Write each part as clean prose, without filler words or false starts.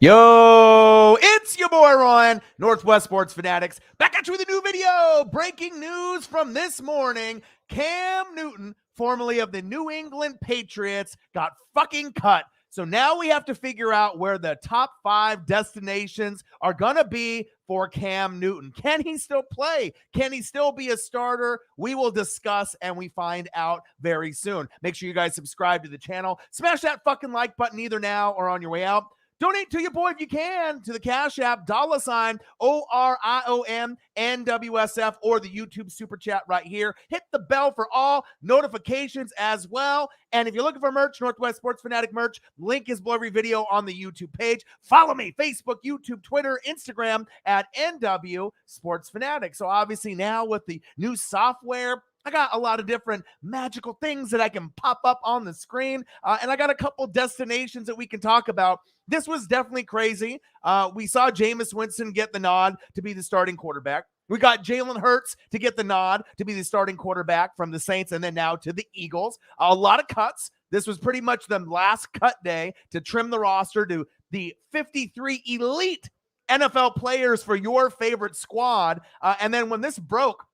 Yo, it's your boy Ryan, Northwest Sports Fanatics, back at you with a new video. Breaking news from this morning. Cam Newton, formerly of the New England Patriots, got fucking cut. So now we have to figure out where the top 5 destinations are going to be for Cam Newton. Can he still play? Can he still be a starter? We will discuss and we find out very soon. Make sure you guys subscribe to the channel. Smash that fucking like button either now or on your way out. Donate to your boy if you can to the Cash App, $ORION NWSF, or the YouTube Super Chat right here. Hit the bell for all notifications as well. And if you're looking for merch, Northwest Sports Fanatic merch, link is below every video on the YouTube page. Follow me, Facebook, YouTube, Twitter, Instagram at NW Sports Fanatic. So obviously now with the new software, I got a lot of different magical things that I can pop up on the screen, and I got a couple destinations that we can talk about. This was definitely crazy. We saw Jameis Winston get the nod to be the starting quarterback. We got Jalen Hurts to get the nod to be the starting quarterback from the Saints and then now to the Eagles. A lot of cuts. This was pretty much the last cut day to trim the roster to the 53 elite NFL players for your favorite squad. And then when this broke,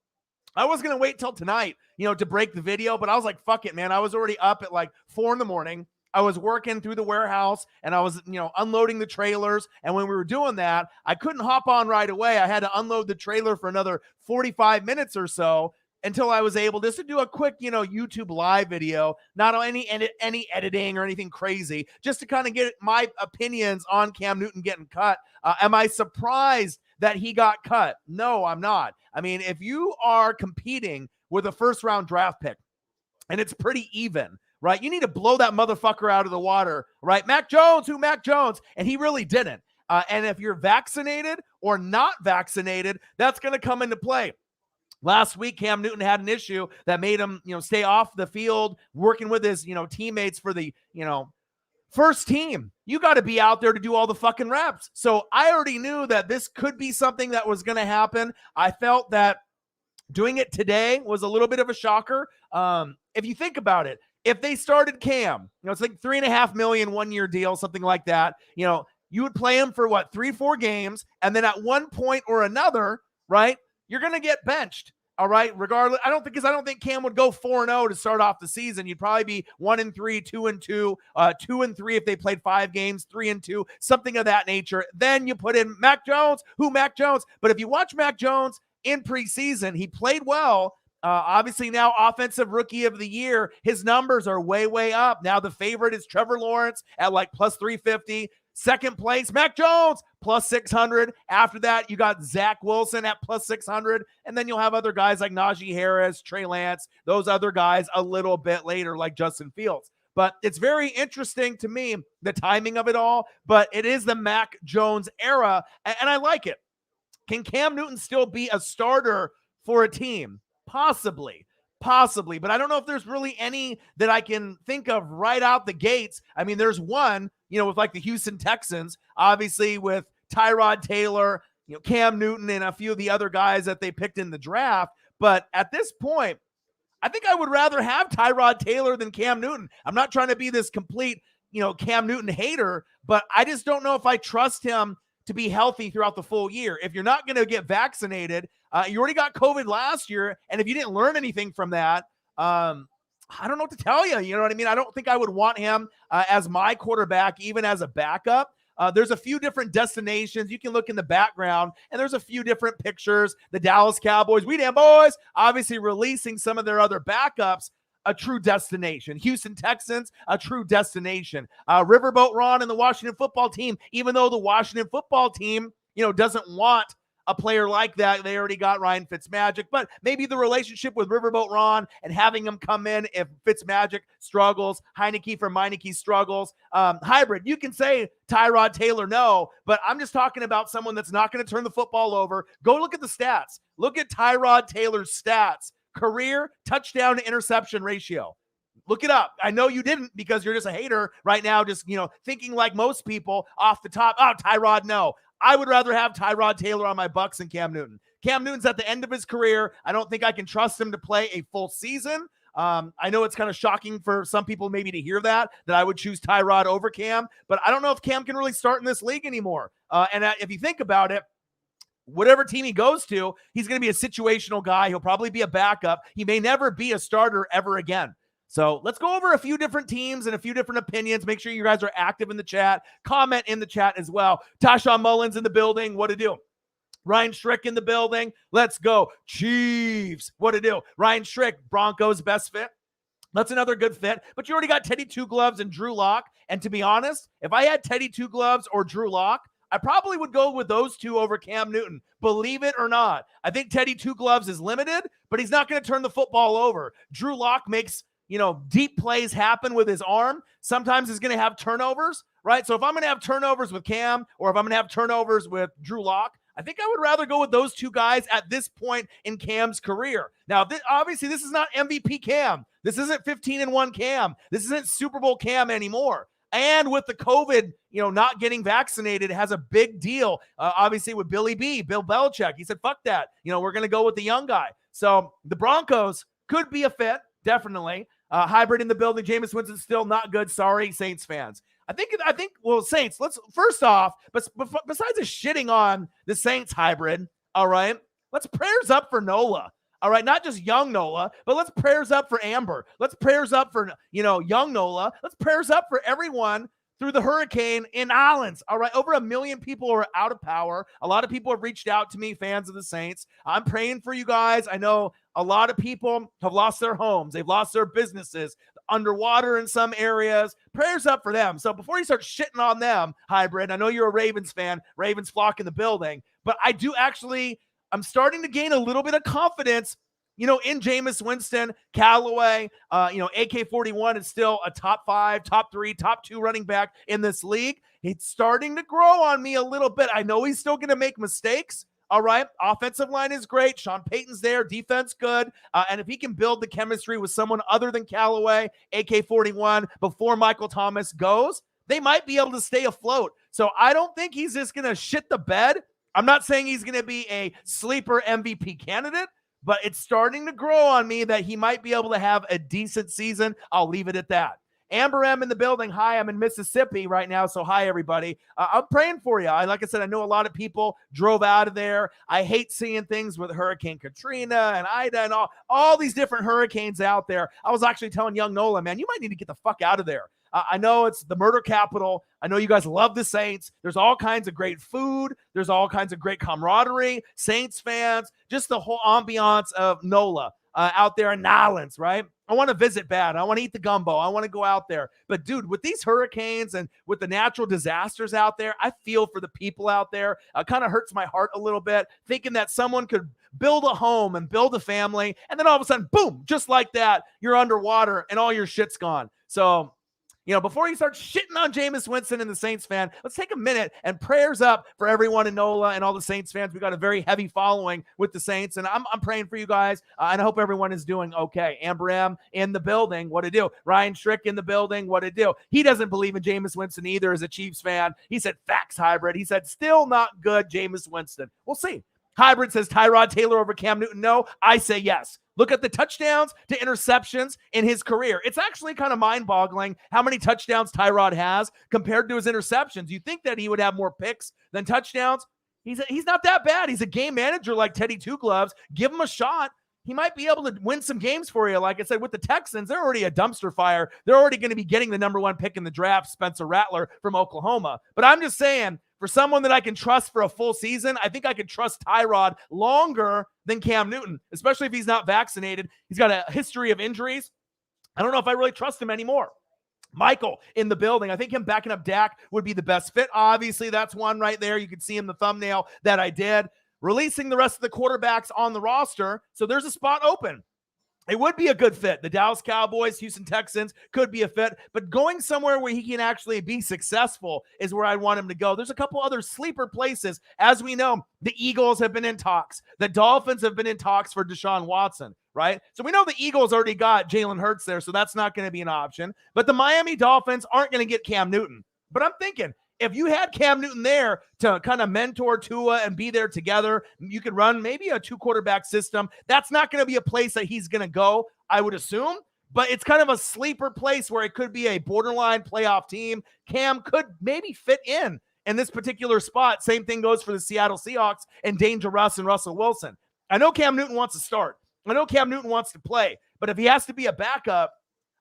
I was going to wait till tonight, to break the video, but I was like, fuck it, man. I was already up at like 4 a.m. I was working through the warehouse and I was, unloading the trailers. And when we were doing that, I couldn't hop on right away. I had to unload the trailer for another 45 minutes or so until I was able just to do a quick, YouTube live video, not on any editing or anything crazy, just to kind of get my opinions on Cam Newton getting cut. Am I surprised that he got cut? No, I'm not. I mean, if you are competing with a first-round draft pick and it's pretty even, right? You need to blow that motherfucker out of the water, right? Mac Jones, Mac Jones? And he really didn't. And if you're vaccinated or not vaccinated, that's going to come into play. Last week, Cam Newton had an issue that made him, stay off the field, working with his, teammates for the, first team. You got to be out there to do all the fucking reps. So I already knew that this could be something that was going to happen. I felt that doing it today was a little bit of a shocker. If you think about it, if they started Cam, it's like $3.5 million 1-year deal, something like that. You would play him for 3-4 games. And then at one point or another, right, you're going to get benched. All right. Regardless, I don't think Cam would go 4-0 to start off the season. You'd probably be 1-3, 2-2, 2-3 if they played 5 games, 3-2, something of that nature. Then you put in Mac Jones, Mac Jones. But if you watch Mac Jones in preseason, he played well. Obviously now offensive rookie of the year, his numbers are way, way up. Now the favorite is Trevor Lawrence at like plus 350. Second place, Mac Jones, plus 600. After that, you got Zach Wilson at plus 600. And then you'll have other guys like Najee Harris, Trey Lance, those other guys a little bit later like Justin Fields. But it's very interesting to me, the timing of it all. But it is the Mac Jones era, and I like it. Can Cam Newton still be a starter for a team? Possibly. But I don't know if there's really any that I can think of right out the gates. I mean, there's one, with like the Houston Texans, obviously with Tyrod Taylor, Cam Newton, and a few of the other guys that they picked in the draft. But at this point, I think I would rather have Tyrod Taylor than Cam Newton. I'm not trying to be this complete, Cam Newton hater, but I just don't know if I trust him to be healthy throughout the full year. If you're not going to get vaccinated, you already got COVID last year, and if you didn't learn anything from that, I don't know what to tell you. You know what I mean? I don't think I would want him as my quarterback, even as a backup. There's a few different destinations. You can look in the background, and there's a few different pictures. The Dallas Cowboys, we damn boys, obviously releasing some of their other backups. A true destination. Houston Texans, a true destination. Riverboat Ron and the Washington football team, even though the Washington football team, doesn't want a player like that. They already got Ryan Fitzmagic, but maybe the relationship with Riverboat Ron and having him come in if Fitzmagic struggles, Heineke for Meineke struggles, hybrid. You can say Tyrod Taylor, no, but I'm just talking about someone that's not going to turn the football over. Go look at the stats. Look at Tyrod Taylor's stats. Career touchdown to interception ratio. Look it up. I know you didn't because you're just a hater right now, just, thinking like most people off the top. Oh, Tyrod, no. I would rather have Tyrod Taylor on my Bucs than Cam Newton. Cam Newton's at the end of his career. I don't think I can trust him to play a full season. I know it's kind of shocking for some people maybe to hear that I would choose Tyrod over Cam, but I don't know if Cam can really start in this league anymore. And if you think about it, whatever team he goes to, he's going to be a situational guy. He'll probably be a backup. He may never be a starter ever again. So let's go over a few different teams and a few different opinions. Make sure you guys are active in the chat. Comment in the chat as well. Tashawn Mullins in the building. What to do? Ryan Strick in the building. Let's go. Chiefs. What to do? Ryan Strick, Broncos best fit. That's another good fit. But you already got Teddy Two Gloves and Drew Lock. And to be honest, if I had Teddy Two Gloves or Drew Lock, I probably would go with those two over Cam Newton. Believe it or not. I think Teddy Two Gloves is limited, but he's not going to turn the football over. Drew Lock makes, deep plays happen with his arm. Sometimes he's going to have turnovers, right? So if I'm going to have turnovers with Cam or if I'm going to have turnovers with Drew Lock, I think I would rather go with those two guys at this point in Cam's career. Now, obviously, this is not MVP Cam. This isn't 15-1 Cam. This isn't Super Bowl Cam anymore. And with the COVID, not getting vaccinated, it has a big deal. Obviously, with Bill Belichick, he said, fuck that. We're going to go with the young guy. So the Broncos could be a fit, definitely. Hybrid in the building. Jameis Winston still not good. Sorry, Saints fans. I think, Saints, let's first off, but besides us shitting on the Saints hybrid, all right, let's prayers up for Nola. All right, not just young Nola, but let's prayers up for Amber. Let's prayers up for, young Nola. Let's prayers up for everyone through the hurricane in Islands. All right, over 1 million people are out of power. A lot of people have reached out to me, fans of the Saints. I'm praying for you guys. I know a lot of people have lost their homes. They've lost their businesses, underwater in some areas. Prayers up for them. So before you start shitting on them, Hybrid, I know you're a Ravens fan. Ravens flock in the building. But I do actually... I'm starting to gain a little bit of confidence, in Jameis Winston, Callaway, AK-41 is still a top 5, top 3, top 2 running back in this league. It's starting to grow on me a little bit. I know he's still going to make mistakes. All right. Offensive line is great. Sean Payton's there. Defense good. And if he can build the chemistry with someone other than Callaway, AK-41, before Michael Thomas goes, they might be able to stay afloat. So I don't think he's just going to shit the bed. I'm not saying he's going to be a sleeper MVP candidate, but it's starting to grow on me that he might be able to have a decent season. I'll leave it at that. Amber M in the building. Hi, I'm in Mississippi right now, so hi, everybody. I'm praying for you. Like I said, I know a lot of people drove out of there. I hate seeing things with Hurricane Katrina and Ida and all these different hurricanes out there. I was actually telling young Nola, man, you might need to get the fuck out of there. I know it's the murder capital. I know you guys love the Saints. There's all kinds of great food. There's all kinds of great camaraderie. Saints fans, just the whole ambiance of NOLA out there in Nolans, right? I want to visit bad. I want to eat the gumbo. I want to go out there. But, dude, with these hurricanes and with the natural disasters out there, I feel for the people out there. It kind of hurts my heart a little bit, thinking that someone could build a home and build a family, and then all of a sudden, boom, just like that, you're underwater and all your shit's gone. So, before you start shitting on Jameis Winston and the Saints fan, let's take a minute and prayers up for everyone in NOLA and all the Saints fans. We got a very heavy following with the Saints, and I'm praying for you guys, and I hope everyone is doing okay. Amber M in the building, what to do? Ryan Strick in the building, what to do? He doesn't believe in Jameis Winston either as a Chiefs fan. He said, facts, Hybrid. He said, still not good, Jameis Winston. We'll see. Hybrid says Tyrod Taylor over Cam Newton. No, I say yes. Look at the touchdowns to interceptions in his career. It's actually kind of mind-boggling how many touchdowns Tyrod has compared to his interceptions. You think that he would have more picks than touchdowns. He's not that bad. He's a game manager like Teddy Two Gloves. Give him a shot. He might be able to win some games for you. Like I said, with the Texans, they're already a dumpster fire. They're already going to be getting the number 1 pick in the draft, Spencer Rattler from Oklahoma. But I'm just saying, for someone that I can trust for a full season, I think I can trust Tyrod longer than Cam Newton, especially if he's not vaccinated. He's got a history of injuries. I don't know if I really trust him anymore. Michael in the building. I think him backing up Dak would be the best fit. Obviously, that's one right there. You can see in the thumbnail that I did. Releasing the rest of the quarterbacks on the roster, so there's a spot open. It would be a good fit. The Dallas Cowboys, Houston Texans could be a fit, but going somewhere where he can actually be successful is where I want him to go. There's a couple other sleeper places. As we know, the Eagles have been in talks. The Dolphins have been in talks for Deshaun Watson, right? So we know the Eagles already got Jalen Hurts there, so that's not going to be an option. But the Miami Dolphins aren't going to get Cam Newton. But I'm thinking, if you had Cam Newton there to kind of mentor Tua and be there together, you could run maybe a 2-quarterback system. That's not going to be a place that he's going to go, I would assume. But it's kind of a sleeper place where it could be a borderline playoff team. Cam could maybe fit in this particular spot. Same thing goes for the Seattle Seahawks and Dangerous and Russell Wilson. I know Cam Newton wants to start. I know Cam Newton wants to play. But if he has to be a backup,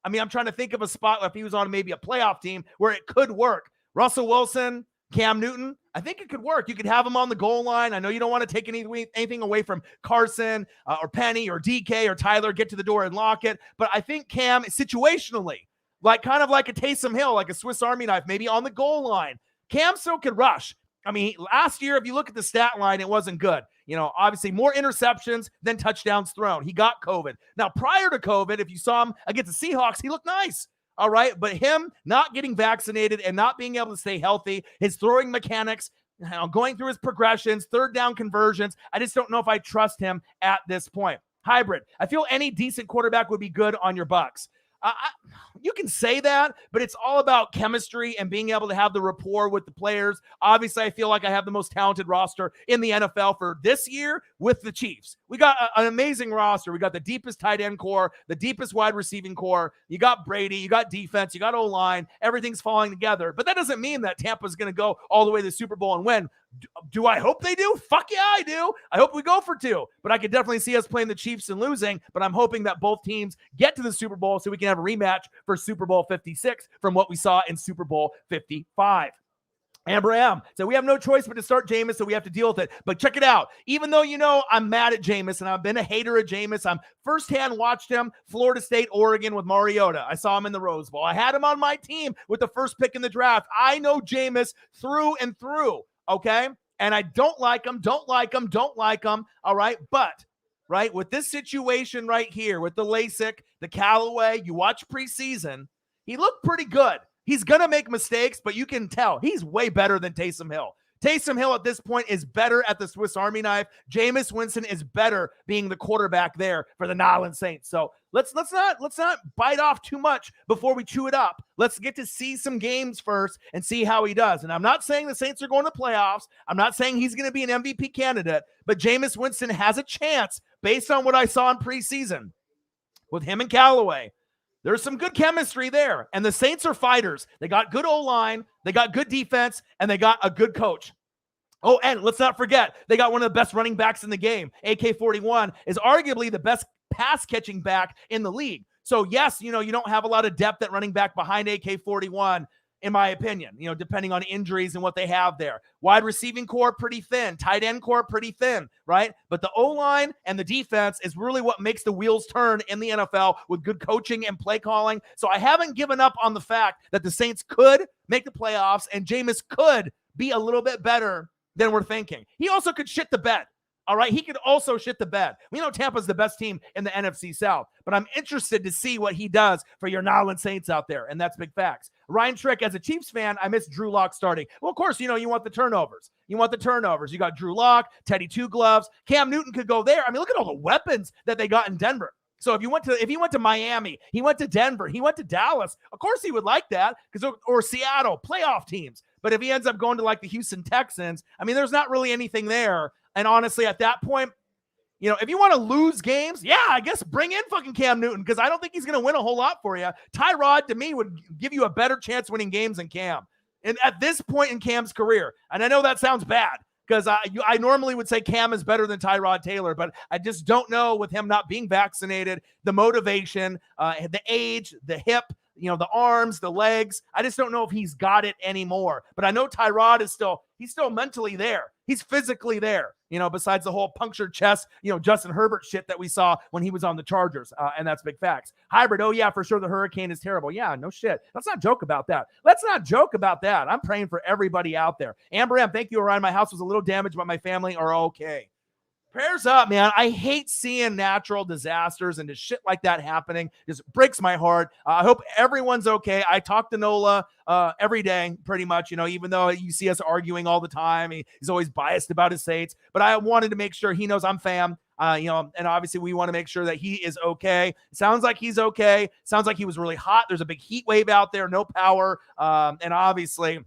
I mean, I'm trying to think of a spot if he was on maybe a playoff team where it could work. Russell Wilson, Cam Newton, I think it could work. You could have him on the goal line. I know you don't want to take anything away from Carson or Penny or DK or Tyler, get to the door and lock it. But I think Cam, situationally, kind of like a Taysom Hill, like a Swiss Army knife, maybe on the goal line, Cam still could rush. I mean, last year, if you look at the stat line, it wasn't good. Obviously more interceptions than touchdowns thrown. He got COVID. Now, prior to COVID, if you saw him against the Seahawks, he looked nice. All right. But him not getting vaccinated and not being able to stay healthy, his throwing mechanics, going through his progressions, third down conversions, I just don't know if I trust him at this point. Hybrid. I feel any decent quarterback would be good on your Bucs. You can say that, but it's all about chemistry and being able to have the rapport with the players. Obviously, I feel like I have the most talented roster in the NFL for this year with the Chiefs. We got an amazing roster. We got the deepest tight end core, the deepest wide receiving core. You got Brady, you got defense, you got O-line. Everything's falling together. But that doesn't mean that Tampa's going to go all the way to the Super Bowl and win. Do I hope they do? Fuck yeah, I do. I hope we go for 2. But I could definitely see us playing the Chiefs and losing. But I'm hoping that both teams get to the Super Bowl so we can have a rematch for Super Bowl 56 from what we saw in Super Bowl 55. Amber M. So we have no choice but to start Jameis, so we have to deal with it. But check it out. Even though, I'm mad at Jameis and I've been a hater of Jameis, I'm firsthand watched him, Florida State, Oregon with Mariota. I saw him in the Rose Bowl. I had him on my team with the first pick in the draft. I know Jameis through and through. Okay. And I don't like him. All right. But, right, with this situation right here, with the LASIK, the Callaway, you watch preseason, he looked pretty good. He's going to make mistakes, but you can tell he's way better than Taysom Hill. Taysom Hill at this point is better at the Swiss Army knife. Jameis Winston is better being the quarterback there for the New Orleans Saints. So let's not bite off too much before we chew it up. Let's get to see some games first and see how he does. And I'm not saying the Saints are going to playoffs. I'm not saying he's going to be an MVP candidate, but Jameis Winston has a chance based on what I saw in preseason with him and Callaway. There's some good chemistry there, and the Saints are fighters. They got good O-line, they got good defense, and they got a good coach. Oh, and let's not forget, they got one of the best running backs in the game. AK-41 is arguably the best pass-catching back in the league. So, yes, you don't have a lot of depth at running back behind AK-41, in my opinion, depending on injuries and what they have there. Wide receiving core, pretty thin. Tight end core, pretty thin, right? But the O-line and the defense is really what makes the wheels turn in the NFL with good coaching and play calling. So I haven't given up on the fact that the Saints could make the playoffs and Jameis could be a little bit better than we're thinking. He also could shit the bed. All right, he could also shit the bed. We know Tampa's the best team in the NFC South, but I'm interested to see what he does for your New Orleans Saints out there, and that's big facts. Ryan Trick, as a Chiefs fan, I miss Drew Lock starting. Well, of course, you want the turnovers. You got Drew Lock, Teddy Two Gloves. Cam Newton could go there. I mean, look at all the weapons that they got in Denver. So if he went to Miami, he went to Denver, he went to Dallas, of course he would like that, or Seattle, playoff teams. But if he ends up going to like the Houston Texans, I mean, there's not really anything there. And honestly, at that point, if you want to lose games, yeah, I guess bring in fucking Cam Newton, because I don't think he's going to win a whole lot for you. Tyrod, to me, would give you a better chance winning games than Cam. And at this point in Cam's career, and I know that sounds bad, because I normally would say Cam is better than Tyrod Taylor, but I just don't know with him not being vaccinated, the motivation, the age, the hip, the arms, the legs. I just don't know if he's got it anymore. But I know Tyrod is he's still mentally there. He's physically there, besides the whole punctured chest, Justin Herbert shit that we saw when he was on the Chargers. And that's big facts. Hybrid, oh yeah, for sure the hurricane is terrible. Yeah, no shit. Let's not joke about that. I'm praying for everybody out there. Amber M, thank you, Orion. My house was a little damaged, but my family are okay. Prayers up, man. I hate seeing natural disasters and just shit like that happening. Just breaks my heart. I hope everyone's okay. I talk to Nola every day, pretty much, even though you see us arguing all the time. He's always biased about his Saints. But I wanted to make sure he knows I'm fam. And obviously we want to make sure that he is okay. Sounds like he's okay. Sounds like he was really hot. There's a big heat wave out there, no power. And obviously,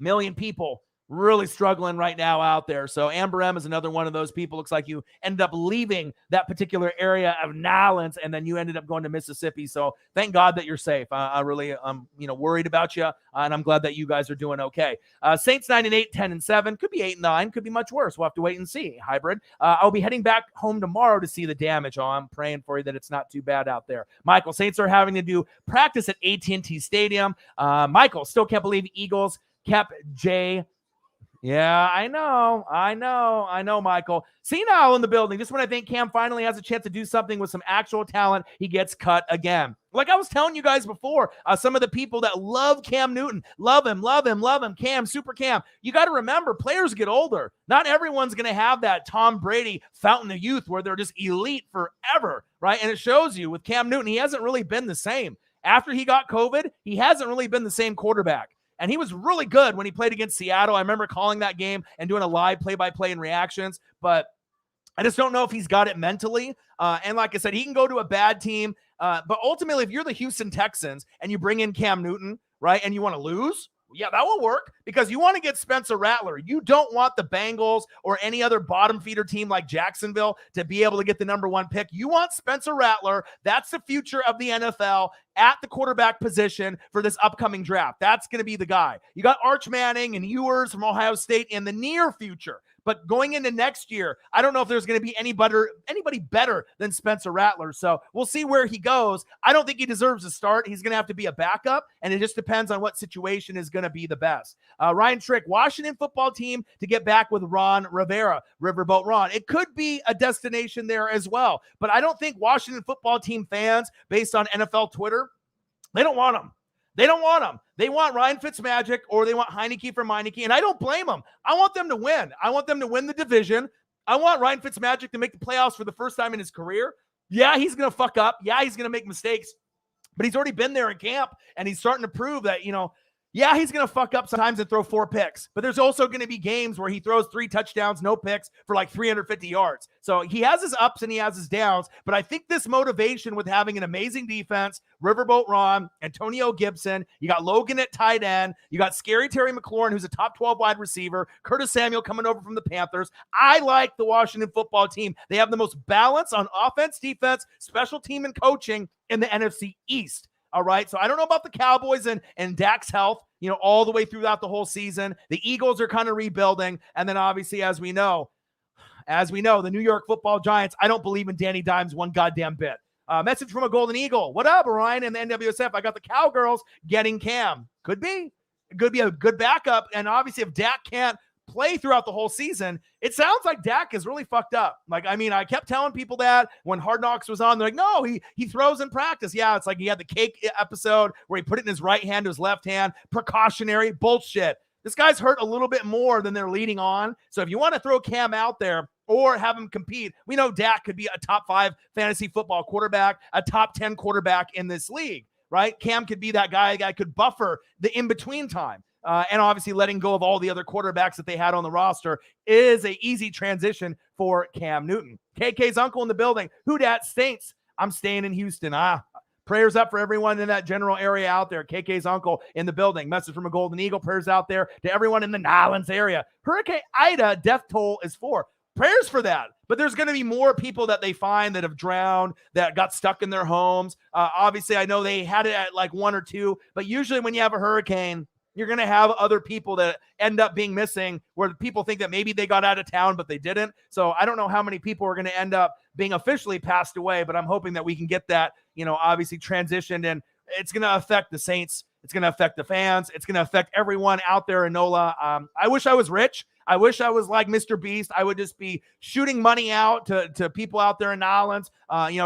million people really struggling right now out there. So Amber M is another one of those people. Looks like you ended up leaving that particular area of Nolens, and then you ended up going to Mississippi. So thank God that you're safe. I really, worried about you, and I'm glad that you guys are doing okay. Saints 9-8, 10-7, could be 8-9, could be much worse. We'll have to wait and see. Hybrid. I'll be heading back home tomorrow to see the damage. Oh, I'm praying for you that it's not too bad out there. Michael, Saints are having to do practice at AT&T Stadium. Michael, still can't believe Eagles kept Jay. Yeah, I know, Michael. Senile in the building. Just when I think Cam finally has a chance to do something with some actual talent, he gets cut again. Like I was telling you guys before, some of the people that love Cam Newton, love him, Cam, super Cam. You got to remember, players get older. Not everyone's going to have that Tom Brady fountain of youth where they're just elite forever, right? And it shows you with Cam Newton, he hasn't really been the same. After he got COVID, he hasn't really been the same quarterback. And he was really good when he played against Seattle. I remember calling that game and doing a live play-by-play and reactions, but I just don't know if he's got it mentally. And like I said, he can go to a bad team. But ultimately, if you're the Houston Texans and you bring in Cam Newton, right, and you want to lose, yeah, that will work because you want to get Spencer Rattler. You don't want the Bengals or any other bottom feeder team like Jacksonville to be able to get the number one pick. You want Spencer Rattler. That's the future of the NFL at the quarterback position for this upcoming draft. That's going to be the guy. You got Arch Manning and Ewers from Ohio State in the near future. But going into next year, I don't know if there's going to be anybody better than Spencer Rattler. So we'll see where he goes. I don't think he deserves a start. He's going to have to be a backup, and it just depends on what situation is going to be the best. Ryan Trick, Washington football team to get back with Ron Rivera, Riverboat Ron. It could be a destination there as well. But I don't think Washington football team fans, based on NFL Twitter, they don't want him. They don't want him. They want Ryan Fitzmagic or they want Heineke for Meineke, and I don't blame them. I want them to win. I want them to win the division. I want Ryan Fitzmagic to make the playoffs for the first time in his career. Yeah, he's going to fuck up. Yeah, he's going to make mistakes, but he's already been there in camp, and he's starting to prove that, yeah, he's going to fuck up sometimes and throw 4 picks, but there's also going to be games where he throws 3 touchdowns, no picks for like 350 yards. So he has his ups and he has his downs, but I think this motivation with having an amazing defense, Riverboat Ron, Antonio Gibson, you got Logan at tight end, you got Scary Terry McLaurin, who's a top 12 wide receiver, Curtis Samuel coming over from the Panthers. I like the Washington football team. They have the most balance on offense, defense, special team, and coaching in the NFC East. All right, so I don't know about the Cowboys and Dak's health, all the way throughout the whole season. The Eagles are kind of rebuilding. And then obviously, as we know, the New York Football Giants, I don't believe in Danny Dimes one goddamn bit. Message from a Golden Eagle. What up, Ryan and the NWSF? I got the Cowgirls getting Cam. Could be. It could be a good backup. And obviously, if Dak can't play throughout the whole season, it sounds like Dak is really fucked up. I kept telling people that when Hard Knocks was on, they're like, no, he throws in practice. Yeah, it's like he had the cake episode where he put it in his right hand to his left hand. Precautionary bullshit. This guy's hurt a little bit more than they're leading on. So if you want to throw Cam out there or have him compete, we know Dak could be a top 5 fantasy football quarterback, a top 10 quarterback in this league, right? Cam could be that guy that could buffer the in-between time. And obviously letting go of all the other quarterbacks that they had on the roster is a easy transition for Cam Newton. KK's uncle in the building. Who dat Saints? I'm staying in Houston. Prayers up for everyone in that general area out there. KK's uncle in the building. Message from a Golden Eagle. Prayers out there to everyone in the Nolens area. Hurricane Ida death toll is 4. Prayers for that. But there's going to be more people that they find that have drowned, that got stuck in their homes. Obviously, I know they had it at like 1 or 2, but usually when you have a hurricane, you're going to have other people that end up being missing where people think that maybe they got out of town, but they didn't. So I don't know how many people are going to end up being officially passed away, but I'm hoping that we can get that, obviously transitioned, and it's going to affect the Saints. It's going to affect the fans. It's going to affect everyone out there in NOLA. I wish I was rich. I wish I was like Mr. Beast. I would just be shooting money out to people out there in Nolens,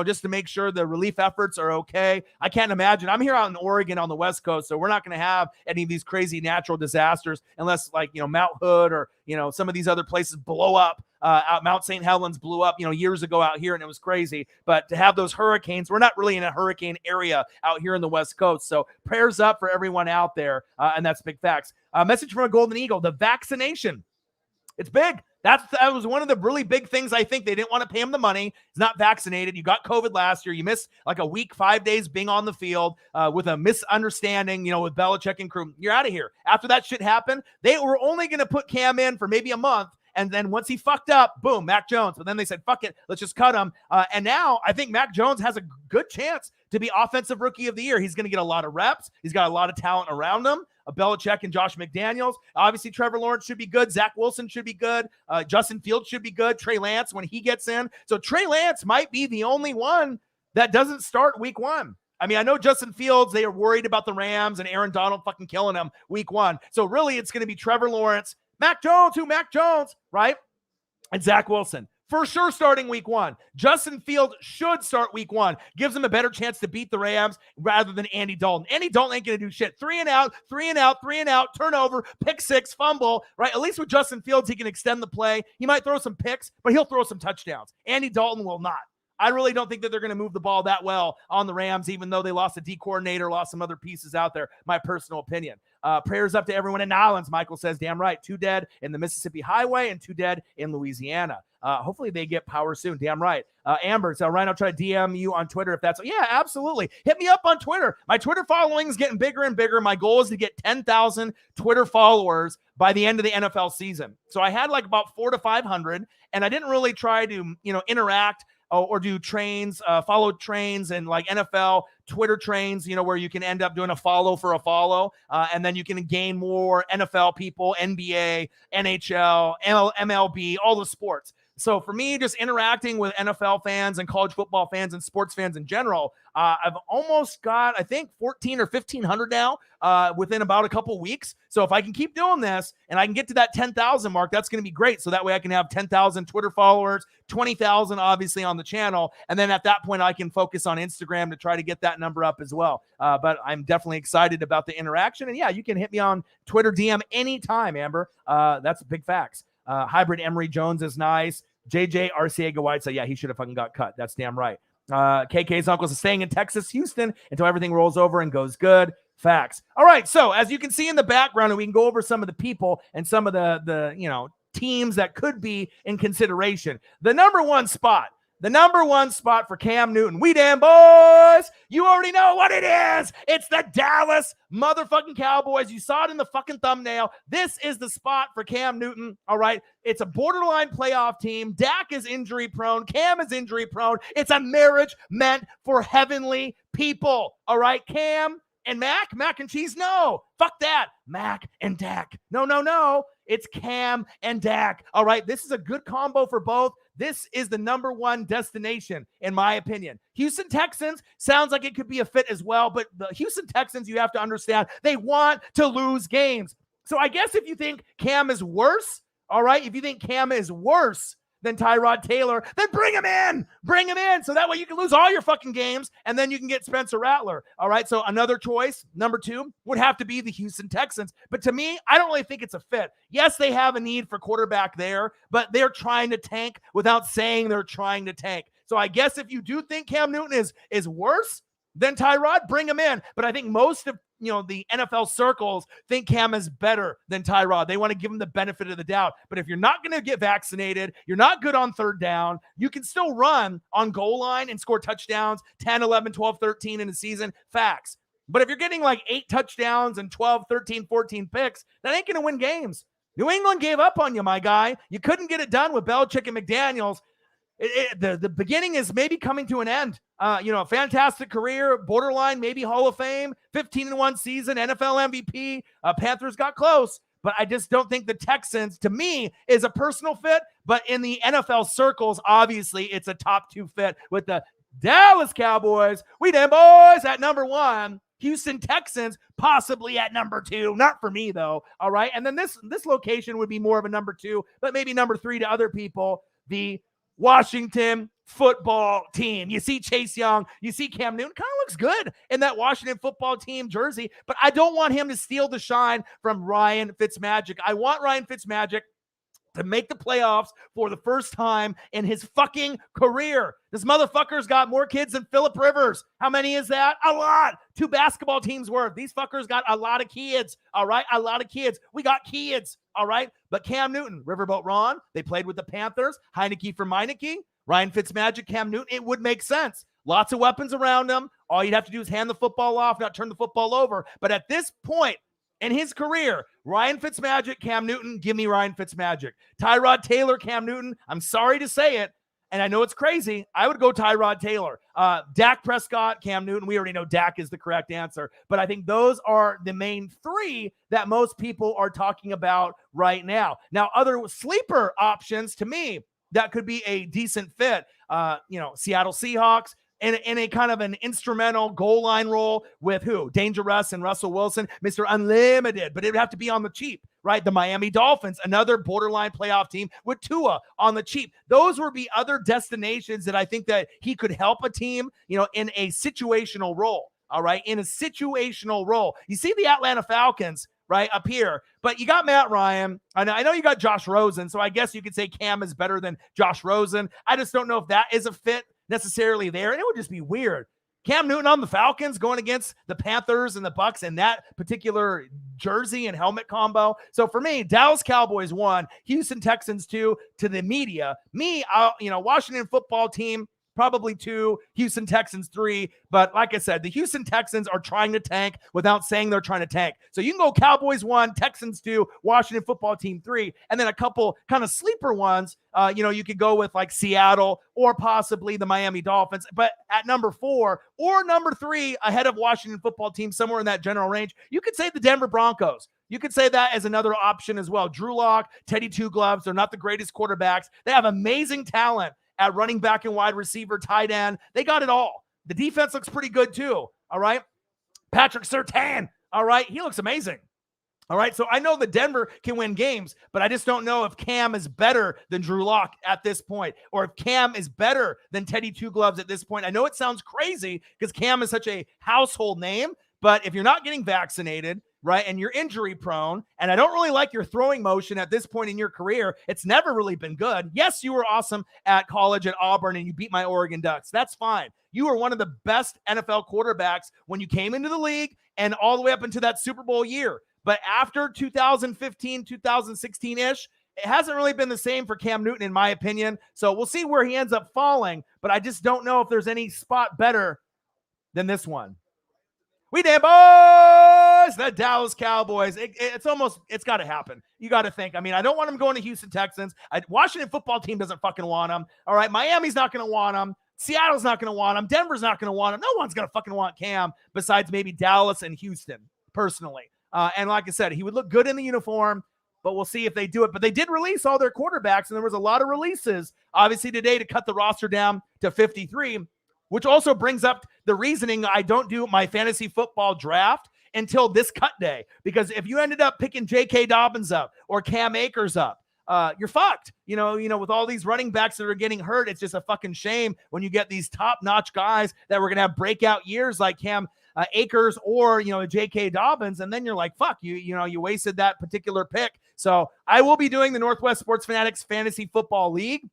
just to make sure the relief efforts are okay. I can't imagine. I'm here out in Oregon on the West Coast, so we're not going to have any of these crazy natural disasters unless Mount Hood or, some of these other places blow up. Out Mount St. Helens blew up, years ago out here, and it was crazy. But to have those hurricanes, we're not really in a hurricane area out here in the West Coast. So prayers up for everyone out there, and that's big facts. Message from a Golden Eagle, the vaccination. It's big. That was one of the really big things. I think they didn't want to pay him the money. He's not vaccinated. You got COVID last year. You missed like a week, 5 days being on the field with a misunderstanding, with Belichick and crew. You're out of here. After that shit happened, they were only going to put Cam in for maybe a month. And then once he fucked up, boom, Mac Jones. But then they said, fuck it, let's just cut him. And now I think Mac Jones has a good chance to be Offensive Rookie of the Year. He's going to get a lot of reps. He's got a lot of talent around him. Belichick and Josh McDaniels. Obviously, Trevor Lawrence should be good. Zach Wilson should be good. Justin Fields should be good. Trey Lance when he gets in. So Trey Lance might be the only one that doesn't start week 1. I mean, I know Justin Fields, they are worried about the Rams and Aaron Donald fucking killing him week 1. So really, it's going to be Trevor Lawrence, Mac Jones, right? And Zach Wilson. For sure starting week 1. Justin Fields should start week 1. Gives him a better chance to beat the Rams rather than Andy Dalton. Andy Dalton ain't going to do shit. 3 and out, turnover, pick 6, fumble, right? At least with Justin Fields, he can extend the play. He might throw some picks, but he'll throw some touchdowns. Andy Dalton will not. I really don't think that they're going to move the ball that well on the Rams, even though they lost a D coordinator, lost some other pieces out there. My personal opinion. Prayers up to everyone in Nolens. Michael says, damn right. 2 dead in the Mississippi Highway and 2 dead in Louisiana. Hopefully they get power soon. Damn right. Amber, so Ryan, I'll try to DM you on Twitter if that's... Yeah, absolutely. Hit me up on Twitter. My Twitter following is getting bigger and bigger. My goal is to get 10,000 Twitter followers by the end of the NFL season. So I had like about 400 to 500, and I didn't really try to, interact or do trains, follow trains and like NFL Twitter trains, where you can end up doing a follow for a follow. And then you can gain more NFL people, NBA, NHL, MLB, all the sports. So for me, just interacting with NFL fans and college football fans and sports fans in general, I've almost got, I think, 1,400 or 1,500 now within about a couple weeks. So if I can keep doing this and I can get to that 10,000 mark, that's going to be great. So that way I can have 10,000 Twitter followers, 20,000 obviously on the channel. And then at that point, I can focus on Instagram to try to get that number up as well. But I'm definitely excited about the interaction. And yeah, you can hit me on Twitter DM anytime, Amber. That's big facts. Hybrid Emery Jones is nice. JJ Arcega White said, yeah, he should have fucking got cut. That's damn right. KK's uncle is staying in Texas, Houston until everything rolls over and goes good. Facts. All right. So as you can see in the background, and we can go over some of the people and some of the teams that could be in consideration. The number one spot for Cam Newton. We damn boys. You already know what it is. It's the Dallas motherfucking Cowboys. You saw it in the fucking thumbnail. This is the spot for Cam Newton. All right. It's a borderline playoff team. Dak is injury prone. Cam is injury prone. It's a marriage meant for heavenly people. All right. Cam and Mac and cheese. No, fuck that. Mac and Dak. No. It's Cam and Dak. All right. This is a good combo for both. This is the number one destination, in my opinion. Houston Texans sounds like it could be a fit as well, but the Houston Texans, you have to understand, they want to lose games. So I guess if you think Cam is worse, all right, if you think Cam is worse than Tyrod Taylor, then bring him in. Bring him in. So that way you can lose all your fucking games, and then you can get Spencer Rattler. All right, so another choice, number 2, would have to be the Houston Texans. But to me, I don't really think it's a fit. Yes, they have a need for quarterback there, but they're trying to tank without saying they're trying to tank. So I guess if you do think Cam Newton is worse than Tyrod, bring him in. But I think most of the NFL circles think Cam is better than Tyrod. They want to give him the benefit of the doubt. But if you're not going to get vaccinated, you're not good on third down, you can still run on goal line and score touchdowns, 10, 11, 12, 13 in a season. Facts. But if you're getting like 8 touchdowns and 12, 13, 14 picks, that ain't going to win games. New England gave up on you, my guy. You couldn't get it done with Belichick and McDaniels. The beginning is maybe coming to an end. A fantastic career, borderline, maybe Hall of Fame, 15-1 season, NFL MVP. Panthers got close, but I just don't think the Texans, to me, is a personal fit. But in the NFL circles, obviously, it's a top 2 fit with the Dallas Cowboys. We damn boys at number 1. Houston Texans possibly at number 2. Not for me, though. All right. And then this location would be more of a number 2, but maybe number 3 to other people. The Washington football team. You see Chase Young, you see Cam Newton, kind of looks good in that Washington football team jersey, but I don't want him to steal the shine from Ryan Fitzmagic. I want Ryan Fitzmagic to make the playoffs for the first time in his fucking career. This motherfucker's got more kids than Phillip Rivers. How many is that? A lot. 2 basketball teams worth. These fuckers got a lot of kids, all right? A lot of kids. We got kids, all right? But Cam Newton, Riverboat Ron, they played with the Panthers. Heineke for Meineke. Ryan Fitzmagic, Cam Newton, it would make sense. Lots of weapons around him. All you'd have to do is hand the football off, not turn the football over. But at this point, in his career, Ryan Fitzmagic, Cam Newton, give me Ryan Fitzmagic. Tyrod Taylor, Cam Newton, I'm sorry to say it, and I know it's crazy, I would go Tyrod Taylor. Dak Prescott, Cam Newton, we already know Dak is the correct answer, but I think those are the main 3 that most people are talking about right now. Now, other sleeper options to me that could be a decent fit, Seattle Seahawks, in a kind of an instrumental goal line role with who? Dangerous and Russell Wilson, Mr. Unlimited, but it would have to be on the cheap, right? The Miami Dolphins, another borderline playoff team with Tua on the cheap. Those would be other destinations that I think that he could help a team, in a situational role, all right? In a situational role. You see the Atlanta Falcons, right, up here. But you got Matt Ryan. I know you got Josh Rosen, so I guess you could say Cam is better than Josh Rosen. I just don't know if that is a fit necessarily there, and it would just be weird. Cam Newton on the Falcons going against the Panthers and the Bucks in that particular jersey and helmet combo. So for me, Dallas Cowboys 1, Houston Texans 2 to the media. Me, Washington football team, probably 2, Houston Texans 3. But like I said, the Houston Texans are trying to tank without saying they're trying to tank. So you can go Cowboys 1, Texans 2, Washington football team 3, and then a couple kind of sleeper ones. You could go with like Seattle or possibly the Miami Dolphins. But at number 4 or number 3 ahead of Washington football team, somewhere in that general range, you could say the Denver Broncos. You could say that as another option as well. Drew Lock, Teddy Two Gloves, they're not the greatest quarterbacks. They have amazing talent at running back and wide receiver, tight end. They got it all. The defense looks pretty good too, all right? Patrick Surtain, all right? He looks amazing, all right? So I know that Denver can win games, but I just don't know if Cam is better than Drew Lock at this point, or if Cam is better than Teddy Two Gloves at this point. I know it sounds crazy because Cam is such a household name, but if you're not getting vaccinated, right, and you're injury prone, and I don't really like your throwing motion at this point in your career. It's never really been good. Yes, you were awesome at college at Auburn, and you beat my Oregon Ducks. That's fine. You were one of the best NFL quarterbacks when you came into the league and all the way up into that Super Bowl year. But after 2015, 2016-ish, it hasn't really been the same for Cam Newton, in my opinion. So we'll see where he ends up falling, but I just don't know if there's any spot better than this one. We damn boys, the Dallas Cowboys. It's got to happen. You got to think. I mean, I don't want him going to Houston Texans. Washington football team doesn't fucking want him. All right, Miami's not going to want him. Seattle's not going to want him. Denver's not going to want him. No one's going to fucking want Cam besides maybe Dallas and Houston, personally. And like I said, he would look good in the uniform, but we'll see if they do it. But they did release all their quarterbacks, and there was a lot of releases, obviously, today to cut the roster down to 53. Which also brings up the reasoning I don't do my fantasy football draft until this cut day. Because if you ended up picking J.K. Dobbins up or Cam Akers up, you're fucked. With all these running backs that are getting hurt, it's just a fucking shame when you get these top-notch guys that were going to have breakout years like Cam Akers or, J.K. Dobbins, and then you're like, fuck, you wasted that particular pick. So I will be doing the Northwest Sports Fanatics Fantasy Football League.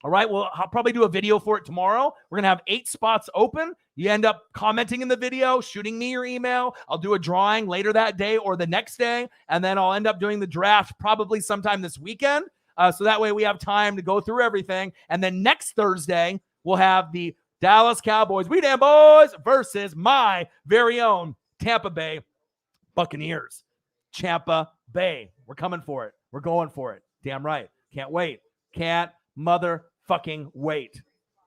All right, well, I'll probably do a video for it tomorrow. We're going to have 8 spots open. You end up commenting in the video, shooting me your email. I'll do a drawing later that day or the next day, and then I'll end up doing the draft probably sometime this weekend. So that way we have time to go through everything. And then next Thursday, we'll have the Dallas Cowboys, we damn boys, versus my very own Tampa Bay Buccaneers. Tampa Bay. We're coming for it. We're going for it. Damn right. Can't wait. Can't motherfucking wait,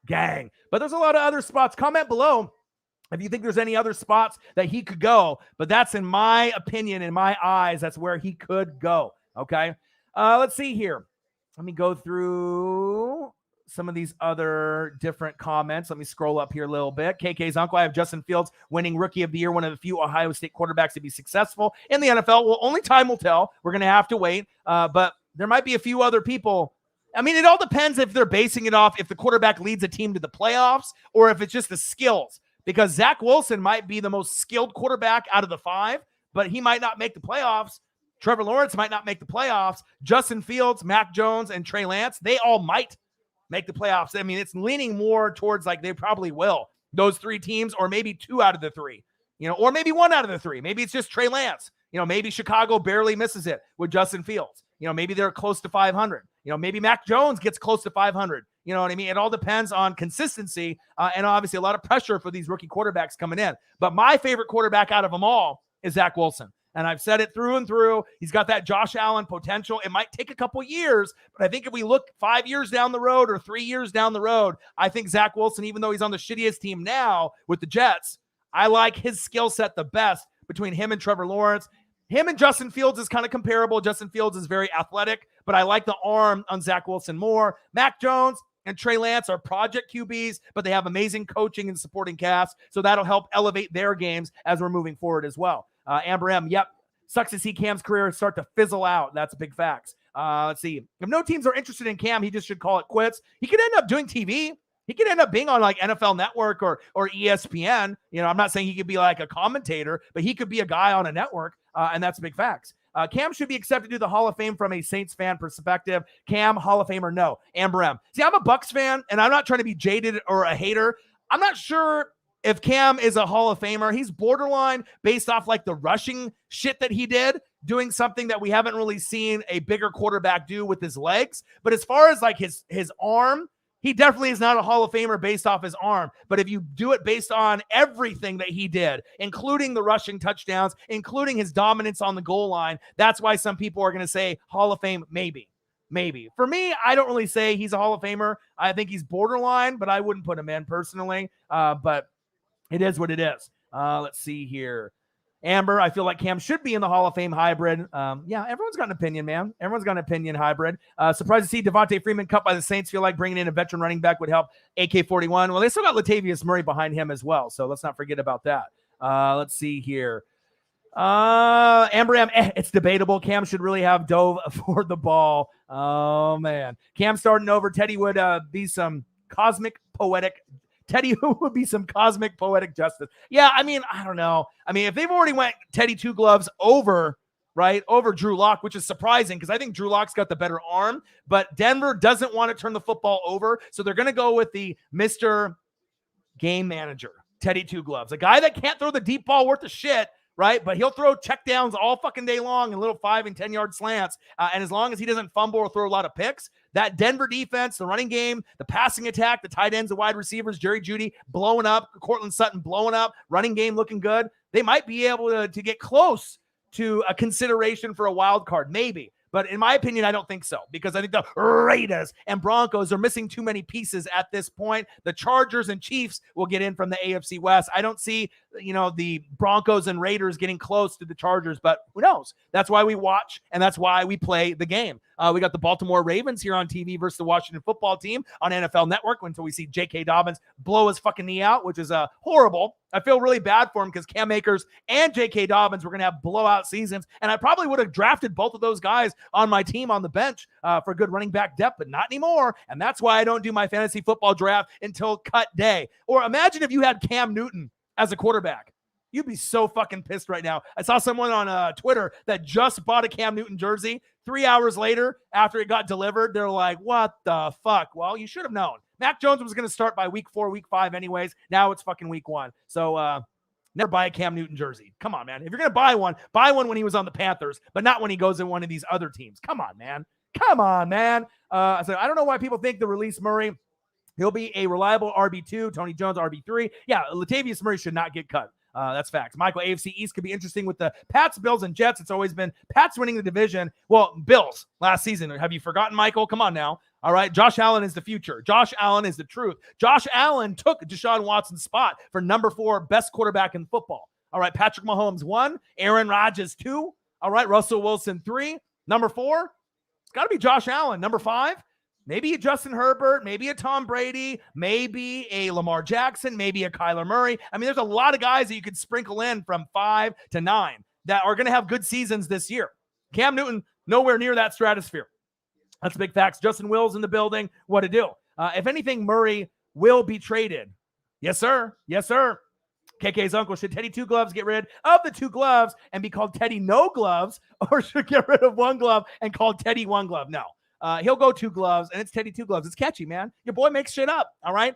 gang. But there's a lot of other spots. Comment below if you think there's any other spots that he could go. But that's, in my opinion, in my eyes, that's where he could go. Okay. Let's see here. Let me go through some of these other different comments. Let me scroll up here a little bit. KK's uncle, I have Justin Fields winning Rookie of the Year, one of the few Ohio State quarterbacks to be successful in the NFL. Well, only time will tell. We're going to have to wait. But there might be a few other people. I mean, it all depends if they're basing it off if the quarterback leads a team to the playoffs or if it's just the skills. Because Zach Wilson might be the most skilled quarterback out of the 5, but he might not make the playoffs. Trevor Lawrence might not make the playoffs. Justin Fields, Mac Jones, and Trey Lance, they all might make the playoffs. I mean, it's leaning more towards like they probably will. Those three teams, or maybe two out of the three, or maybe one out of the three. Maybe it's just Trey Lance. Maybe Chicago barely misses it with Justin Fields. Maybe they're close to 500. Maybe Mac Jones gets close to 500. You know what I mean? It all depends on consistency and obviously a lot of pressure for these rookie quarterbacks coming in. But my favorite quarterback out of them all is Zach Wilson. And I've said it through and through. He's got that Josh Allen potential. It might take a couple years, but I think if we look 5 years down the road or 3 years down the road, I think Zach Wilson, even though he's on the shittiest team now with the Jets, I like his skill set the best between him and Trevor Lawrence. Him and Justin Fields is kind of comparable. Justin Fields is very athletic, but I like the arm on Zach Wilson more. Mac Jones and Trey Lance are project QBs, but they have amazing coaching and supporting cast, so that'll help elevate their games as we're moving forward as well. Amber M, yep. Sucks to see Cam's career start to fizzle out. That's big facts. Let's see. If no teams are interested in Cam, he just should call it quits. He could end up doing TV. He could end up being on like NFL Network or ESPN. I'm not saying he could be like a commentator, but he could be a guy on a network, and that's big facts. Cam should be accepted to the Hall of Fame from a Saints fan perspective. Cam, Hall of Famer, no. Amber M. See, I'm a Bucs fan, and I'm not trying to be jaded or a hater. I'm not sure if Cam is a Hall of Famer. He's borderline based off like the rushing shit that he did, doing something that we haven't really seen a bigger quarterback do with his legs. But as far as like his arm, he definitely is not a Hall of Famer based off his arm. But if you do it based on everything that he did, including the rushing touchdowns, including his dominance on the goal line, that's why some people are going to say Hall of Fame, maybe. For me, I don't really say he's a Hall of Famer. I think he's borderline, but I wouldn't put him in personally. But it is what it is. Let's see here. Amber, I feel like Cam should be in the Hall of Fame hybrid. Yeah, everyone's got an opinion, man. Everyone's got an opinion hybrid. Surprised to see Devontae Freeman cut by the Saints. Feel like bringing in a veteran running back would help AK-41. Well, they still got Latavius Murray behind him as well, so let's not forget about that. Let's see here. Amber M, it's debatable. Cam should really have dove for the ball. Oh, man. Cam starting over. Teddy would be some cosmic poetic Teddy would be some cosmic poetic justice. Yeah, I mean, I don't know. I mean, if they've already went Teddy Two Gloves over Drew Lock, which is surprising because I think Drew Lock's got the better arm, but Denver doesn't want to turn the football over, so they're going to go with the Mr. Game Manager, Teddy Two Gloves, a guy that can't throw the deep ball worth of shit, right? But he'll throw check downs all fucking day long and little 5 and 10 yard slants. And as long as he doesn't fumble or throw a lot of picks, that Denver defense, the running game, the passing attack, the tight ends, the wide receivers, Jerry Jeudy blowing up, Cortland Sutton blowing up, running game looking good. They might be able to get close to a consideration for a wild card, maybe. But in my opinion, I don't think so, because I think the Raiders and Broncos are missing too many pieces at this point. The Chargers and Chiefs will get in from the AFC West. I don't see, the Broncos and Raiders getting close to the Chargers, but who knows? That's why we watch, and that's why we play the game. We got the Baltimore Ravens here on TV versus the Washington football team on NFL Network until we see J.K. Dobbins blow his fucking knee out, which is horrible. I feel really bad for him because Cam Akers and J.K. Dobbins were going to have blowout seasons, and I probably would have drafted both of those guys on my team on the bench for good running back depth, but not anymore, and that's why I don't do my fantasy football draft until cut day. Or imagine if you had Cam Newton as a quarterback. You'd be so fucking pissed right now. I saw someone on Twitter that just bought a Cam Newton jersey. 3 hours later, after it got delivered, they're like, what the fuck? Well, you should have known. Mac Jones was going to start by week 4, week 5 anyways. Now it's fucking week 1. So never buy a Cam Newton jersey. Come on, man. If you're going to buy one when he was on the Panthers, but not when he goes in one of these other teams. Come on, man. So I don't know why people think the release Murray, he'll be a reliable RB2, Tony Jones RB3. Yeah, Latavius Murray should not get cut. That's facts. Michael, AFC East could be interesting with the Pats, Bills, and Jets. It's always been Pats winning the division. Well, Bills last season. Have you forgotten, Michael? Come on now. All right. Josh Allen is the future. Josh Allen is the truth. Josh Allen took Deshaun Watson's spot for number 4 best quarterback in football. All right. Patrick Mahomes 1, Aaron Rodgers 2. All right. Russell Wilson 3. Number 4, it's got to be Josh Allen. Number 5, maybe a Justin Herbert, maybe a Tom Brady, maybe a Lamar Jackson, maybe a Kyler Murray. I mean, there's a lot of guys that you could sprinkle in from 5 to 9 that are going to have good seasons this year. Cam Newton, nowhere near that stratosphere. That's big facts. Justin Wills in the building. What to do? If anything, Murray will be traded. Yes, sir. KK's uncle, should Teddy Two Gloves get rid of the 2 gloves and be called Teddy No Gloves, or should get rid of 1 glove and called Teddy 1 glove? No. He'll go 2 gloves, and it's Teddy Two Gloves. It's catchy, man. Your boy makes shit up, all right?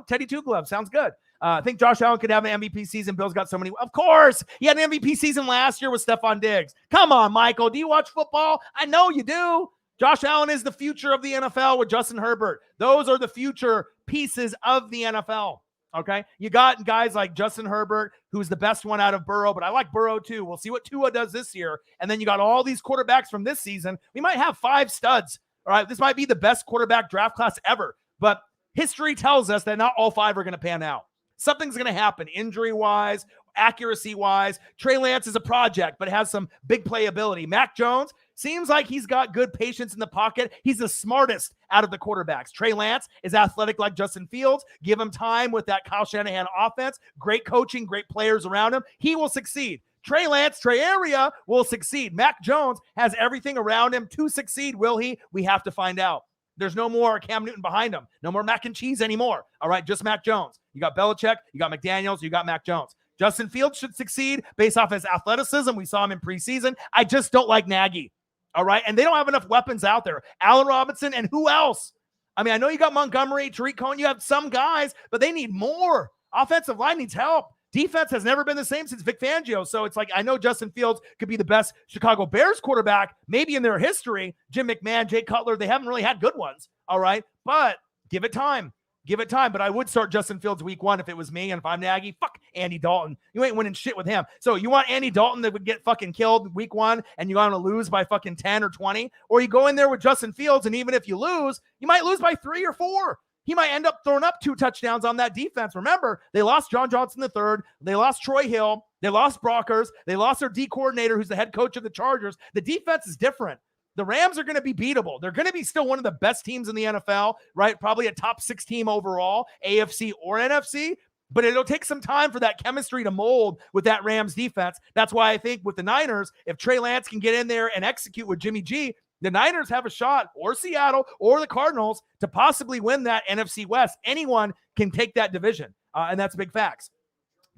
Teddy Two Gloves sounds good. I think Josh Allen could have an MVP season. Bill's got so many. Of course. He had an MVP season last year with Stephon Diggs. Come on, Michael. Do you watch football? I know you do. Josh Allen is the future of the NFL with Justin Herbert. Those are the future pieces of the NFL. Okay, you got guys like Justin Herbert, who's the best one out of Burrow, but I like Burrow too. We'll see what Tua does this year. And then you got all these quarterbacks from this season. We might have 5 studs. All right, this might be the best quarterback draft class ever, but history tells us that not all 5 are going to pan out. Something's going to happen injury-wise, accuracy-wise. Trey Lance is a project, but has some big playability. Mac Jones seems like he's got good patience in the pocket. He's the smartest out of the quarterbacks. Trey Lance is athletic like Justin Fields. Give him time with that Kyle Shanahan offense. Great coaching, great players around him. He will succeed. Trey Lance, Trey Area will succeed. Mac Jones has everything around him to succeed. Will he? We have to find out. There's no more Cam Newton behind him. No more mac and cheese anymore. All right, just Mac Jones. You got Belichick, you got McDaniels, you got Mac Jones. Justin Fields should succeed based off his athleticism. We saw him in preseason. I just don't like Nagy. All right, and they don't have enough weapons out there. Allen Robinson and who else? I mean, I know you got Montgomery, Tariq Cohen. You have some guys, but they need more. Offensive line needs help. Defense has never been the same since Vic Fangio. So it's like, I know Justin Fields could be the best Chicago Bears quarterback, maybe in their history. Jim McMahon, Jay Cutler, they haven't really had good ones. All right. But give it time. Give it time. But I would start Justin Fields week 1 if it was me. And if I'm Nagy, fuck Andy Dalton. You ain't winning shit with him. So you want Andy Dalton that would get fucking killed week 1 and you want to lose by fucking 10 or 20? Or you go in there with Justin Fields, and even if you lose, you might lose by 3 or 4. He might end up throwing up 2 touchdowns on that defense. Remember, they lost John Johnson III. They lost Troy Hill. They lost Brockers. They lost their D coordinator, who's the head coach of the Chargers. The defense is different. The Rams are going to be beatable. They're going to be still one of the best teams in the NFL, right? Probably a top 6 team overall, AFC or NFC. But it'll take some time for that chemistry to mold with that Rams defense. That's why I think with the Niners, if Trey Lance can get in there and execute with Jimmy G, the Niners have a shot, or Seattle, or the Cardinals, to possibly win that NFC West. Anyone can take that division, and that's big facts.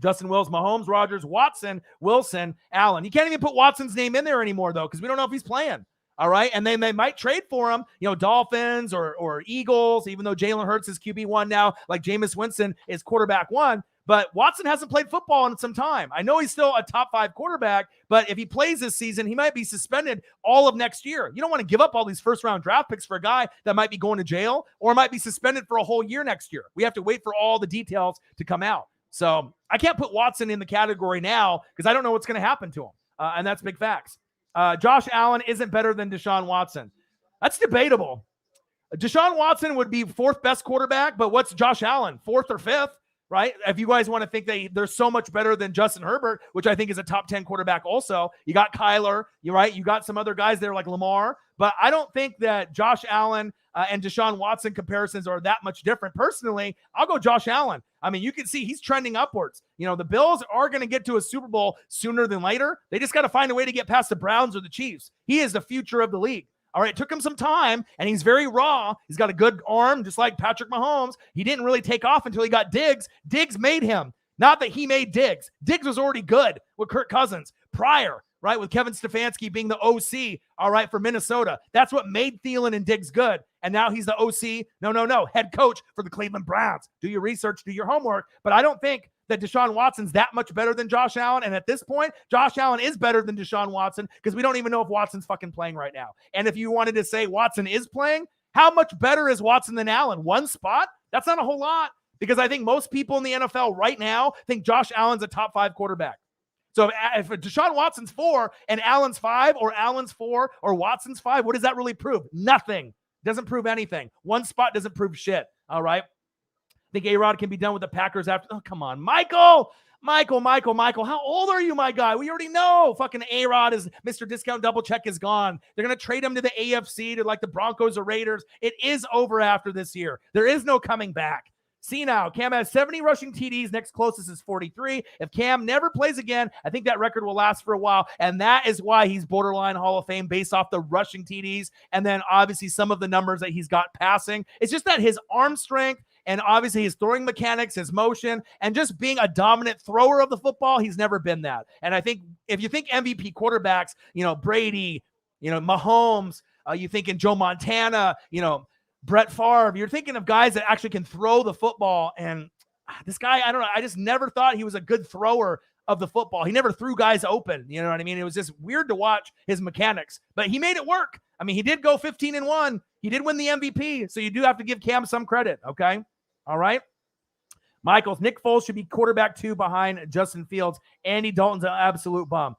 Justin Wills, Mahomes, Rodgers, Watson, Wilson, Allen. You can't even put Watson's name in there anymore, though, because we don't know if he's playing. All right, and then they might trade for him, Dolphins or Eagles, even though Jalen Hurts is QB1 now, like Jameis Winston is quarterback 1. But Watson hasn't played football in some time. I know he's still a top 5 quarterback, but if he plays this season, he might be suspended all of next year. You don't want to give up all these first-round draft picks for a guy that might be going to jail or might be suspended for a whole year next year. We have to wait for all the details to come out. So I can't put Watson in the category now because I don't know what's going to happen to him, and that's big facts. Josh Allen isn't better than Deshaun Watson. That's debatable. Deshaun Watson would be 4th best quarterback, but what's Josh Allen, 4th or 5th? Right? If you guys want to think they're so much better than Justin Herbert, which I think is a top 10 quarterback also. You got Kyler, you got some other guys there like Lamar, but I don't think that Josh Allen and Deshaun Watson comparisons are that much different. Personally, I'll go Josh Allen. I mean, you can see he's trending upwards. The Bills are going to get to a Super Bowl sooner than later. They just got to find a way to get past the Browns or the Chiefs. He is the future of the league. All right, it took him some time, and he's very raw. He's got a good arm, just like Patrick Mahomes. He didn't really take off until he got Diggs. Diggs made him. Not that he made Diggs. Diggs was already good with Kirk Cousins prior, right, with Kevin Stefanski being the OC, all right, for Minnesota. That's what made Thielen and Diggs good. And now he's the OC, head coach for the Cleveland Browns. Do your research, do your homework. But I don't think that Deshaun Watson's that much better than Josh Allen. And at this point, Josh Allen is better than Deshaun Watson because we don't even know if Watson's fucking playing right now. And if you wanted to say Watson is playing, how much better is Watson than Allen? 1 spot? That's not a whole lot because I think most people in the NFL right now think Josh Allen's a top 5 quarterback. So if Deshaun Watson's 4 and Allen's 5 or Allen's 4 or Watson's 5, what does that really prove? Nothing. Doesn't prove anything. 1 spot doesn't prove shit. All right. I think A-Rod can be done with the Packers after. Oh, come on. Michael. How old are you, my guy? We already know fucking A-Rod is Mr. Discount Double Check is gone. They're going to trade him to the AFC to like the Broncos or Raiders. It is over after this year. There is no coming back. See now, Cam has 70 rushing TDs. Next closest is 43. If Cam never plays again, I think that record will last for a while. And that is why he's borderline Hall of Fame based off the rushing TDs. And then obviously some of the numbers that he's got passing. It's just that his arm strength, And obviously his throwing mechanics, his motion, and just being a dominant thrower of the football, he's never been that. And I think if you think MVP quarterbacks, Brady, Mahomes, you thinking Joe Montana, Brett Favre, you're thinking of guys that actually can throw the football. And this guy, I don't know, I just never thought he was a good thrower of the football. He never threw guys open. You know what I mean? It was just weird to watch his mechanics, but he made it work. I mean, he did go 15-1. He did win the MVP. So you do have to give Cam some credit. Okay. All right. Michaels, Nick Foles should be quarterback 2 behind Justin Fields. Andy Dalton's an absolute bum.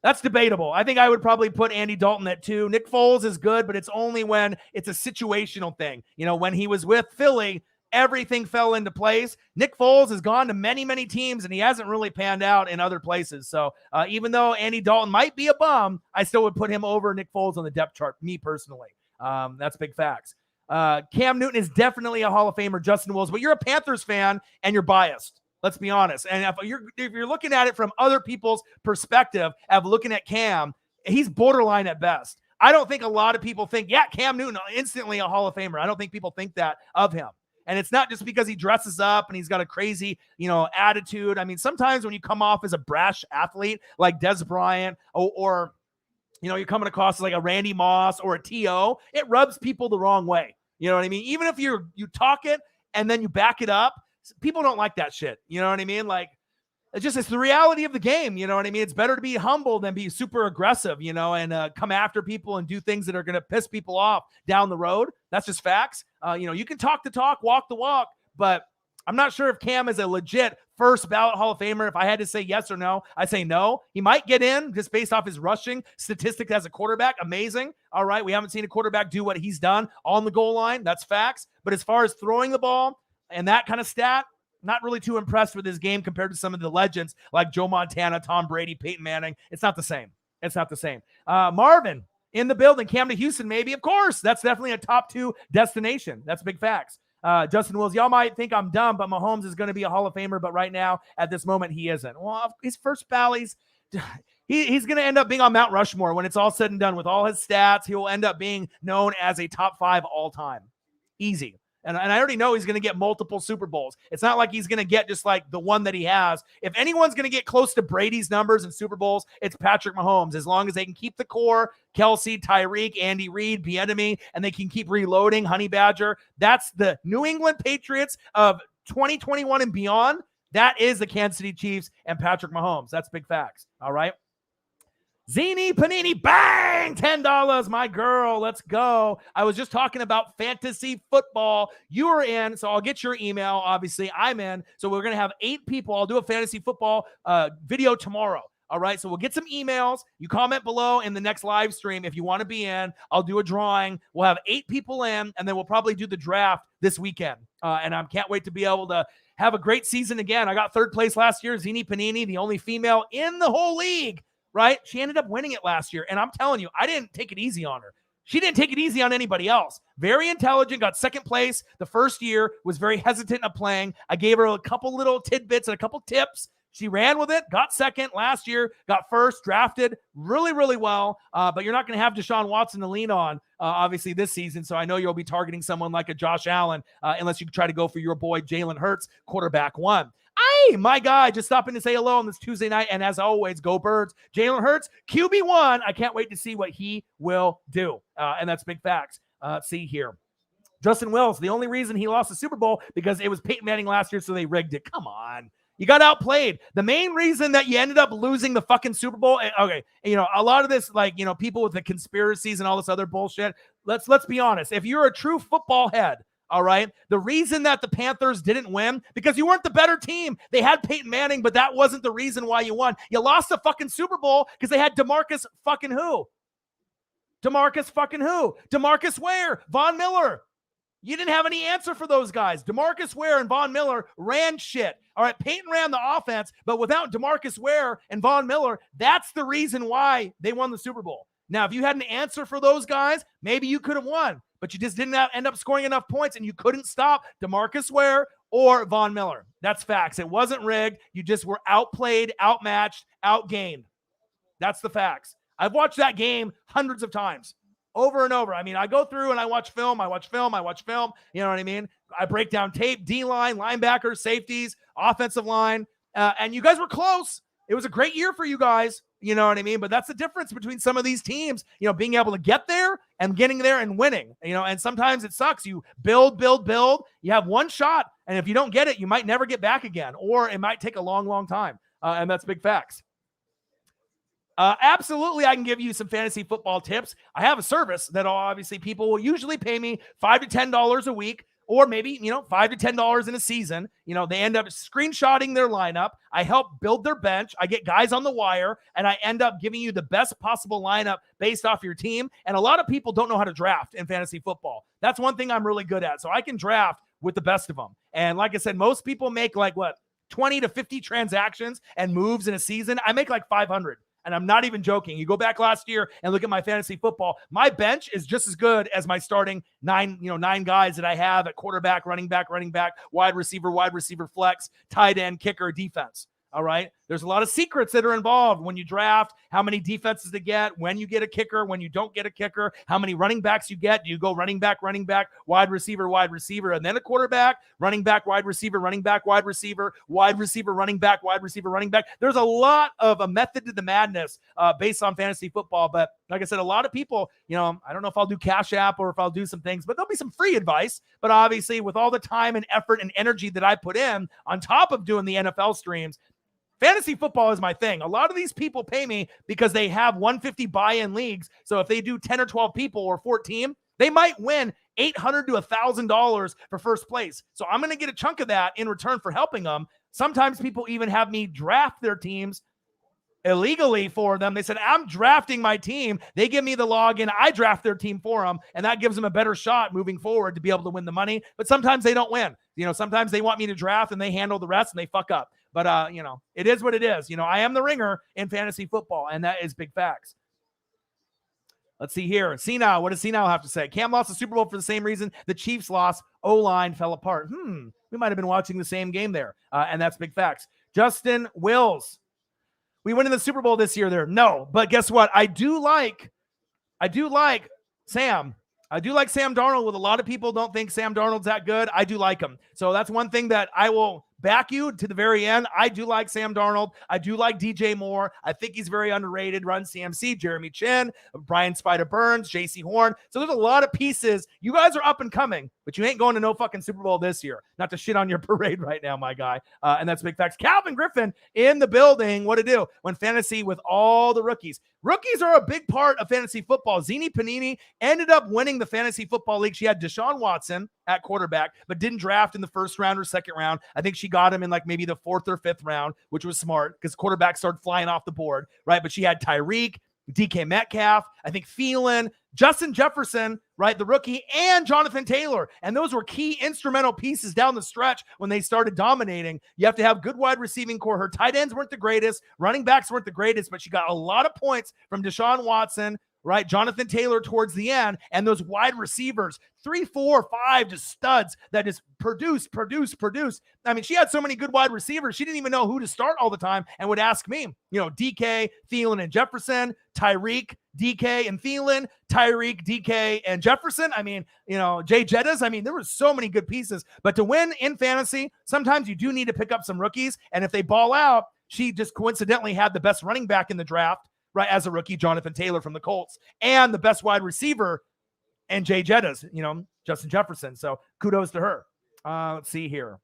That's debatable. I think I would probably put Andy Dalton at 2. Nick Foles is good, but it's only when it's a situational thing. When he was with Philly, everything fell into place. Nick Foles has gone to many, many teams, and he hasn't really panned out in other places. So even though Andy Dalton might be a bum, I still would put him over Nick Foles on the depth chart, me personally. That's big facts. Cam Newton is definitely a Hall of Famer, Justin Wills, but you're a Panthers fan, and you're biased. Let's be honest. And if you're looking at it from other people's perspective of looking at Cam, he's borderline at best. I don't think a lot of people think, Cam Newton instantly a Hall of Famer. I don't think people think that of him. And it's not just because he dresses up and he's got a crazy, attitude. I mean, sometimes when you come off as a brash athlete like Des Bryant or you're coming across as like a Randy Moss or a T.O., it rubs people the wrong way. You know what I mean? Even if you talk it and then you back it up, people don't like that shit. You know what I mean? Like, it's the reality of the game. You know what I mean? It's better to be humble than be super aggressive, and come after people and do things that are going to piss people off down the road. That's just facts. You can talk the talk, walk the walk, but I'm not sure if Cam is a legit first ballot Hall of Famer. If I had to say yes or no, I say no. He might get in just based off his rushing statistics as a quarterback. Amazing. All right. We haven't seen a quarterback do what he's done on the goal line. That's facts. But as far as throwing the ball and that kind of stat, not really too impressed with his game compared to some of the legends like Joe Montana, Tom Brady, Peyton Manning. It's not the same. It's not the same. Marvin in the building. Cam to Houston, maybe. Of course. That's definitely a top 2 destination. That's big facts. Justin Wills, y'all might think I'm dumb, but Mahomes is going to be a Hall of Famer. But right now, at this moment, he isn't. Well, his first ballot, he's going to end up being on Mount Rushmore when it's all said and done. With all his stats, he will end up being known as a top 5 all time. Easy. And I already know he's going to get multiple Super Bowls. It's not like he's going to get just like the one that he has. If anyone's going to get close to Brady's numbers in Super Bowls, it's Patrick Mahomes. As long as they can keep the core, Kelsey, Tyreek, Andy Reid, Bieniemy, and they can keep reloading, Honey Badger. That's the New England Patriots of 2021 and beyond. That is the Kansas City Chiefs and Patrick Mahomes. That's big facts. All right. Zini Panini, bang, $10, my girl, let's go. I was just talking about fantasy football. You are in, so I'll get your email. Obviously, I'm in. So we're going to have 8 people. I'll do a fantasy football video tomorrow. All right, so we'll get some emails. You comment below in the next live stream if you want to be in. I'll do a drawing. We'll have 8 people in, and then we'll probably do the draft this weekend. And I can't wait to be able to have a great season again. I got 3rd place last year. Zini Panini, the only female in the whole league. Right? She ended up winning it last year. And I'm telling you, I didn't take it easy on her. She didn't take it easy on anybody else. Very intelligent, got 2nd place the first year, was very hesitant of playing. I gave her a couple little tidbits and a couple tips. She ran with it, got 2nd last year, got 1st, drafted really, really well. But you're not going to have Deshaun Watson to lean on, obviously, this season. So I know you'll be targeting someone like a Josh Allen, unless you try to go for your boy Jalen Hurts, quarterback 1. Hey, my guy, just stopping to say hello on this Tuesday night. And as always, go Birds. Jalen Hurts, QB1. I can't wait to see what he will do. And that's big facts. See here. Justin Wills, the only reason he lost the Super Bowl because it was Peyton Manning last year, so they rigged it. Come on. You got outplayed. The main reason that you ended up losing the fucking Super Bowl, okay, a lot of this, like, people with the conspiracies and all this other bullshit, let's be honest. If you're a true football head, all right, the reason that the Panthers didn't win, because you weren't the better team. They had Peyton Manning, but that wasn't the reason why you won. You lost the fucking Super Bowl because they had DeMarcus fucking who? DeMarcus Ware, Von Miller. You didn't have any answer for those guys. DeMarcus Ware and Von Miller ran shit. All right, Peyton ran the offense, but without DeMarcus Ware and Von Miller, that's the reason why they won the Super Bowl. Now, if you had an answer for those guys, maybe you could have won, but you just didn't end up scoring enough points, and you couldn't stop DeMarcus Ware or Von Miller. That's facts. It wasn't rigged. You just were outplayed, outmatched, outgained. That's the facts. I've watched that game hundreds of times. over and over. I mean, I go through and I watch film. You know what I mean? I break down tape, D-line, linebackers, safeties, offensive line. And you guys were close. It was a great year for you guys. You know what I mean? But that's the difference between some of these teams, being able to get there and getting there and winning, and sometimes it sucks. You build. You have one shot. And if you don't get it, you might never get back again, or it might take a long, long time. And that's big facts. Absolutely, I can give you some fantasy football tips. I have a service that obviously people will usually pay me $5 to $10 a week, or maybe, $5 to $10 in a season. They end up screenshotting their lineup. I help build their bench. I get guys on the wire, and I end up giving you the best possible lineup based off your team. And a lot of people don't know how to draft in fantasy football. That's one thing I'm really good at. So I can draft with the best of them. And like I said, most people make 20 to 50 transactions and moves in a season. I make 500. And I'm not even joking. You go back last year and look at my fantasy football. My bench is just as good as my starting nine guys that I have at quarterback, running back, wide receiver, flex, tight end, kicker, defense. All right. There's a lot of secrets that are involved when you draft, how many defenses to get, when you get a kicker, when you don't get a kicker, how many running backs you get. Do you go running back, wide receiver, and then a quarterback, running back, wide receiver, running back, wide receiver, running back, wide receiver, running back. There's a lot of a method to the madness based on fantasy football. But like I said, a lot of people, I don't know if I'll do Cash App or if I'll do some things, but there'll be some free advice. But obviously with all the time and effort and energy that I put in on top of doing the NFL streams, fantasy football is my thing. A lot of these people pay me because they have 150 buy-in leagues. So if they do 10 or 12 people or 14, they might win $800 to $1,000 for first place. So I'm going to get a chunk of that in return for helping them. Sometimes people even have me draft their teams illegally for them. They said, I'm drafting my team. They give me the login. I draft their team for them. And that gives them a better shot moving forward to be able to win the money. But sometimes they don't win. Sometimes they want me to draft and they handle the rest and they fuck up. But, it is what it is. I am the ringer in fantasy football, and that is big facts. Let's see here. Senile, what does Senile have to say? Cam lost the Super Bowl for the same reason the Chiefs lost. O-line fell apart. We might have been watching the same game there, and that's big facts. Justin Wills, we win in the Super Bowl this year there. No, but guess what? I do like Sam. I do like Sam Darnold. With a lot of people don't think Sam Darnold's that good. I do like him. So that's one thing that I will back you to the very end. I do like Sam Darnold. I do like DJ Moore. I think he's very underrated. Run CMC, Jeremy Chin, Brian Spider Burns, JC Horn. So there's a lot of pieces. You guys are up and coming, but you ain't going to no fucking Super Bowl this year. Not to shit on your parade right now, my guy. And that's big facts. Calvin Griffin in the building. What to do when fantasy with all the rookies. Rookies are a big part of fantasy football. Zini Panini ended up winning the fantasy football league. She had Deshaun Watson at quarterback, but didn't draft in the first round or second round. I think she got him in maybe the fourth or fifth round, which was smart because quarterbacks started flying off the board, right? But she had Tyreek, DK Metcalf, I think Thielen, Justin Jefferson, right, the rookie, and Jonathan Taylor. And those were key instrumental pieces down the stretch when they started dominating. You have to have good wide receiving core. Her tight ends weren't the greatest. Running backs weren't the greatest, but she got a lot of points from Deshaun Watson, right? Jonathan Taylor towards the end, and those wide receivers, 3, 4, 5, just studs that just produce. I mean, she had so many good wide receivers, she didn't even know who to start all the time and would ask me, DK, Thielen, and Jefferson, Tyreek, DK, and Thielen, Tyreek, DK, and Jefferson. I mean, Jay Jettas. I mean, there were so many good pieces, but to win in fantasy, sometimes you do need to pick up some rookies. And if they ball out, she just coincidentally had the best running back in the draft, right, as a rookie, Jonathan Taylor from the Colts, and the best wide receiver, and Jay Jettas, Justin Jefferson. So kudos to her. Let's see here.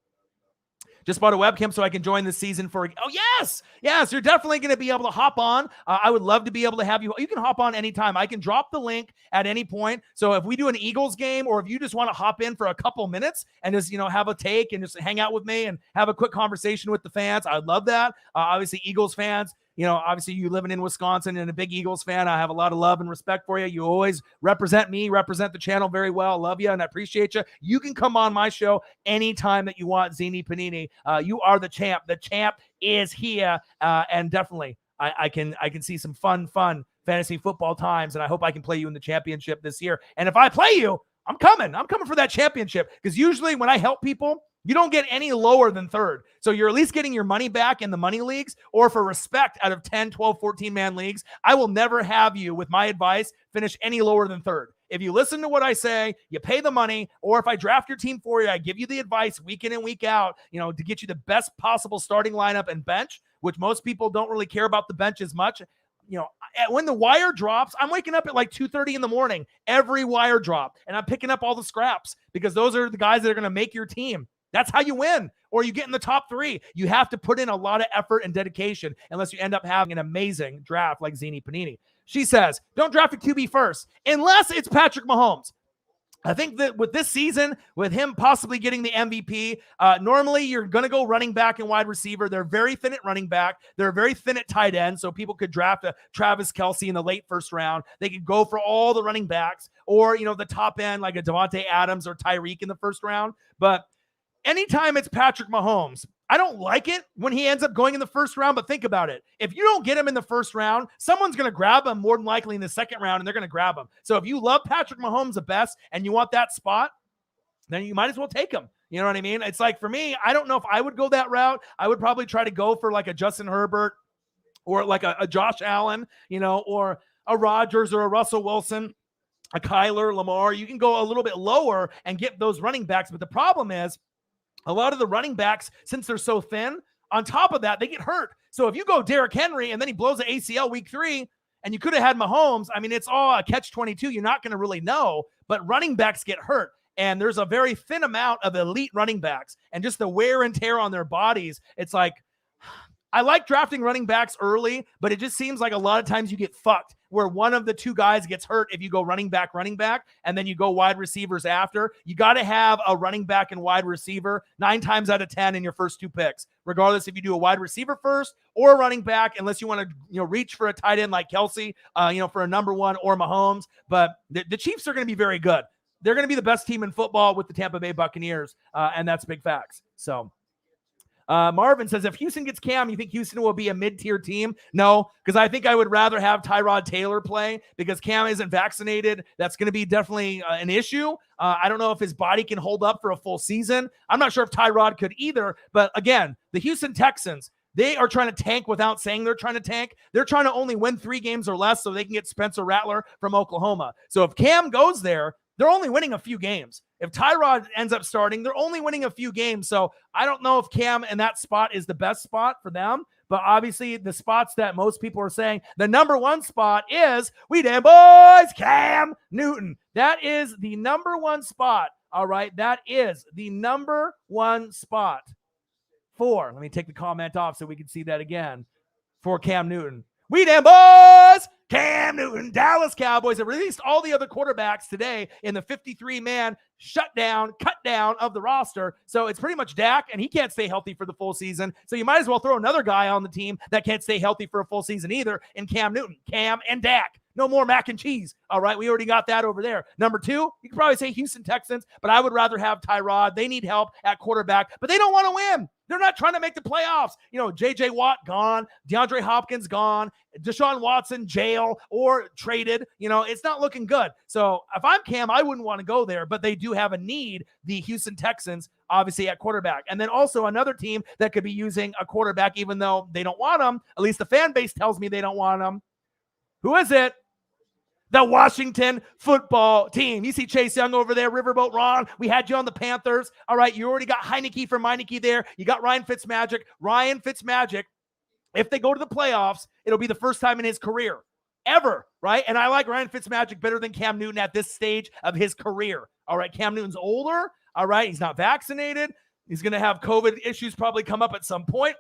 Just bought a webcam so I can join this season for, oh, yes, you're definitely going to be able to hop on. I would love to be able to have you. You can hop on anytime. I can drop the link at any point. So if we do an Eagles game, or if you just want to hop in for a couple minutes and just, have a take and just hang out with me and have a quick conversation with the fans, I'd love that. Obviously, Eagles fans, obviously you living in Wisconsin and a big Eagles fan, I have a lot of love and respect for you. You always represent me, represent the channel very well. I love you and I appreciate you. You can come on my show anytime that you want, Zini Panini. You are the champ. The champ is here. And definitely I can see some fun fantasy football times. And I hope I can play you in the championship this year. And if I play you, I'm coming for that championship. Because usually when I help people, You don't get any lower than third. So you're at least getting your money back in the money leagues, or for respect out of 10, 12, 14-man leagues. I will never have you, with my advice, finish any lower than third. If you listen to what I say, you pay the money, or if I draft your team for you, I give you the advice week in and week out, to get you the best possible starting lineup and bench, which most people don't really care about the bench as much. When the wire drops, I'm waking up at like 2:30 in the morning, every wire drop, and I'm picking up all the scraps because those are the guys that are going to make your team. That's how you win, or you get in the top 3. You have to put in a lot of effort and dedication unless you end up having an amazing draft like Zini Panini. She says, don't draft a QB first unless it's Patrick Mahomes. I think that with this season, with him possibly getting the MVP, normally you're going to go running back and wide receiver. They're very thin at running back. They're very thin at tight end, so people could draft a Travis Kelce in the late first round. They could go for all the running backs, or, the top end like a Devontae Adams or Tyreek in the first round. But anytime it's Patrick Mahomes, I don't like it when he ends up going in the first round, but think about it. If you don't get him in the first round, someone's going to grab him more than likely in the second round, and they're going to grab him. So if you love Patrick Mahomes the best and you want that spot, then you might as well take him. You know what I mean? It's like, for me, I don't know if I would go that route. I would probably try to go for like a Justin Herbert or like a Josh Allen, or a Rodgers or a Russell Wilson, a Kyler, Lamar. You can go a little bit lower and get those running backs. But the problem is, a lot of the running backs, since they're so thin, on top of that, they get hurt. So if you go Derrick Henry and then he blows an ACL week 3, and you could have had Mahomes, I mean, it's all a catch-22. You're not going to really know, but running backs get hurt. And there's a very thin amount of elite running backs, and just the wear and tear on their bodies. It's like, I like drafting running backs early, but it just seems like a lot of times you get fucked where one of the two guys gets hurt if you go running back, and then you go wide receivers after. You got to have a running back and wide receiver 9 times out of 10 in your first 2 picks, regardless if you do a wide receiver first or a running back, unless you want to reach for a tight end like Kelce, for a number 1, or Mahomes. But the Chiefs are going to be very good. They're going to be the best team in football with the Tampa Bay Buccaneers, and that's big facts. So Marvin says, if Houston gets Cam, you think Houston will be a mid-tier team? No, because I think I would rather have Tyrod Taylor play, because Cam isn't vaccinated. That's going to be definitely an issue. I don't know if his body can hold up for a full season. I'm not sure if Tyrod could either. But again, the Houston Texans, they are trying to tank without saying they're trying to tank. They're trying to only win 3 games or less so they can get Spencer Rattler from Oklahoma. So if Cam goes there, they're only winning a few games. If Tyrod ends up starting, they're only winning a few games. So I don't know if Cam in that spot is the best spot for them. But obviously the spots that most people are saying, the number 1 spot is, we damn boys, Cam Newton. That is the number 1 spot. All right. That is the number 1 spot for, let me take the comment off so we can see that again, for Cam Newton. We damn boys, Cam Newton. Dallas Cowboys have released all the other quarterbacks today in the 53-man shutdown, cut down of the roster. So it's pretty much Dak, and he can't stay healthy for the full season. So you might as well throw another guy on the team that can't stay healthy for a full season either, in Cam Newton. Cam and Dak. No more mac and cheese. All right, we already got that over there. Number 2, you could probably say Houston Texans, but I would rather have Tyrod. They need help at quarterback, but they don't want to win. They're not trying to make the playoffs. J.J. Watt gone, DeAndre Hopkins gone, Deshaun Watson jail or traded. It's not looking good. So if I'm Cam, I wouldn't want to go there, but they do have a need, the Houston Texans, obviously at quarterback. And then also another team that could be using a quarterback, even though they don't want them. At least the fan base tells me they don't want them. Who is it? The Washington football team. You see Chase Young over there, Riverboat Ron. We had you on the Panthers. All right, you already got Heineke for Meineke there. You got Ryan Fitzmagic. Ryan Fitzmagic, if they go to the playoffs, it'll be the first time in his career ever, right? And I like Ryan Fitzmagic better than Cam Newton at this stage of his career. All right, Cam Newton's older. All right, he's not vaccinated. He's going to have COVID issues probably come up at some point.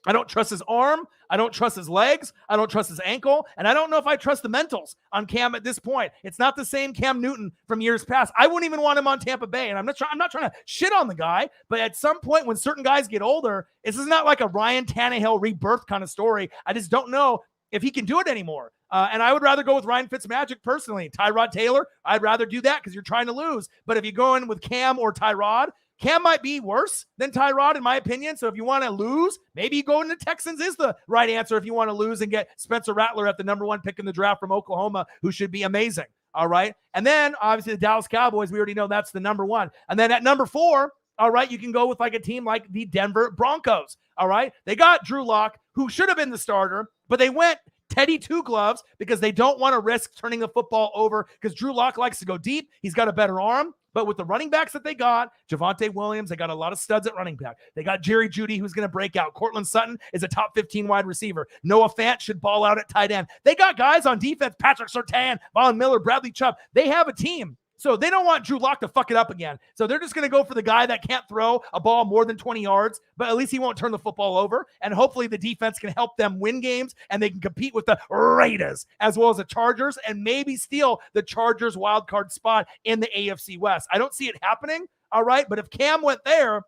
I don't trust his arm. I don't trust his legs. I don't trust his ankle. And I don't know if I trust the mentals on Cam at this point. It's not the same Cam Newton from years past. I wouldn't even want him on Tampa Bay. And I'm not trying to shit on the guy, but at some point when certain guys get older, this is not like a Ryan Tannehill rebirth kind of story. I just don't know if he can do it anymore. And I would rather go with Ryan Fitzmagic personally. Tyrod Taylor, I'd rather do that because you're trying to lose. But if you go in with Cam or Tyrod, Cam might be worse than Tyrod, in my opinion. So if you want to lose, maybe going to Texans is the right answer if you want to lose and get Spencer Rattler at the number 1 pick in the draft from Oklahoma, who should be amazing. All right. And then obviously the Dallas Cowboys, we already know that's the number 1. And then at number 4, all right, you can go with like a team like the Denver Broncos. All right, they got Drew Lock, who should have been the starter, but they went Teddy Two Gloves because they don't want to risk turning the football over because Drew Lock likes to go deep. He's got a better arm. But with the running backs that they got, Javonte Williams, they got a lot of studs at running back. They got Jerry Jeudy, who's going to break out. Cortland Sutton is a top 15 wide receiver. Noah Fant should ball out at tight end. They got guys on defense, Patrick Surtain, Von Miller, Bradley Chubb. They have a team. So they don't want Drew Lock to fuck it up again. So they're just going to go for the guy that can't throw a ball more than 20 yards, but at least he won't turn the football over. And hopefully the defense can help them win games and they can compete with the Raiders as well as the Chargers and maybe steal the Chargers wild card spot in the AFC West. I don't see it happening. All right. But if Cam went there,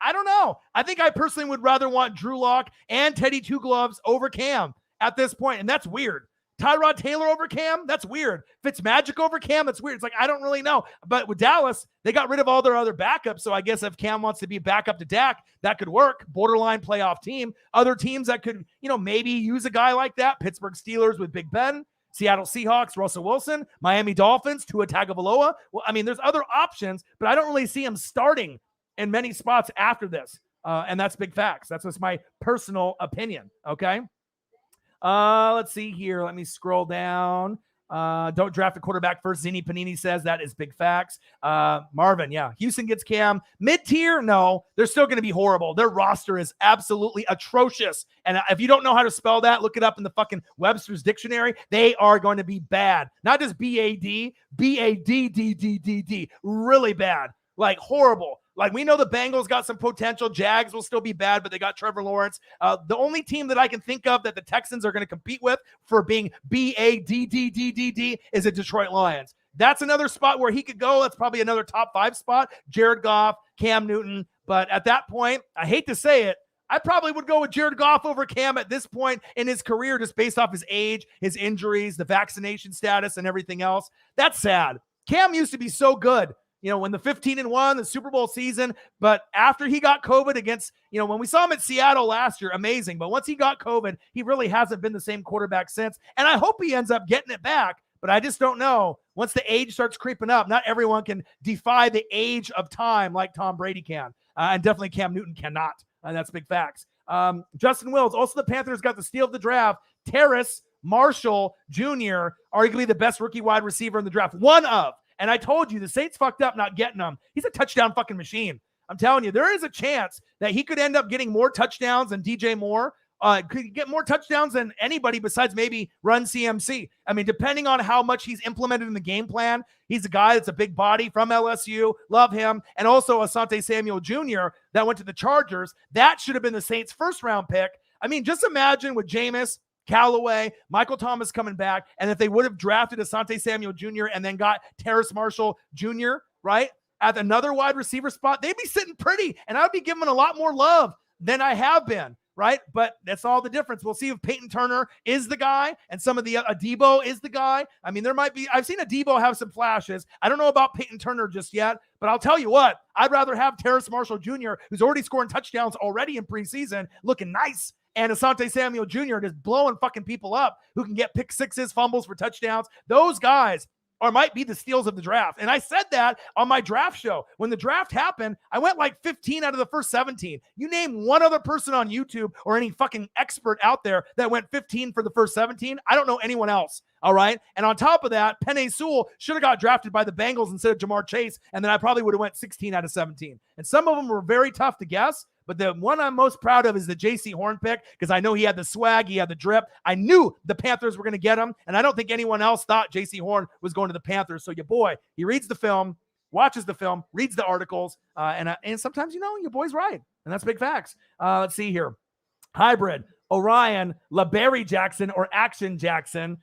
I don't know. I think I personally would rather want Drew Lock and Teddy Two Gloves over Cam at this point. And that's weird. Tyrod Taylor over Cam? That's weird. Fitzmagic over Cam? That's weird. It's like, I don't really know. But with Dallas, they got rid of all their other backups. So I guess if Cam wants to be backup to Dak, that could work. Borderline playoff team. Other teams that could, maybe use a guy like that. Pittsburgh Steelers with Big Ben. Seattle Seahawks, Russell Wilson. Miami Dolphins, Tua Tagovailoa. Well, I mean, there's other options, but I don't really see him starting in many spots after this. And that's big facts. That's just my personal opinion. Okay. Let's see here. Let me scroll down. Don't draft a quarterback first. Zini Panini says that is big facts. Marvin, yeah. Houston gets Cam. Mid-tier? No. They're still going to be horrible. Their roster is absolutely atrocious. And if you don't know how to spell that, look it up in the fucking Webster's Dictionary. They are going to be bad. Not just B-A-D, B-A-D-D-D-D-D. Really bad. Like horrible. Like, we know the Bengals got some potential. Jags will still be bad, but they got Trevor Lawrence. The only team that I can think of that the Texans are going to compete with for being B-A-D-D-D-D-D is the Detroit Lions. That's another spot where he could go. That's probably another top 5 spot. Jared Goff, Cam Newton. But at that point, I hate to say it, I probably would go with Jared Goff over Cam at this point in his career, just based off his age, his injuries, the vaccination status, and everything else. That's sad. Cam used to be so good. When the 15-1, the Super Bowl season, but after he got COVID against, when we saw him at Seattle last year, amazing. But once he got COVID, he really hasn't been the same quarterback since. And I hope he ends up getting it back, but I just don't know. Once the age starts creeping up, not everyone can defy the age of time like Tom Brady can. And definitely Cam Newton cannot. And that's big facts. Justin Wills, also the Panthers got the steal of the draft. Terrace Marshall Jr., arguably the best rookie wide receiver in the draft. One of. And I told you, the Saints fucked up not getting him. He's a touchdown fucking machine. I'm telling you, there is a chance that he could end up getting more touchdowns than DJ Moore. Could get more touchdowns than anybody besides maybe Run CMC. I mean, depending on how much he's implemented in the game plan, he's a guy that's a big body from LSU. Love him. And also Asante Samuel Jr. that went to the Chargers. That should have been the Saints' first-round pick. I mean, just imagine with Jameis, Callaway, Michael Thomas coming back, and if they would have drafted Asante Samuel Jr. and then got Terrace Marshall Jr., right, at another wide receiver spot, they'd be sitting pretty, and I'd be giving a lot more love than I have been, right? But that's all the difference. We'll see if Peyton Turner is the guy, and some of the Adebo is the guy. I mean, there might be, I've seen Adebo have some flashes. I don't know about Peyton Turner just yet, but I'll tell you what, I'd rather have Terrace Marshall Jr., who's already scoring touchdowns already in preseason, looking nice, and Asante Samuel Jr. just blowing fucking people up who can get pick sixes, fumbles for touchdowns. Those guys might be the steals of the draft. And I said that on my draft show. When the draft happened, I went like 15 out of the first 17. You name one other person on YouTube or any fucking expert out there that went 15 for the first 17. I don't know anyone else. All right. And on top of that, Penei Sewell should have got drafted by the Bengals instead of Jamar Chase. And then I probably would have went 16 out of 17. And some of them were very tough to guess. But the one I'm most proud of is the J.C. Horn pick because I know he had the swag, he had the drip. I knew the Panthers were going to get him, and I don't think anyone else thought J.C. Horn was going to the Panthers. So your boy, he reads the film, watches the film, reads the articles, and sometimes, your boy's right, and that's big facts. Let's see here. Hybrid, Orion, LaBerry Jackson, or Action Jackson.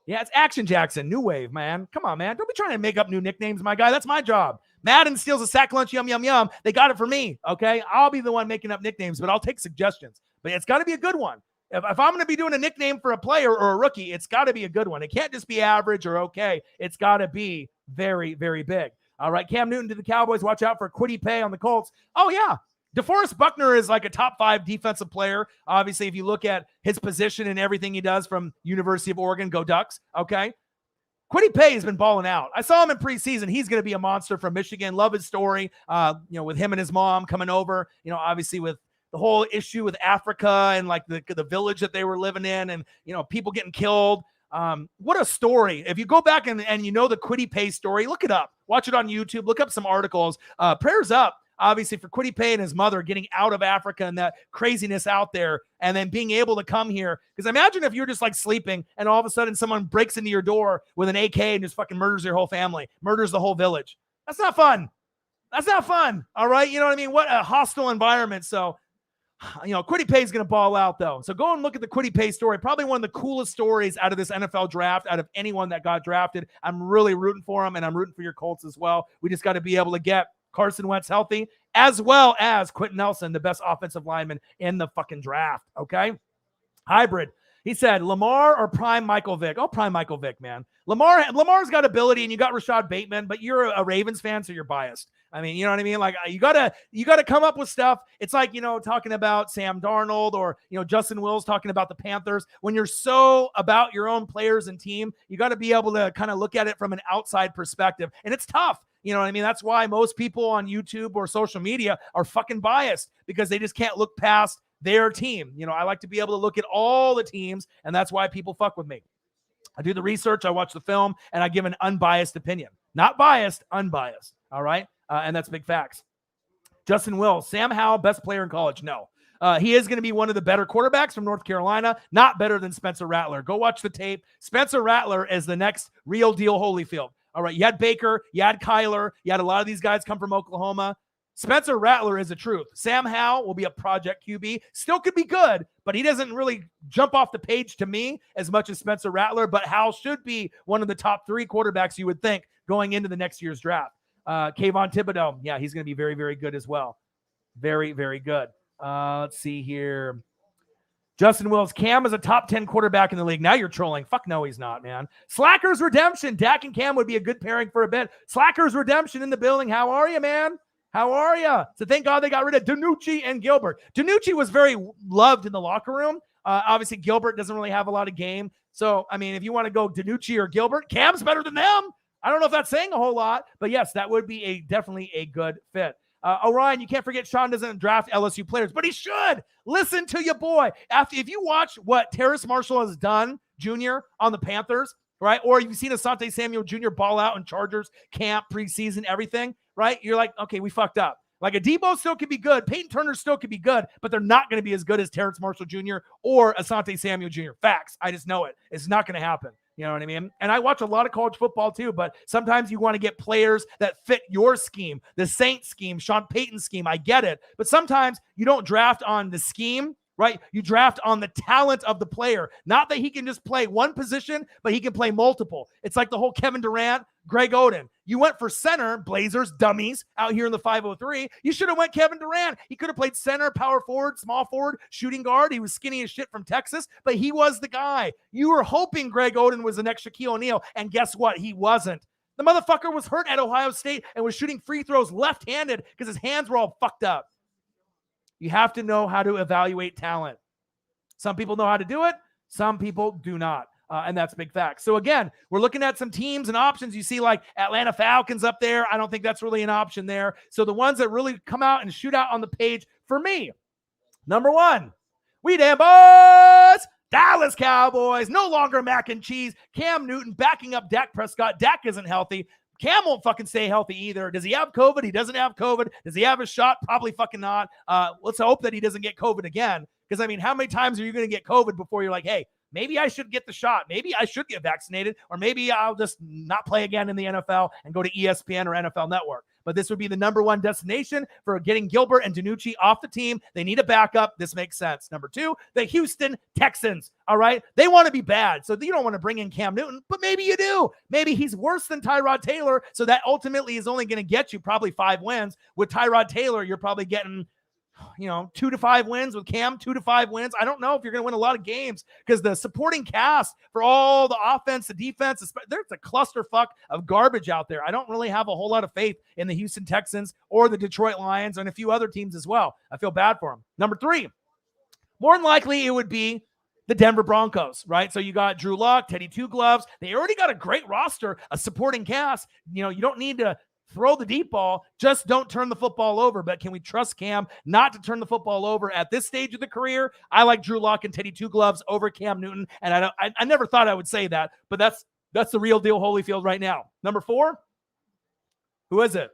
Yeah, it's Action Jackson, new wave, man. Come on, man. Don't be trying to make up new nicknames, my guy. That's my job. Madden steals a sack lunch, yum, yum, yum. They got it for me, okay? I'll be the one making up nicknames, but I'll take suggestions. But it's got to be a good one. If I'm going to be doing a nickname for a player or a rookie, it's got to be a good one. It can't just be average or okay. It's got to be very, very big. All right, Cam Newton to the Cowboys. Watch out for Kwity Paye on the Colts. Oh, yeah. DeForest Buckner is like a top 5 defensive player. Obviously, if you look at his position and everything he does from University of Oregon, go Ducks, okay? Kwity Paye has been balling out. I saw him in preseason. He's going to be a monster from Michigan. Love his story, with him and his mom coming over, obviously with the whole issue with Africa and like the village that they were living in and, people getting killed. What a story. If you go back and the Kwity Paye story, look it up. Watch it on YouTube. Look up some articles. Prayers up, obviously, for Kwity Paye and his mother getting out of Africa and that craziness out there and then being able to come here. Because imagine if you're just like sleeping and all of a sudden someone breaks into your door with an AK and just fucking murders your whole family, murders the whole village. That's not fun. That's not fun. All right. You know what I mean? What a hostile environment. So, Kwity Paye is going to ball out, though. So go and look at the Kwity Paye story. Probably one of the coolest stories out of this NFL draft, out of anyone that got drafted. I'm really rooting for him, and I'm rooting for your Colts as well. We just got to be able to get Carson Wentz healthy, as well as Quentin Nelson, the best offensive lineman in the fucking draft, okay? Hybrid. He said, Lamar or prime Michael Vick? Oh, prime Michael Vick, man. Lamar's got ability, and you got Rashad Bateman, but you're a Ravens fan, so you're biased. I mean, you know what I mean? Like, you gotta come up with stuff. It's like, talking about Sam Darnold or, Justin Wills talking about the Panthers. When you're so about your own players and team, you got to be able to kind of look at it from an outside perspective. And it's tough. You know what I mean? That's why most people on YouTube or social media are fucking biased because they just can't look past their team. I like to be able to look at all the teams, and that's why people fuck with me. I do the research, I watch the film, and I give an unbiased opinion. Not biased, unbiased. All right? And that's big facts. Justin Wills, Sam Howell, best player in college? No. He is going to be one of the better quarterbacks from North Carolina, not better than Spencer Rattler. Go watch the tape. Spencer Rattler is the next real deal Holyfield. All right, you had Baker, you had Kyler, you had a lot of these guys come from Oklahoma. Spencer Rattler is the truth. Sam Howell will be a project QB. Still could be good, but he doesn't really jump off the page to me as much as Spencer Rattler, but Howell should be one of the top 3 quarterbacks you would think going into the next year's draft. Kayvon Thibodeau, yeah, he's going to be very, very good as well. Very, very good. Let's see here. Justin Wills, Cam is a top 10 quarterback in the league. Now you're trolling. Fuck no, he's not, man. Slackers Redemption. Dak and Cam would be a good pairing for a bit. Slackers Redemption in the building. How are you, man? How are you? So thank God they got rid of DiNucci and Gilbert. DiNucci was very loved in the locker room. Obviously, Gilbert doesn't really have a lot of game. So, I mean, if you want to go DiNucci or Gilbert, Cam's better than them. I don't know if that's saying a whole lot, but yes, that would be definitely a good fit. Orion, you can't forget Sean doesn't draft LSU players, but he should. Listen to your boy. If you watch what Terrace Marshall has done, Jr., on the Panthers, right? Or you've seen Asante Samuel Jr. ball out in Chargers camp, preseason, everything, right? You're like, okay, we fucked up. Like a Debo still could be good. Peyton Turner still could be good, but they're not going to be as good as Terrace Marshall Jr. or Asante Samuel Jr. Facts. I just know it. It's not going to happen. You know what I mean? And I watch a lot of college football too, but sometimes you want to get players that fit your scheme, the Saints scheme, Sean Payton scheme. I get it. But sometimes you don't draft on the scheme, right? You draft on the talent of the player. Not that he can just play one position, but he can play multiple. It's like the whole Kevin Durant, Greg Oden. You went for center, Blazers, dummies, out here in the 503. You should have went Kevin Durant. He could have played center, power forward, small forward, shooting guard. He was skinny as shit from Texas, but he was the guy. You were hoping Greg Oden was the next Shaquille O'Neal, and guess what? He wasn't. The motherfucker was hurt at Ohio State and was shooting free throws left-handed because his hands were all fucked up. You have to know how to evaluate talent. Some people know how to do it. Some people do not. And that's big facts. So again, we're looking at some teams and options. You see like Atlanta Falcons up there. I don't think that's really an option there. So the ones that really come out and shoot out on the page for me, number 1, we damn boys, Dallas Cowboys, no longer mac and cheese. Cam Newton backing up Dak Prescott. Dak isn't healthy. Cam won't fucking stay healthy either. Does he have COVID? He doesn't have COVID. Does he have a shot? Probably fucking not. Let's hope that he doesn't get COVID again. Because, I mean, how many times are you going to get COVID before you're like, hey, maybe I should get the shot. Maybe I should get vaccinated. Or maybe I'll just not play again in the NFL and go to ESPN or NFL Network. But this would be the number 1 destination for getting Gilbert and DiNucci off the team. They need a backup. This makes sense. Number 2, the Houston Texans. All right. They want to be bad. So you don't want to bring in Cam Newton, but maybe you do. Maybe he's worse than Tyrod Taylor. So that ultimately is only going to get you probably 5 wins. With Tyrod Taylor, you're probably getting 2 to 5 wins. With Cam, 2 to 5 wins. I don't know if you're going to win a lot of games because the supporting cast for all the offense, the defense, there's a clusterfuck of garbage out there. I don't really have a whole lot of faith in the Houston Texans or the Detroit Lions and a few other teams as well. I feel bad for them. Number 3, more than likely it would be The Denver Broncos, right? So you got Drew Lock, Teddy Two Gloves. They already got a great roster, a supporting cast. You don't need to throw the deep ball. Just don't turn the football over. But can we trust Cam not to turn the football over at this stage of the career? I like Drew Lock and Teddy Two Gloves over Cam Newton. And I never thought I would say that, but that's the real deal Holyfield right now. Number 4, who is it?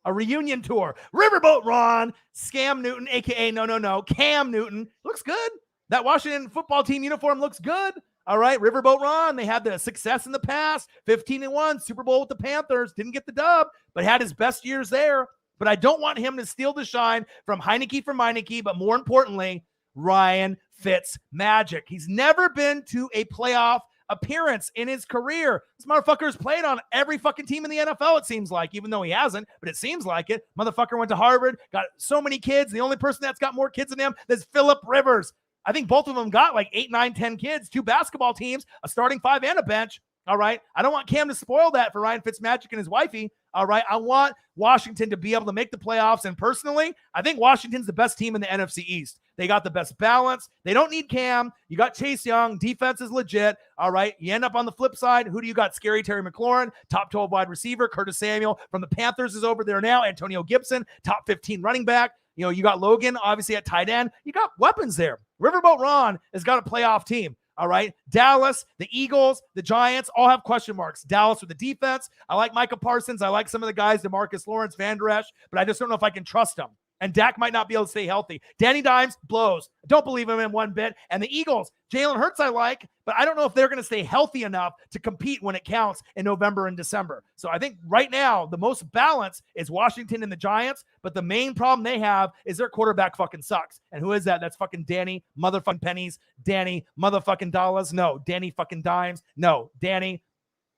A reunion tour. Riverboat Ron, Scam Newton, a.k.a. No, Cam Newton. Looks good. That Washington football team uniform looks good. All right, Riverboat Ron, they had the success in the past, 15-1, Super Bowl with the Panthers, didn't get the dub, but had his best years there. But I don't want him to steal the shine from Meineke, but more importantly, Ryan Fitzmagic. He's never been to a playoff appearance in his career. This motherfucker's played on every fucking team in the NFL, it seems like, even though he hasn't, but it seems like it. Motherfucker went to Harvard, got so many kids. The only person that's got more kids than him is Phillip Rivers. I think both of them got like 8, 9, 10 kids, 2 basketball teams, a starting 5 and a bench. All right. I don't want Cam to spoil that for Ryan Fitzmagic and his wifey. All right. I want Washington to be able to make the playoffs. And personally, I think Washington's the best team in the NFC East. They got the best balance. They don't need Cam. You got Chase Young. Defense is legit. All right. You end up on the flip side. Who do you got? Scary Terry McLaurin, top 12 wide receiver. Curtis Samuel from the Panthers is over there now. Antonio Gibson, top 15 running back. You got Logan, obviously, at tight end. You got weapons there. Riverboat Ron has got a playoff team. All right. Dallas, the Eagles, the Giants all have question marks. Dallas with the defense. I like Micah Parsons. I like some of the guys, DeMarcus Lawrence, Van Der Esch, but I just don't know if I can trust them. And Dak might not be able to stay healthy. Danny Dimes blows. Don't believe him in one bit. And the Eagles, Jalen Hurts I like, but I don't know if they're going to stay healthy enough to compete when it counts in November and December. So I think right now the most balance is Washington and the Giants, but the main problem they have is their quarterback fucking sucks. And who is that? That's fucking Danny motherfucking Pennies. Danny motherfucking Dollars. No. Danny fucking Dimes. No. Danny,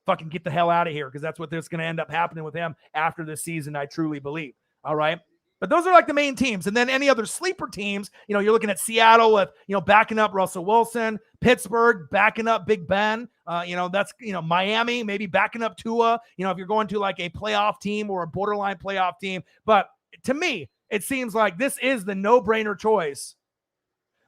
fucking get the hell out of here, because that's what there's going to end up happening with him after this season, I truly believe. All right. But those are like the main teams. And then any other sleeper teams, you're looking at Seattle with, backing up Russell Wilson, Pittsburgh backing up Big Ben. That's, Miami maybe backing up Tua, if you're going to like a playoff team or a borderline playoff team. But to me, it seems like this is the no-brainer choice.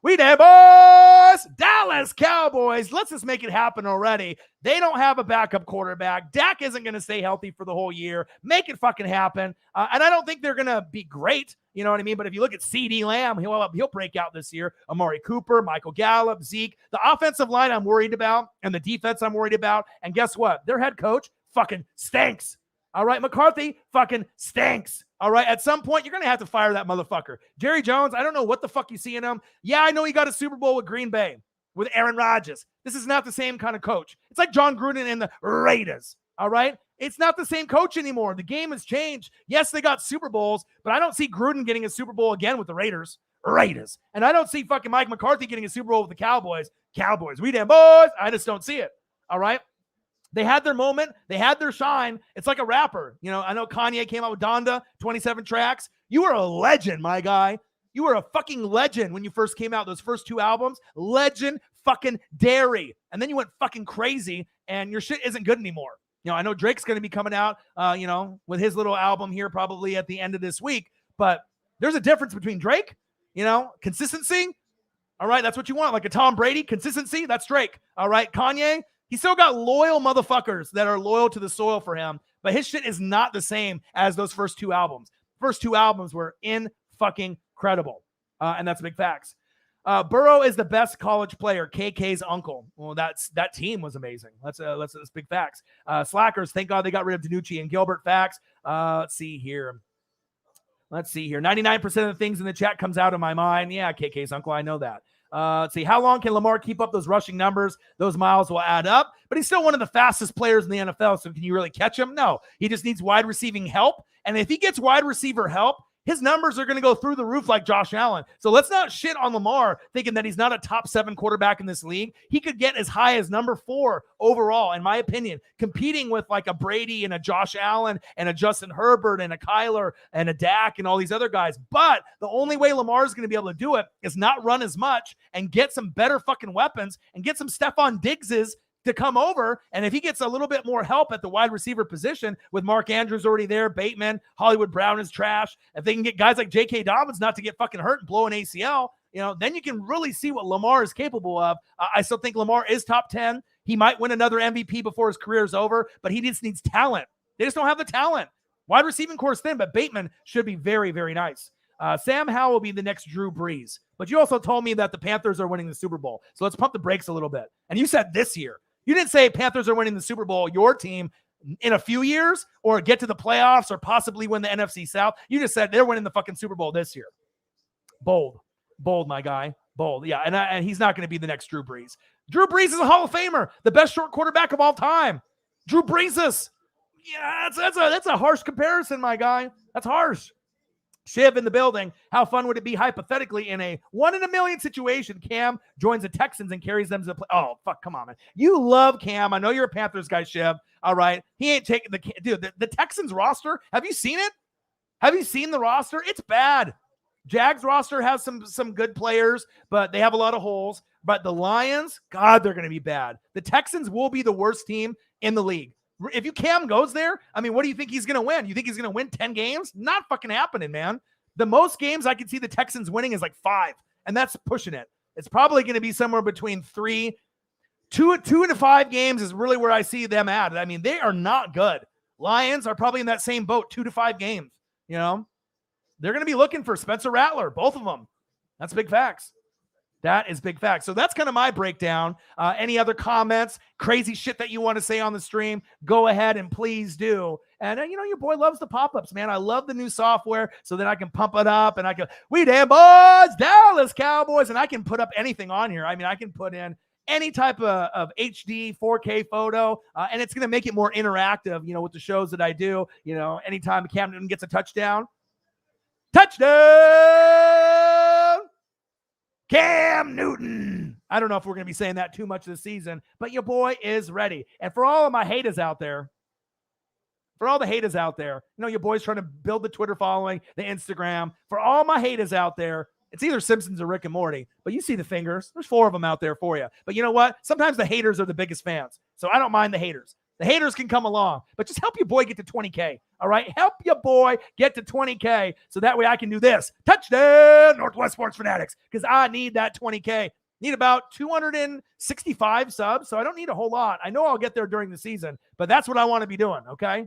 We there, boys! Dallas Cowboys. Let's just make it happen already. They don't have a backup quarterback. Dak isn't going to stay healthy for the whole year. Make it fucking happen. And I don't think they're going to be great. You know what I mean? But if you look at CeeDee Lamb, he'll break out this year. Amari Cooper, Michael Gallup, Zeke. The offensive line I'm worried about, and the defense I'm worried about. And guess what? Their head coach fucking stinks. All right, McCarthy fucking stinks. All right, at some point, you're going to have to fire that motherfucker. Jerry Jones, I don't know what the fuck you see in him. Yeah, I know he got a Super Bowl with Green Bay, with Aaron Rodgers. This is not the same kind of coach. It's like John Gruden and the Raiders, all right? It's not the same coach anymore. The game has changed. Yes, they got Super Bowls, but I don't see Gruden getting a Super Bowl again with the Raiders. And I don't see fucking Mike McCarthy getting a Super Bowl with the Cowboys. We damn boys. I just don't see it, all right? They had their moment. They had their shine. It's like a rapper. I know Kanye came out with Donda, 27 tracks. You were a legend, my guy. You were a fucking legend when you first came out. Those first 2 albums, legend fucking dairy. And then you went fucking crazy, and your shit isn't good anymore. I know Drake's going to be coming out, with his little album here probably at the end of this week. But there's a difference between Drake, consistency. All right, that's what you want. Like a Tom Brady, consistency. That's Drake. All right, Kanye. He still got loyal motherfuckers that are loyal to the soil for him, but his shit is not the same as those first 2 albums. First 2 albums were fucking credible, and that's big facts. Burrow is the best college player. KK's uncle. Well, that team was amazing. That's big facts. Slackers. Thank God they got rid of DiNucci and Gilbert. Facts. Let's see here. 99% of the things in the chat comes out of my mind. Yeah, KK's uncle. I know that. Let's see. How long can Lamar keep up those rushing numbers? Those miles will add up, but he's still one of the fastest players in the NFL. So can you really catch him? No, he just needs wide receiving help. And if he gets wide receiver help, his numbers are going to go through the roof like Josh Allen. So let's not shit on Lamar thinking that he's not a top 7 quarterback in this league. He could get as high as number 4 overall, in my opinion, competing with like a Brady and a Josh Allen and a Justin Herbert and a Kyler and a Dak and all these other guys. But the only way Lamar is going to be able to do it is not run as much and get some better fucking weapons and get some Stephon Diggses to come over. And if he gets a little bit more help at the wide receiver position with Mark Andrews already there, Bateman, Hollywood Brown is trash. If they can get guys like J.K. Dobbins not to get fucking hurt and blow an ACL, then you can really see what Lamar is capable of. I still think Lamar is top 10. He might win another MVP before his career is over, but he just needs talent. They just don't have the talent. Wide receiving core is thin, but Bateman should be very, very nice. Sam Howell will be the next Drew Brees. But you also told me that the Panthers are winning the Super Bowl. So let's pump the brakes a little bit. And you said this year. You didn't say Panthers are winning the Super Bowl, your team, in a few years, or get to the playoffs, or possibly win the NFC South. You just said they're winning the fucking Super Bowl this year. Bold, my guy. Bold, yeah. And he's not going to be the next Drew Brees. Drew Brees is a Hall of Famer, the best short quarterback of all time. Drew Brees is. Yeah, that's a harsh comparison, my guy. That's harsh. Shiv in the building. How fun would it be hypothetically in a 1 in a million situation? Cam joins the Texans and carries them to the play. Oh, fuck, come on, man. You love Cam. I know you're a Panthers guy, Shiv. All right. He ain't taking the Texans roster. Have you seen it? Have you seen the roster? It's bad. Jags roster has some good players, but they have a lot of holes. But the Lions, God, they're going to be bad. The Texans will be the worst team in the league. If Cam goes there, I mean, what do you think he's going to win? You think he's going to win 10 games? Not fucking happening, man. The most games I can see the Texans winning is like 5, and that's pushing it. It's probably going to be somewhere between 2 to 5 games is really where I see them at. I mean, they are not good. Lions are probably in that same boat, 2 to 5 games. They're going to be looking for Spencer Rattler, both of them. That's big facts. That is big facts. So that's kind of my breakdown. Any other comments, crazy shit that you want to say on the stream, go ahead and please do. And, your boy loves the pop-ups, man. I love the new software so that I can pump it up and I can, we damn boys, Dallas Cowboys, and I can put up anything on here. I mean, I can put in any type of HD 4K photo, and it's going to make it more interactive, with the shows that I do. Anytime Cam Newton gets a touchdown, Cam Newton. I don't know if we're going to be saying that too much this season, but your boy is ready. And for all of my haters out there, your boy's trying to build the Twitter following, the Instagram. For all my haters out there, it's either Simpsons or Rick and Morty, but you see the fingers. There's 4 of them out there for you. But you know what? Sometimes the haters are the biggest fans. So I don't mind the haters. The haters can come along, but just help your boy get to 20K. All right. Help your boy get to 20K. So that way I can do this. Touchdown, Northwest Sports Fanatics. Because I need that 20K. Need about 265 subs. So I don't need a whole lot. I know I'll get there during the season, but that's what I want to be doing. Okay.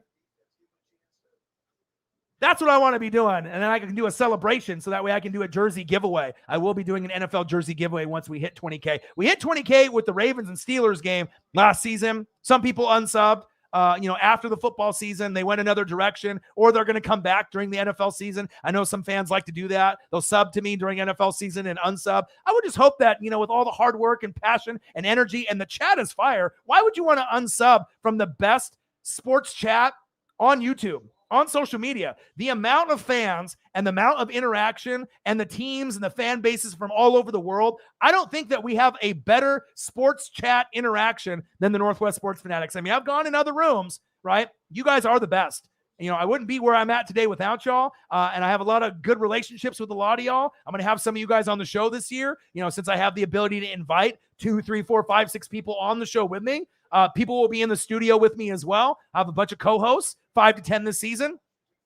That's what I want to be doing. And then I can do a celebration so that way I can do a jersey giveaway. I will be doing an NFL jersey giveaway once we hit 20K. We hit 20K with the Ravens and Steelers game last season. Some people unsubbed. After the football season, they went another direction, or they're going to come back during the NFL season. I know some fans like to do that. They'll sub to me during NFL season and unsub. I would just hope that, with all the hard work and passion and energy, and the chat is fire, why would you want to unsub from the best sports chat on YouTube? On social media, the amount of fans and the amount of interaction and the teams and the fan bases from all over the world, I don't think that we have a better sports chat interaction than the Northwest Sports Fanatics. I mean, I've gone in other rooms, right? You guys are the best. I wouldn't be where I'm at today without y'all. And I have a lot of good relationships with a lot of y'all. I'm going to have some of you guys on the show this year, since I have the ability to invite 2, 3, 4, 5, 6 people on the show with me. People will be in the studio with me as well. I have a bunch of co-hosts, 5 to 10 this season.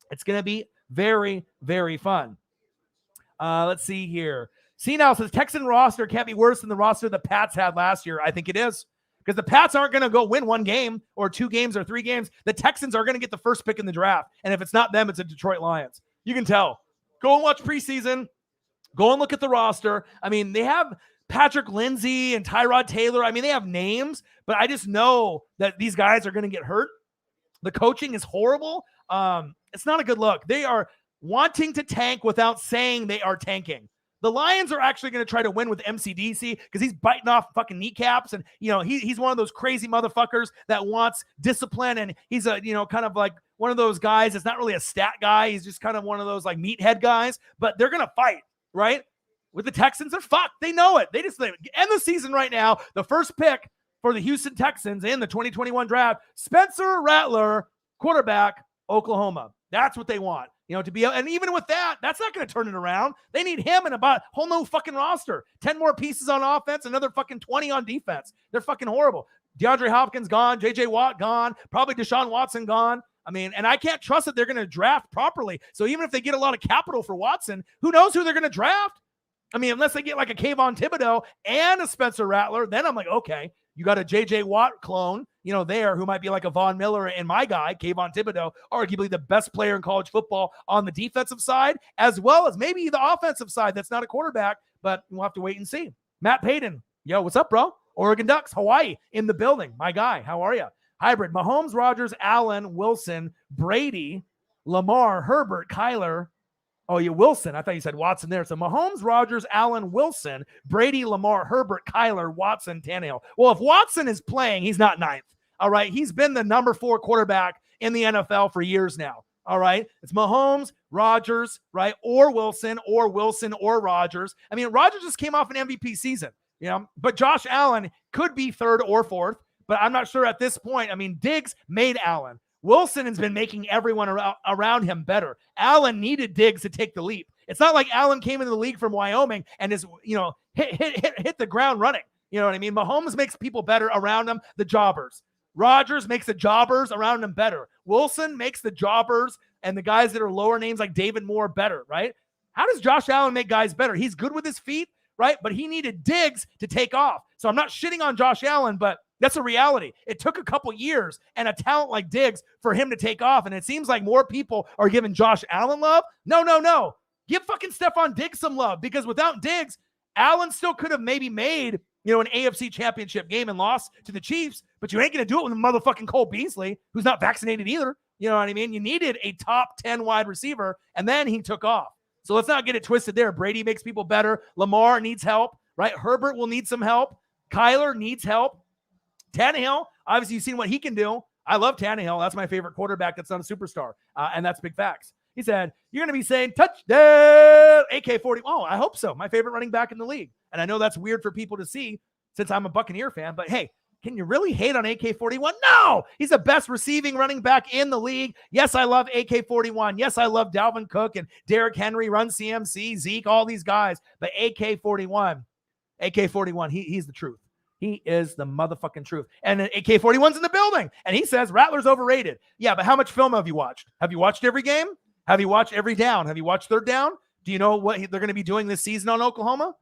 It's going to be very, very fun. Let's see here. C-Now says, Texan roster can't be worse than the roster the Pats had last year. I think it is. Because the Pats aren't going to go win 1 game or 2 games or 3 games. The Texans are going to get the first pick in the draft. And if it's not them, it's a Detroit Lions. You can tell. Go and watch preseason. Go and look at the roster. I mean, they have Patrick Lindsay and Tyrod Taylor. I mean, they have names, but I just know that these guys are going to get hurt. The coaching is horrible. It's not a good look. They are wanting to tank without saying they are tanking. The Lions are actually going to try to win with MCDC because he's biting off fucking kneecaps. And, he's one of those crazy motherfuckers that wants discipline. And he's a, kind of like one of those guys that's not really a stat guy. He's just kind of one of those like meathead guys. But they're going to fight, right? With the Texans, they're fucked. They know it. They end the season right now. The first pick for the Houston Texans in the 2021 draft, Spencer Rattler, quarterback, Oklahoma. That's what they want. To be, and even with that, that's not going to turn it around. They need him and about a whole new fucking roster. 10 more pieces on offense, another fucking 20 on defense. They're fucking horrible. DeAndre Hopkins gone, JJ Watt gone, probably Deshaun Watson gone. I mean, and I can't trust that they're going to draft properly. So even if they get a lot of capital for Watson, who knows who they're going to draft? I mean, unless they get like a Kayvon Thibodeau and a Spencer Rattler, then I'm like, okay, you got a J.J. Watt clone, there who might be like a Von Miller and my guy, Kayvon Thibodeau, arguably the best player in college football on the defensive side, as well as maybe the offensive side. That's not a quarterback, but we'll have to wait and see. Matt Payton, yo, what's up, bro? Oregon Ducks, Hawaii in the building. My guy, how are you? Hybrid, Mahomes, Rodgers, Allen, Wilson, Brady, Lamar, Herbert, Kyler. Oh, yeah, Wilson. I thought you said Watson there. So Mahomes, Rodgers, Allen, Wilson, Brady, Lamar, Herbert, Kyler, Watson, Tannehill. Well, if Watson is playing, he's not ninth. All right. He's been the number 4 quarterback in the NFL for years now. All right. It's Mahomes, Rodgers, right? Or Wilson, or Rodgers. I mean, Rodgers just came off an MVP season, but Josh Allen could be 3rd or 4th, but I'm not sure at this point. I mean, Diggs made Allen. Wilson has been making everyone around him better. Allen needed Diggs to take the leap. It's not like Allen came into the league from Wyoming and is, hit the ground running. You know what I mean? Mahomes makes people better around him, the jobbers. Rodgers makes the jobbers around him better. Wilson makes the jobbers and the guys that are lower names like David Moore better, right? How does Josh Allen make guys better? He's good with his feet, right? But he needed Diggs to take off. So I'm not shitting on Josh Allen, but that's a reality. It took a couple years and a talent like Diggs for him to take off. And it seems like more people are giving Josh Allen love. No. Give fucking Stephon Diggs some love, because without Diggs, Allen still could have maybe made, an AFC championship game and lost to the Chiefs, but you ain't going to do it with motherfucking Cole Beasley, who's not vaccinated either. You know what I mean? You needed a top 10 wide receiver, and then he took off. So let's not get it twisted there. Brady makes people better. Lamar needs help, right? Herbert will need some help. Kyler needs help. Tannehill, obviously you've seen what he can do. I love Tannehill. That's my favorite quarterback that's not a superstar, and that's big facts. He said, you're going to be saying, touchdown, AK-40. Oh, I hope so. My favorite running back in the league. And I know that's weird for people to see since I'm a Buccaneer fan, but hey, can you really hate on AK-41? No! He's the best receiving running back in the league. Yes, I love AK-41. Yes, I love Dalvin Cook and Derrick Henry, Run CMC, Zeke, all these guys. But AK-41, he's the truth. He is the motherfucking truth. And AK-41's in the building. And he says Rattler's overrated. Yeah, but how much film have you watched? Have you watched every game? Have you watched every down? Have you watched third down? Do you know what they're going to be doing this season on Oklahoma?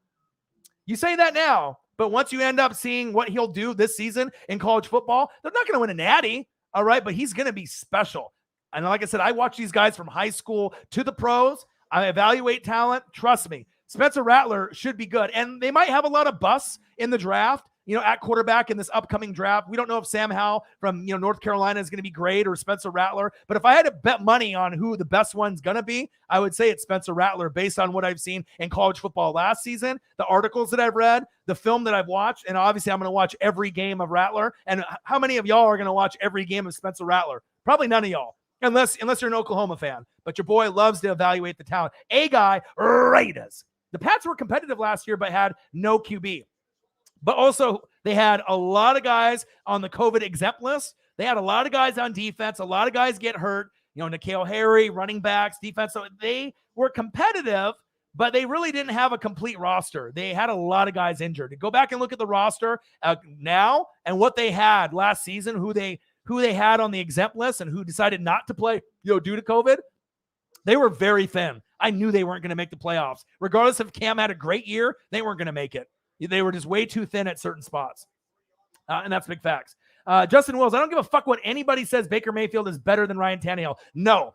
You say that now, but once you end up seeing what he'll do this season in college football, they're not going to win a natty, all right? But he's going to be special. And like I said, I watch these guys from high school to the pros. I evaluate talent. Trust me, Spencer Rattler should be good. And they might have a lot of busts in the draft, at quarterback in this upcoming draft. We don't know if Sam Howell from, North Carolina is going to be great, or Spencer Rattler. But if I had to bet money on who the best one's going to be, I would say it's Spencer Rattler based on what I've seen in college football last season, the articles that I've read, the film that I've watched, and obviously I'm going to watch every game of Rattler. And how many of y'all are going to watch every game of Spencer Rattler? Probably none of y'all, unless you're an Oklahoma fan. But your boy loves to evaluate the talent. A guy, Raiders. The Pats were competitive last year, but had no QB. But also, they had a lot of guys on the COVID exempt list. They had a lot of guys on defense. A lot of guys get hurt. N'Keal Harry, running backs, defense. So they were competitive, but they really didn't have a complete roster. They had a lot of guys injured. Go back and look at the roster now and what they had last season, who they had on the exempt list and who decided not to play, due to COVID. They were very thin. I knew they weren't going to make the playoffs. Regardless if Cam had a great year, they weren't going to make it. They were just way too thin at certain spots. And that's big facts. Justin Wills, I don't give a fuck what anybody says Baker Mayfield is better than Ryan Tannehill. No,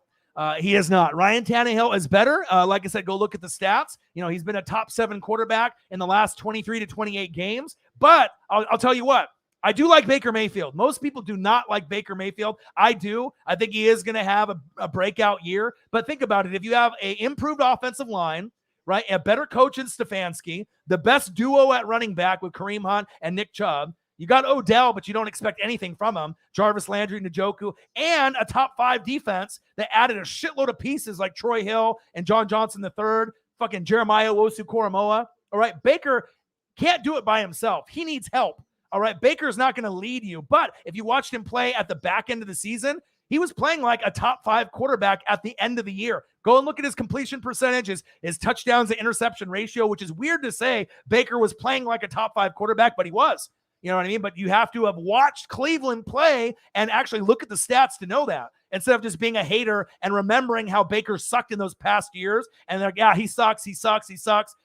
he is not. Ryan Tannehill is better. Like I said, go look at the stats. He's been a top 7 quarterback in the last 23 to 28 games. But I'll tell you what, I do like Baker Mayfield. Most people do not like Baker Mayfield. I do. I think he is going to have a breakout year. But think about it. If you have an improved offensive line, right, a better coach in Stefanski, the best duo at running back with Kareem Hunt and Nick Chubb, you got Odell, but you don't expect anything from him, Jarvis Landry, Njoku, and a top 5 defense that added a shitload of pieces like Troy Hill and John Johnson III, fucking Jeremiah Owusu-Koramoah. All right, Baker can't do it by himself. He needs help. All right, Baker's not going to lead you, but if you watched him play at the back end of the season, he was playing like a top 5 quarterback at the end of the year. Go and look at his completion percentages, his touchdowns to interception ratio, which is weird to say Baker was playing like a top 5 quarterback, but he was. You know what I mean? But you have to have watched Cleveland play and actually look at the stats to know that, instead of just being a hater and remembering how Baker sucked in those past years. And they're like, yeah, he sucks.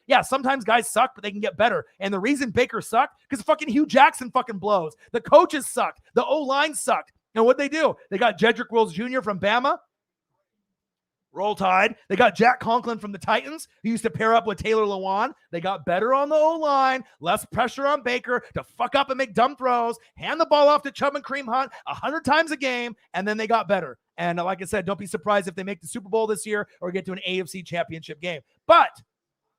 Yeah, sometimes guys suck, but they can get better. And the reason Baker sucked, because fucking Hugh Jackson fucking blows. The coaches sucked. The O-line sucked. And what'd they do? They got Jedrick Wills Jr. from Bama. Roll Tide. They got Jack Conklin from the Titans, who used to pair up with Taylor Lewan. They got better on the O-line, less pressure on Baker to fuck up and make dumb throws, hand the ball off to Chubb and Kareem Hunt 100 times a game, and then they got better. And like I said, don't be surprised if they make the Super Bowl this year or get to an AFC championship game. But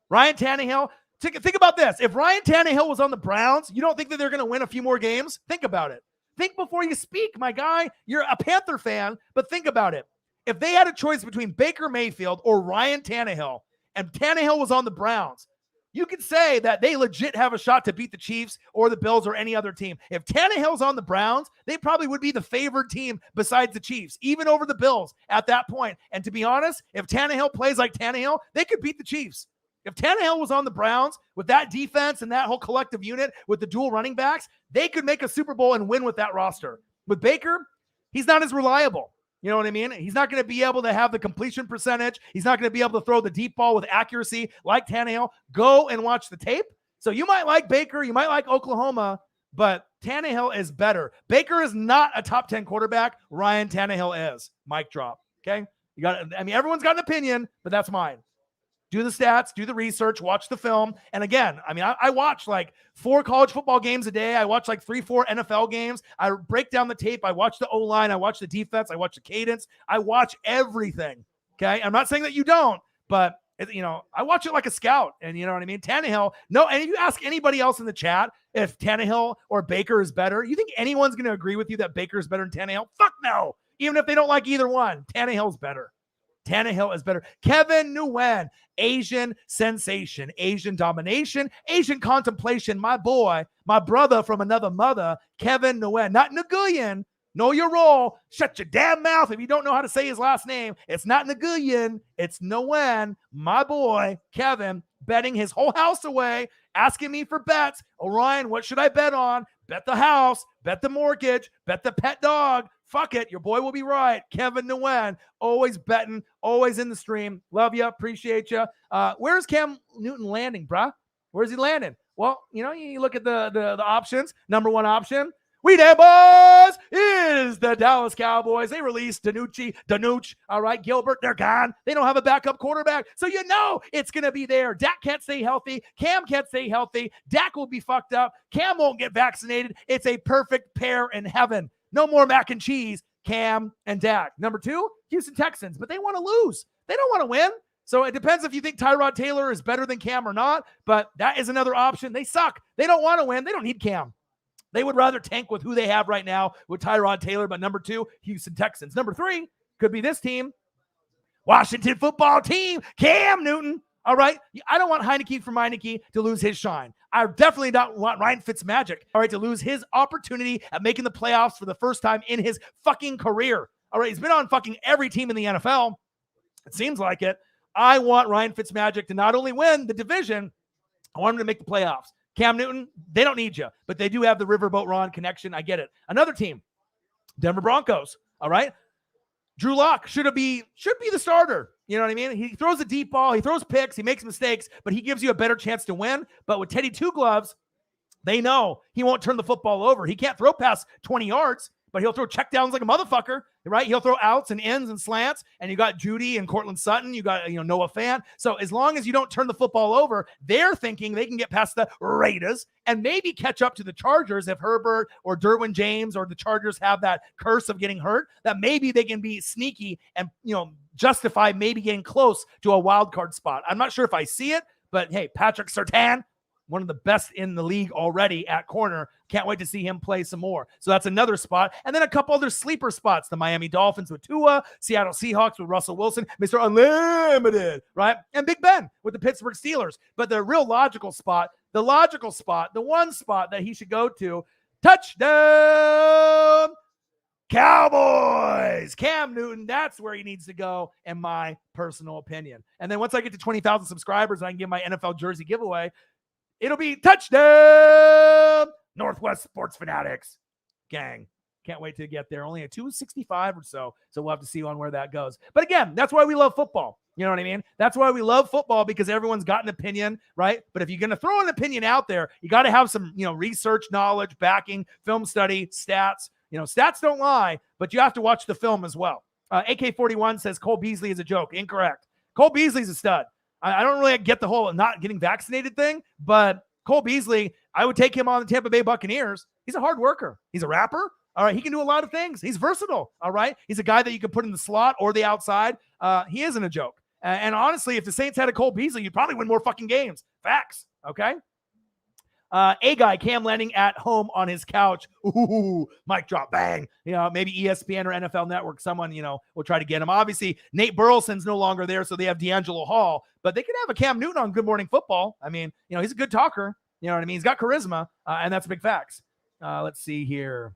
Ryan Tannehill, think about this. If Ryan Tannehill was on the Browns, you don't think that they're going to win a few more games? Think about it. Think before you speak, my guy. You're a Panther fan, but think about it. If they had a choice between Baker Mayfield or Ryan Tannehill, and Tannehill was on the Browns, you could say that they legit have a shot to beat the Chiefs or the Bills or any other team. If Tannehill's on the Browns, they probably would be the favored team besides the Chiefs, even over the Bills at that point. And to be honest, if Tannehill plays like Tannehill, they could beat the Chiefs. If Tannehill was on the Browns with that defense and that whole collective unit with the dual running backs, they could make a Super Bowl and win with that roster. With Baker, he's not as reliable. You know what I mean? He's not going to be able to have the completion percentage. He's not going to be able to throw the deep ball with accuracy like Tannehill. Go and watch the tape. So you might like Baker. You might like Oklahoma, but Tannehill is better. Baker is not a top 10 quarterback. Ryan Tannehill is. Mic drop. Okay? Everyone's got an opinion, but that's mine. Do the stats, do the research, watch the film. And again, I watch like 4 college football games a day. I watch like 3-4 NFL games. I break down the tape. I watch the O-line. I watch the defense. I watch the cadence. I watch everything. Okay. I'm not saying that you don't, but I watch it like a scout. And you know what I mean? Tannehill, no. And if you ask anybody else in the chat if Tannehill or Baker is better, you think anyone's going to agree with you that Baker is better than Tannehill? Fuck no. Even if they don't like either one, Tannehill's better. Tannehill is better. Kevin Nguyen, Asian sensation, Asian domination, Asian contemplation. My boy, my brother from another mother, Kevin Nguyen, not Nguyen. Know your role. Shut your damn mouth if you don't know how to say his last name. It's not Nguyen. It's Nguyen. My boy, Kevin, betting his whole house away, asking me for bets. Orion, what should I bet on? Bet the house, bet the mortgage, bet the pet dog. Fuck it. Your boy will be right. Kevin Nguyen, always betting, always in the stream. Love you. Appreciate you. Where's Cam Newton landing, bruh? Where's he landing? Well, you look at the options. Number one option, we there, boys, is the Dallas Cowboys. They released Danucci, all right, Gilbert, they're gone. They don't have a backup quarterback, so it's going to be there. Dak can't stay healthy. Cam can't stay healthy. Dak will be fucked up. Cam won't get vaccinated. It's a perfect pair in heaven. No more mac and cheese, Cam and Dak. Number 2, Houston Texans, but they want to lose. They don't want to win. So it depends if you think Tyrod Taylor is better than Cam or not, but that is another option. They suck. They don't want to win. They don't need Cam. They would rather tank with who they have right now with Tyrod Taylor. But number 2, Houston Texans. Number 3 could be this team, Washington football team, Cam Newton. All right. I don't want Heineke from Heineke to lose his shine. I definitely don't want Ryan Fitzmagic, all right, to lose his opportunity at making the playoffs for the first time in his fucking career. All right. He's been on fucking every team in the NFL. It seems like it. I want Ryan Fitzmagic to not only win the division, I want him to make the playoffs. Cam Newton, they don't need you, but they do have the Riverboat Ron connection. I get it. Another team, Denver Broncos. All right. Drew Lock should be the starter. You know what I mean? He throws a deep ball. He throws picks. He makes mistakes, but he gives you a better chance to win. But with Teddy Two Gloves, they know he won't turn the football over. He can't throw past 20 yards, but he'll throw checkdowns like a motherfucker, right? He'll throw outs and ends and slants, and you got Judy and Cortland Sutton. You got Noah Fant. So as long as you don't turn the football over, they're thinking they can get past the Raiders and maybe catch up to the Chargers if Herbert or Derwin James or the Chargers have that curse of getting hurt, that maybe they can be sneaky and justify maybe getting close to a wild card spot. I'm not sure if I see it, but hey, Patrick Surtain, one of the best in the league already at corner. Can't wait to see him play some more. So that's another spot. And then a couple other sleeper spots. The Miami Dolphins with Tua, Seattle Seahawks with Russell Wilson, Mr. Unlimited, right? And Big Ben with the Pittsburgh Steelers. But the real logical spot, the one spot that he should go to, touchdown Cowboys. Cam Newton, that's where he needs to go, in my personal opinion. And then once I get to 20,000 subscribers, I can give my NFL jersey giveaway. It'll be touchdown Northwest Sports Fanatics. Gang. Can't wait to get there. Only a 265 or so. So we'll have to see on where that goes. But again, that's why we love football. You know what I mean? That's why we love football, because everyone's got an opinion, right? But if you're going to throw an opinion out there, you got to have some, research, knowledge, backing, film study, stats. Stats don't lie, but you have to watch the film as well. AK41 says Cole Beasley is a joke. Incorrect. Cole Beasley's a stud. I don't really get the whole not getting vaccinated thing, but Cole Beasley, I would take him on the Tampa Bay Buccaneers. He's a hard worker. He's a rapper. All right, he can do a lot of things. He's versatile. All right, he's a guy that you can put in the slot or the outside. He isn't a joke. And honestly, if the Saints had a Cole Beasley, you'd probably win more fucking games. Facts. Okay. A guy, Cam Lanning at home on his couch. Ooh, mic drop, bang. Maybe ESPN or NFL Network, someone, will try to get him. Obviously, Nate Burleson's no longer there, so they have D'Angelo Hall. But they could have a Cam Newton on Good Morning Football. I mean, he's a good talker. You know what I mean? He's got charisma, and that's big facts. Let's see here.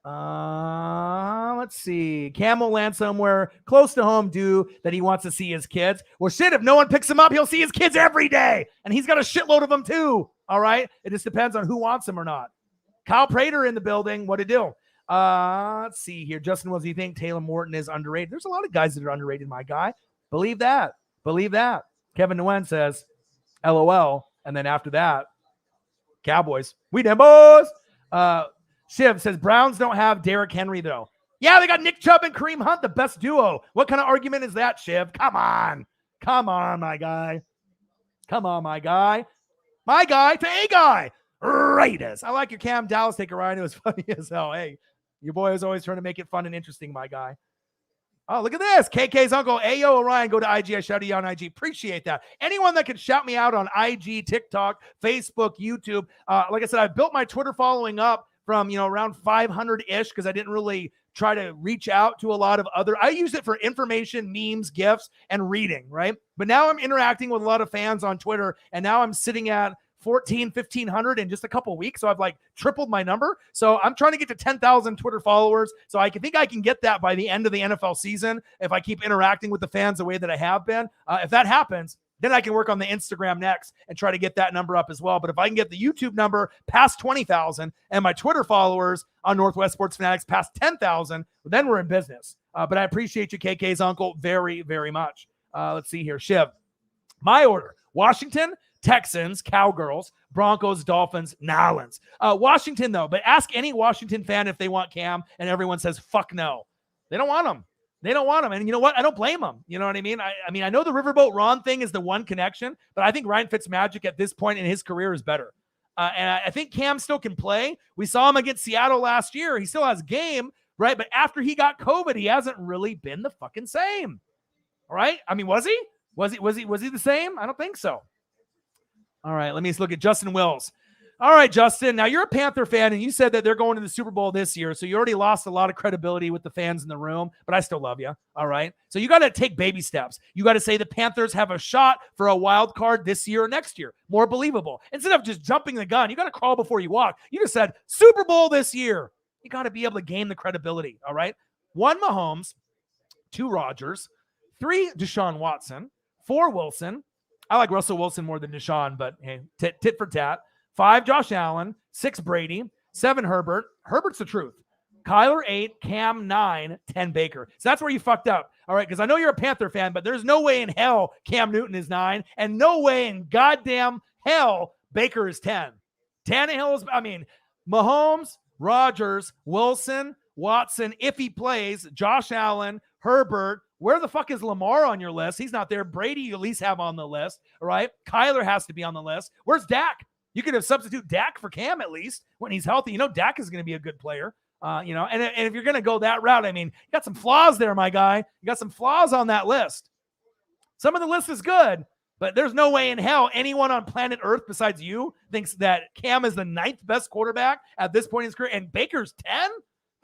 Let's see. Cam will land somewhere close to home due that he wants to see his kids. Well, shit, if no one picks him up, he'll see his kids every day. And he's got a shitload of them too. All right. It just depends on who wants him or not. Kyle Prater in the building. What'd he do? Let's see here. Justin, what do you think? Taylor Morton is underrated. There's a lot of guys that are underrated, my guy. Believe that. Kevin Nguyen says, LOL. And then after that, Cowboys. We them boys. Shiv says, Browns don't have Derrick Henry, though. Yeah, they got Nick Chubb and Kareem Hunt, the best duo. What kind of argument is that, Shiv? Come on, my guy. My guy to a guy. Raiders. I like your Cam Dallas take a ride. It was funny as hell. Hey, your boy is always trying to make it fun and interesting, my guy. Oh, look at this. KK's uncle. Ayo, Orion, go to IG. I shout you on IG. Appreciate that. Anyone that can shout me out on IG, TikTok, Facebook, YouTube. Like I said, I've built my Twitter following up from, around 500-ish because I didn't really try to reach out to a lot of other. I use it for information, memes, gifs, and reading, right? But now I'm interacting with a lot of fans on Twitter, and now I'm sitting at 1,500 in just a couple weeks. So I've tripled my number. So I'm trying to get to 10,000 Twitter followers. So I think I can get that by the end of the NFL season if I keep interacting with the fans the way that I have been. If that happens, then I can work on the Instagram next and try to get that number up as well. But if I can get the YouTube number past 20,000 and my Twitter followers on Northwest Sports Fanatics past 10,000, then we're in business. But I appreciate you, KK's uncle, very, very much. Let's see here. Shiv, my order: Washington, Texans, Cowgirls, Broncos, Dolphins, Nolans. Washington, though, but ask any Washington fan if they want Cam, and everyone says, fuck no. They don't want him. And you know what? I don't blame them. You know what I mean? I know the Riverboat Ron thing is the one connection, but I think Ryan Fitzmagic at this point in his career is better. And I think Cam still can play. We saw him against Seattle last year. He still has game, right? But after he got COVID, he hasn't really been the fucking same. All right? I mean, was he? Was he the same? I don't think so. All right, let me look at Justin Wills. All right, Justin, now you're a Panther fan, and you said that they're going to the Super Bowl this year, so you already lost a lot of credibility with the fans in the room, but I still love you, all right? So you got to take baby steps. You got to say the Panthers have a shot for a wild card this year or next year. More believable. Instead of just jumping the gun, you got to crawl before you walk. You just said Super Bowl this year. You got to be able to gain the credibility, all right? 1 Mahomes, 2 Rodgers, 3 Deshaun Watson, 4 Wilson. I like Russell Wilson more than Deshaun, but hey, tit for tat. 5 Josh Allen, 6 Brady, 7 Herbert. Herbert's the truth. Kyler 8, Cam 9, 10 Baker. So that's where you fucked up. All right, because I know you're a Panther fan, but there's no way in hell Cam Newton is 9, and no way in goddamn hell Baker is 10. Tannehill is, Mahomes, Rodgers, Wilson, Watson, if he plays, Josh Allen, Herbert. Where the fuck is Lamar on your list? He's not there. Brady, you at least have on the list, all right? Kyler has to be on the list. Where's Dak? You could have substitute Dak for Cam at least when he's healthy. Dak is going to be a good player, and if you're going to go that route, you got some flaws there, my guy. You got some flaws on that list. Some of the list is good, but there's no way in hell anyone on planet Earth besides you thinks that Cam is the 9th best quarterback at this point in his career, and Baker's 10?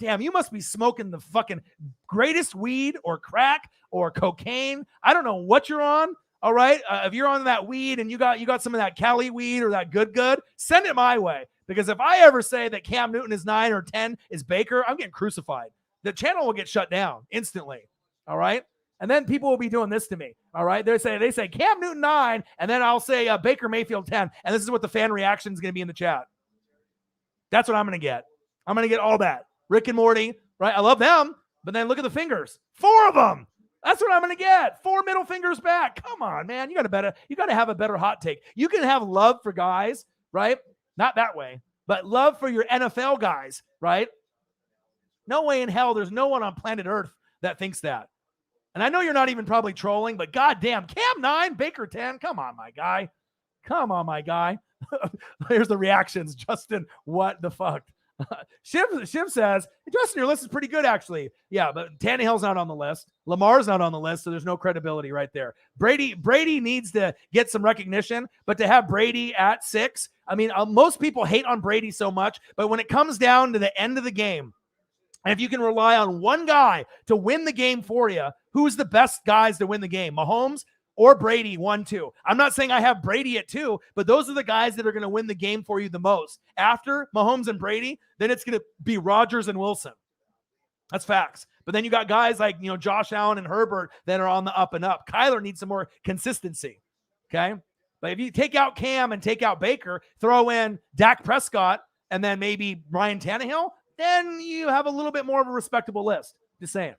Damn, you must be smoking the fucking greatest weed or crack or cocaine. I don't know what you're on. All right. If you're on that weed and you got some of that Cali weed or that good, send it my way. Because if I ever say that Cam Newton is 9 or 10 is Baker, I'm getting crucified. The channel will get shut down instantly. All right. And then people will be doing this to me. All right. They say Cam Newton 9, and then I'll say Baker Mayfield 10. And this is what the fan reaction is going to be in the chat. That's what I'm going to get. I'm going to get all that. Rick and Morty, right? I love them, but then look at the fingers. 4 of them. That's what I'm going to get. 4 middle fingers back. Come on, man. You got to have a better hot take. You can have love for guys, right? Not that way, but love for your NFL guys, right? No way in hell there's no one on planet Earth that thinks that. And I know you're not even probably trolling, but goddamn, Cam 9, Baker 10. Come on, my guy. Come on, my guy. Here's the reactions. Justin, what the fuck? Shiv says, Justin, your list is pretty good, actually. Yeah, but Tannehill's not on the list. Lamar's not on the list, so there's no credibility right there. Brady needs to get some recognition, but to have Brady at 6, I mean, most people hate on Brady so much, but when it comes down to the end of the game, and if you can rely on one guy to win the game for you, who's the best guys to win the game? Mahomes or Brady, 1, 2. I'm not saying I have Brady at 2, but those are the guys that are going to win the game for you the most. After Mahomes and Brady, then it's going to be Rodgers and Wilson. That's facts. But then you got guys like, Josh Allen and Herbert that are on the up and up. Kyler needs some more consistency. Okay. But if you take out Cam and take out Baker, throw in Dak Prescott and then maybe Ryan Tannehill, then you have a little bit more of a respectable list. Just saying.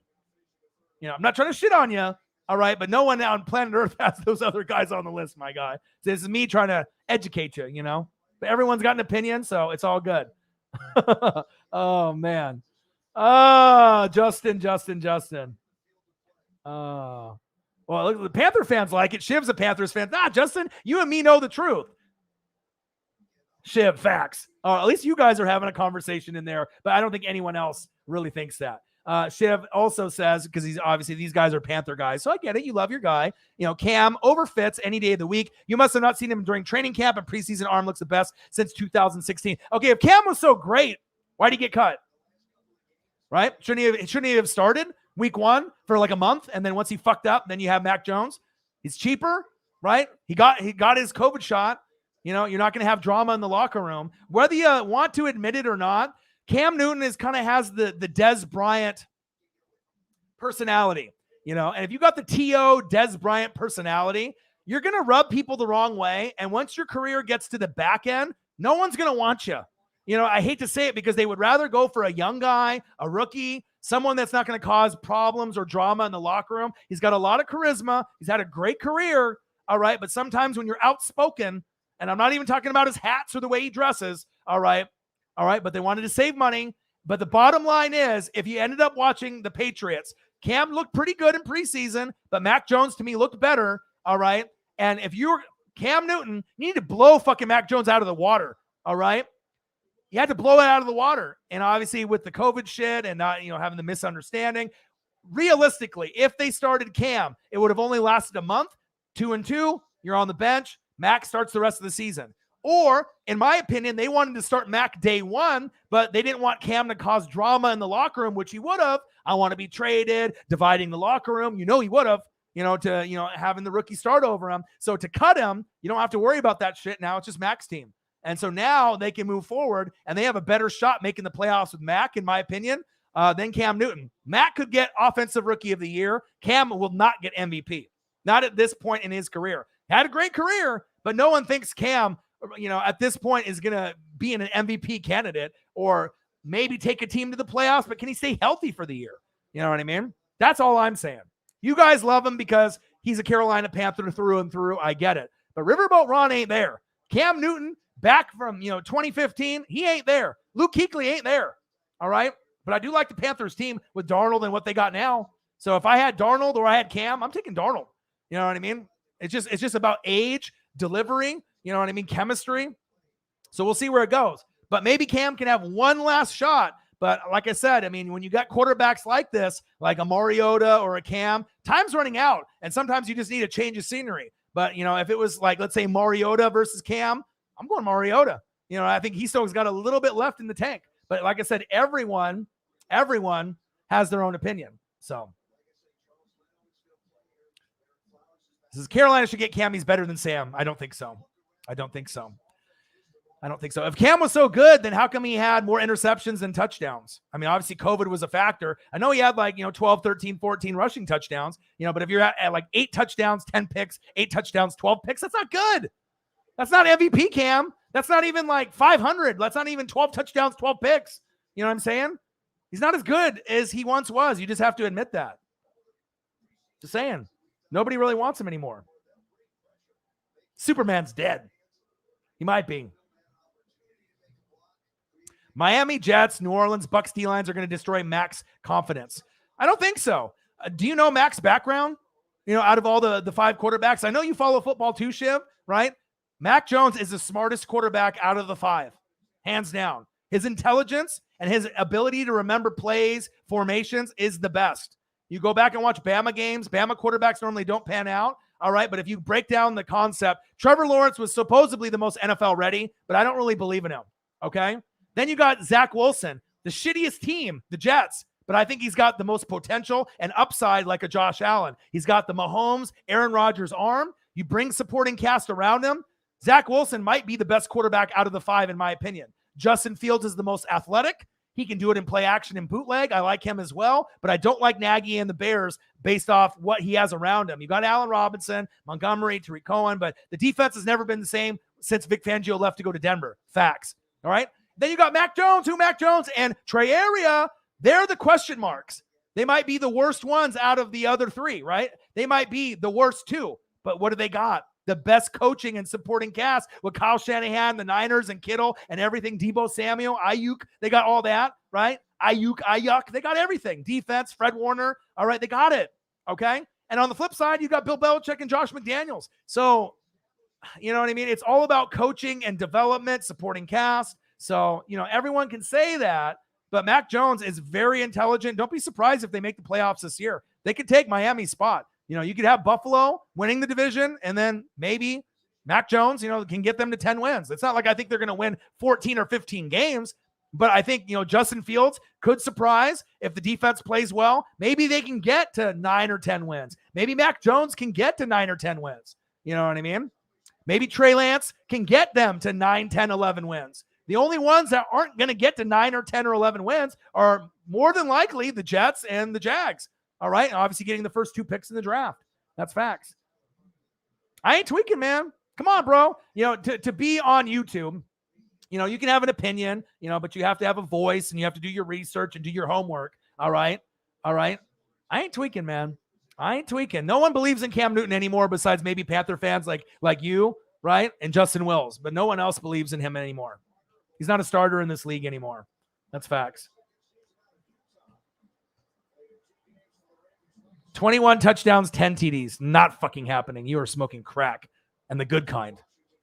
I'm not trying to shit on you. All right, but no one on planet Earth has those other guys on the list, my guy. This is me trying to educate you, But everyone's got an opinion, so it's all good. Oh, man. Justin. Well, look, the Panther fans like it. Shiv's a Panthers fan. Nah, Justin, you and me know the truth. Shiv, facts. At least you guys are having a conversation in there, but I don't think anyone else really thinks that. Shiv also says, because he's obviously these guys are Panther guys, so I get it. You love your guy. Cam overfits any day of the week. You must have not seen him during training camp, and preseason arm looks the best since 2016. Okay, if Cam was so great, why'd he get cut? Right? Shouldn't he have started week 1 for like a month, and then once he fucked up, then you have Mac Jones. He's cheaper, right? He got his COVID shot. You're not going to have drama in the locker room, whether you want to admit it or not. Cam Newton has the Dez Bryant personality, and if you got the T.O. Dez Bryant personality, you're going to rub people the wrong way. And once your career gets to the back end, no one's going to want you. I hate to say it because they would rather go for a young guy, a rookie, someone that's not going to cause problems or drama in the locker room. He's got a lot of charisma. He's had a great career. All right. But sometimes when you're outspoken, and I'm not even talking about his hats or the way he dresses. All right. But they wanted to save money. But the bottom line is, if you ended up watching the Patriots, Cam looked pretty good in preseason, but Mac Jones to me looked better. All right. And if you're Cam Newton, you need to blow fucking Mac Jones out of the water. All right. You had to blow it out of the water. And obviously with the COVID shit and not, having the misunderstanding, realistically, if they started Cam, it would have only lasted a month. 2-2, you're on the bench. Mac starts the rest of the season. Or, in my opinion, they wanted to start Mac day 1, but they didn't want Cam to cause drama in the locker room, which he would have. I want to be traded, dividing the locker room. He would have, having the rookie start over him. So to cut him, you don't have to worry about that shit now. It's just Mac's team. And so now they can move forward, and they have a better shot making the playoffs with Mac, in my opinion, than Cam Newton. Mac could get Offensive Rookie of the Year. Cam will not get MVP. Not at this point in his career. Had a great career, but no one thinks Cam, at this point is going to be an MVP candidate or maybe take a team to the playoffs, but can he stay healthy for the year? You know what I mean? That's all I'm saying. You guys love him because he's a Carolina Panther through and through. I get it. But Riverboat Ron ain't there. Cam Newton, back from, 2015, he ain't there. Luke Kuechly ain't there. All right? But I do like the Panthers team with Darnold and what they got now. So if I had Darnold or I had Cam, I'm taking Darnold. You know what I mean? It's just about age, delivery, chemistry. So we'll see where it goes. But maybe Cam can have one last shot. But like I said, when you got quarterbacks like this, like a Mariota or a Cam, time's running out. And sometimes you just need a change of scenery. But, if it was like, let's say Mariota versus Cam, I'm going Mariota. I think he still has got a little bit left in the tank. But like I said, everyone has their own opinion. So this is Carolina should get Cam. He's better than Sam. I don't think so. If Cam was so good, then how come he had more interceptions than touchdowns? Obviously COVID was a factor. I know he had 12, 13, 14 rushing touchdowns, but if you're at like 8 touchdowns, 10 picks, 8 touchdowns, 12 picks, that's not good. That's not MVP Cam. That's not even like 500. That's not even 12 touchdowns, 12 picks. You know what I'm saying? He's not as good as he once was. You just have to admit that. Just saying. Nobody really wants him anymore. Superman's dead. He might be. Miami, Jets, New Orleans, Bucs D-lines are going to destroy Mac's confidence. I don't think so. Do you know Mac's background? You know, out of all the 5 quarterbacks, I know you follow football too, Shiv, right? Mac Jones is the smartest quarterback out of the 5, hands down. His intelligence and his ability to remember plays, formations is the best. You go back and watch Bama games. Bama quarterbacks normally don't pan out. All right, but if you break down the concept, Trevor Lawrence was supposedly the most NFL ready, but I don't really believe in him, okay? Then you got Zach Wilson, the shittiest team, the Jets, but I think he's got the most potential and upside like a Josh Allen. He's got the Mahomes, Aaron Rodgers arm. You bring supporting cast around him. Zach Wilson might be the best quarterback out of the 5, in my opinion. Justin Fields is the most athletic. He can do it in play action and bootleg. I like him as well, but I don't like Nagy and the Bears based off what he has around him. You got Allen Robinson, Montgomery, Tariq Cohen, but the defense has never been the same since Vic Fangio left to go to Denver. Facts. All right. Then you got Mac Jones, and Trey Area. They're the question marks. They might be the worst ones out of the other 3, right? They might be the worst 2, but what do they got? The best coaching and supporting cast with Kyle Shanahan, the Niners, and Kittle, and everything. Debo Samuel, Ayuk, they got all that, right? Ayuk, they got everything. Defense, Fred Warner, all right, they got it, okay? And on the flip side, you got Bill Belichick and Josh McDaniels. So, you know what I mean? It's all about coaching and development, supporting cast. So, you know, everyone can say that, but Mac Jones is very intelligent. Don't be surprised if they make the playoffs this year. They could take Miami's spot. You know, you could have Buffalo winning the division, and then maybe Mac Jones, you know, can get them to 10 wins. It's not like I think they're going to win 14 or 15 games, but I think, you know, Justin Fields could surprise if the defense plays well. Maybe they can get to 9 or 10 wins. Maybe Mac Jones can get to 9 or 10 wins. You know what I mean? Maybe Trey Lance can get them to 9, 10, 11 wins. The only ones that aren't going to get to 9 or 10 or 11 wins are more than likely the Jets and the Jags. All right. And obviously getting the first 2 picks in the draft. That's facts. I ain't tweaking, man. Come on, bro. You know, to be on YouTube, you know, you can have an opinion, you know, but you have to have a voice and you have to do your research and do your homework. All right. All right. I ain't tweaking, man. I ain't tweaking. No one believes in Cam Newton anymore besides maybe Panther fans like you, right? And Justin Wills, but no one else believes in him anymore. He's not a starter in this league anymore. That's facts. 21 touchdowns, 10 TDs. Not fucking happening. You are smoking crack, and the good kind,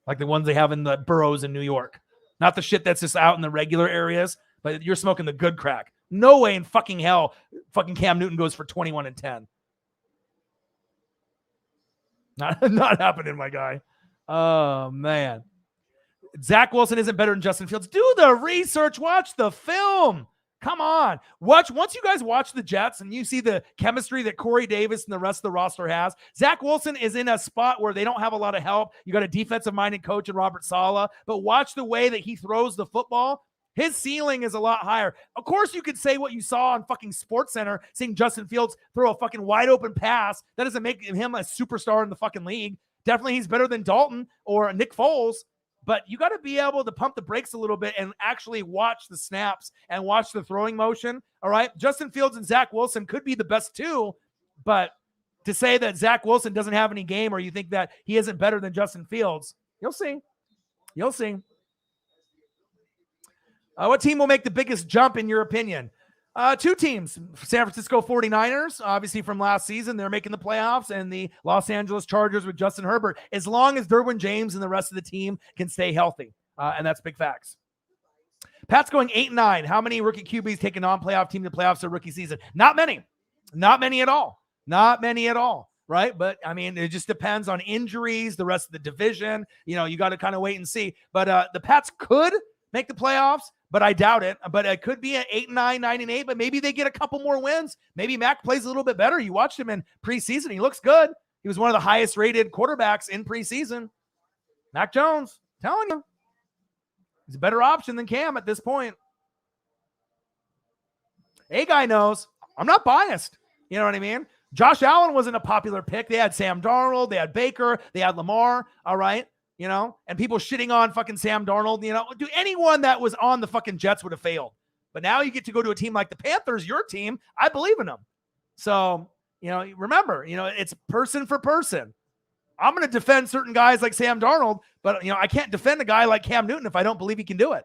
like the ones they have in the boroughs in New York. Not the shit that's just out in the regular areas, but you're smoking the good crack. No way in fucking hell fucking Cam Newton goes for 21 and 10. Not happening, my guy. Oh, man. Zach Wilson isn't better than Justin Fields. Do the research. Watch the film. Come on. Once you guys watch the Jets and you see the chemistry that Corey Davis and the rest of the roster has, Zach Wilson is in a spot where they don't have a lot of help. You got a defensive-minded coach in Robert Saleh, but watch the way that he throws the football. His ceiling is a lot higher. Of course, you could say what you saw on fucking SportsCenter, seeing Justin Fields throw a fucking wide-open pass. That doesn't make him a superstar in the fucking league. Definitely he's better than Dalton or Nick Foles. But you got to be able to pump the brakes a little bit and actually watch the snaps and watch the throwing motion. All right. Justin Fields and Zach Wilson could be the best 2, but to say that Zach Wilson doesn't have any game or you think that he isn't better than Justin Fields, you'll see. You'll see. What team will make the biggest jump in your opinion? 2 teams, San Francisco 49ers, obviously from last season, they're making the playoffs, and the Los Angeles Chargers with Justin Herbert, as long as Derwin James and the rest of the team can stay healthy. And that's big facts. Pat's going 8-9. How many rookie QBs take a non-playoff team to playoffs their rookie season? Not many. Not many at all. Not many at all. Right. But I mean, it just depends on injuries, the rest of the division. You know, you got to kind of wait and see. But the Pats could make the playoffs, but I doubt it. But it could be an 8-9, 9-8, but maybe they get a couple more wins. Maybe Mac plays a little bit better. You watched him in preseason. He looks good. He was one of the highest rated quarterbacks in preseason. Mac Jones, telling you, he's a better option than Cam at this point. A guy knows. I'm not biased. You know what I mean? Josh Allen wasn't a popular pick. They had Sam Darnold. They had Baker. They had Lamar. All right. and people shitting on fucking Sam Darnold, do anyone that was on the fucking Jets would have failed. But now you get to go to a team like the Panthers, your team. I believe in them. So, remember, it's person for person. I'm going to defend certain guys like Sam Darnold, but, I can't defend a guy like Cam Newton if I don't believe he can do it.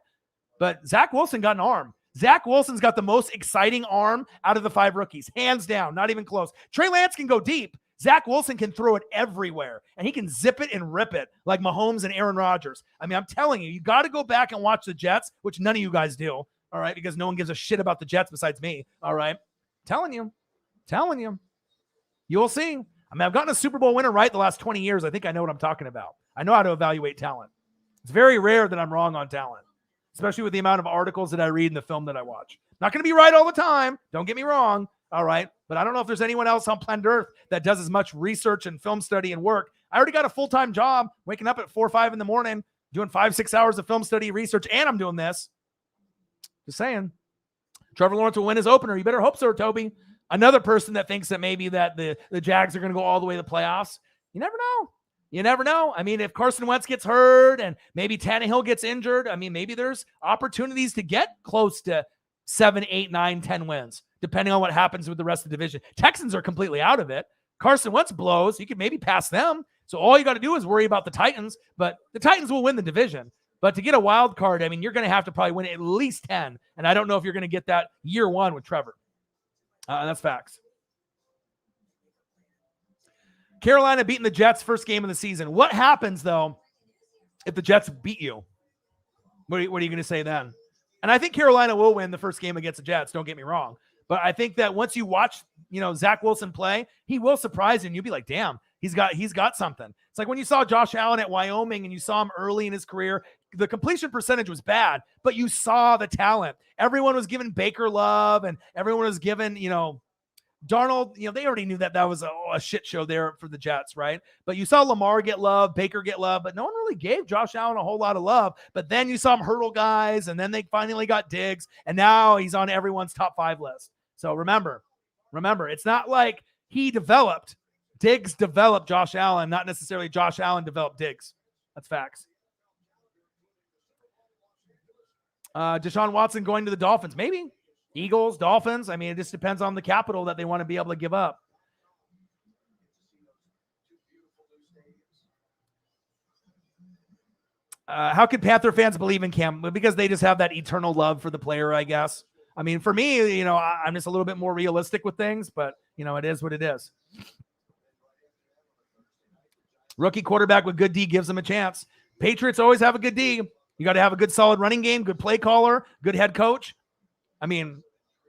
But Zach Wilson got an arm. Zach Wilson's got the most exciting arm out of the 5 rookies. Hands down, not even close. Trey Lance can go deep. Zach Wilson can throw it everywhere, and he can zip it and rip it like Mahomes and Aaron Rodgers. I mean, I'm telling you, you got to go back and watch the Jets, which none of you guys do, all right, because no one gives a shit about the Jets besides me, all right? Telling you. You'll see. I mean, I've gotten a Super Bowl winner right the last 20 years. I think I know what I'm talking about. I know how to evaluate talent. It's very rare that I'm wrong on talent, especially with the amount of articles that I read and the film that I watch. Not going to be right all the time. Don't get me wrong. All right. But I don't know if there's anyone else on planet Earth that does as much research and film study and work. I already got a full-time job, waking up at 4 or 5 in the morning, doing 5-6 hours of film study research, and I'm doing this. Just saying. Trevor Lawrence will win his opener. You better hope so, Toby. Another person that thinks that maybe that the Jags are going to go all the way to the playoffs. You never know. You never know. I mean, if Carson Wentz gets hurt and maybe Tannehill gets injured, I mean, maybe there's opportunities to get close to 7, 8, 9, 10 wins, depending on what happens with the rest of the division. Texans are completely out of it. Carson Wentz blows. You could maybe pass them. So all you got to do is worry about the Titans, but the Titans will win the division. But to get a wild card, I mean, you're going to have to probably win at least 10. And I don't know if you're going to get that year one with Trevor. That's facts. Carolina beating the Jets first game of the season. What happens, though, if the Jets beat you? What are you going to say then? And I think Carolina will win the first game against the Jets. Don't get me wrong. But I think that once you watch, Zach Wilson play, he will surprise you. And you'll be like, damn, he's got something. It's like when you saw Josh Allen at Wyoming and you saw him early in his career, the completion percentage was bad, but you saw the talent. Everyone was giving Baker love and everyone was giving, Darnold, they already knew that was a shit show there for the Jets, right? But you saw Lamar get love, Baker get love, but no one really gave Josh Allen a whole lot of love. But then you saw him hurdle guys, and then they finally got Diggs, and now he's on everyone's top 5 list. So remember, it's not like Diggs developed Josh Allen, not necessarily Josh Allen developed Diggs. That's facts. Deshaun Watson going to the Dolphins, maybe. Eagles, Dolphins. I mean, it just depends on the capital that they want to be able to give up. How could Panther fans believe in Cam? Because they just have that eternal love for the player, I guess. I mean, for me, I'm just a little bit more realistic with things, but, it is what it is. Rookie quarterback with good D gives them a chance. Patriots always have a good D. You got to have a good, solid running game, good play caller, good head coach. I mean,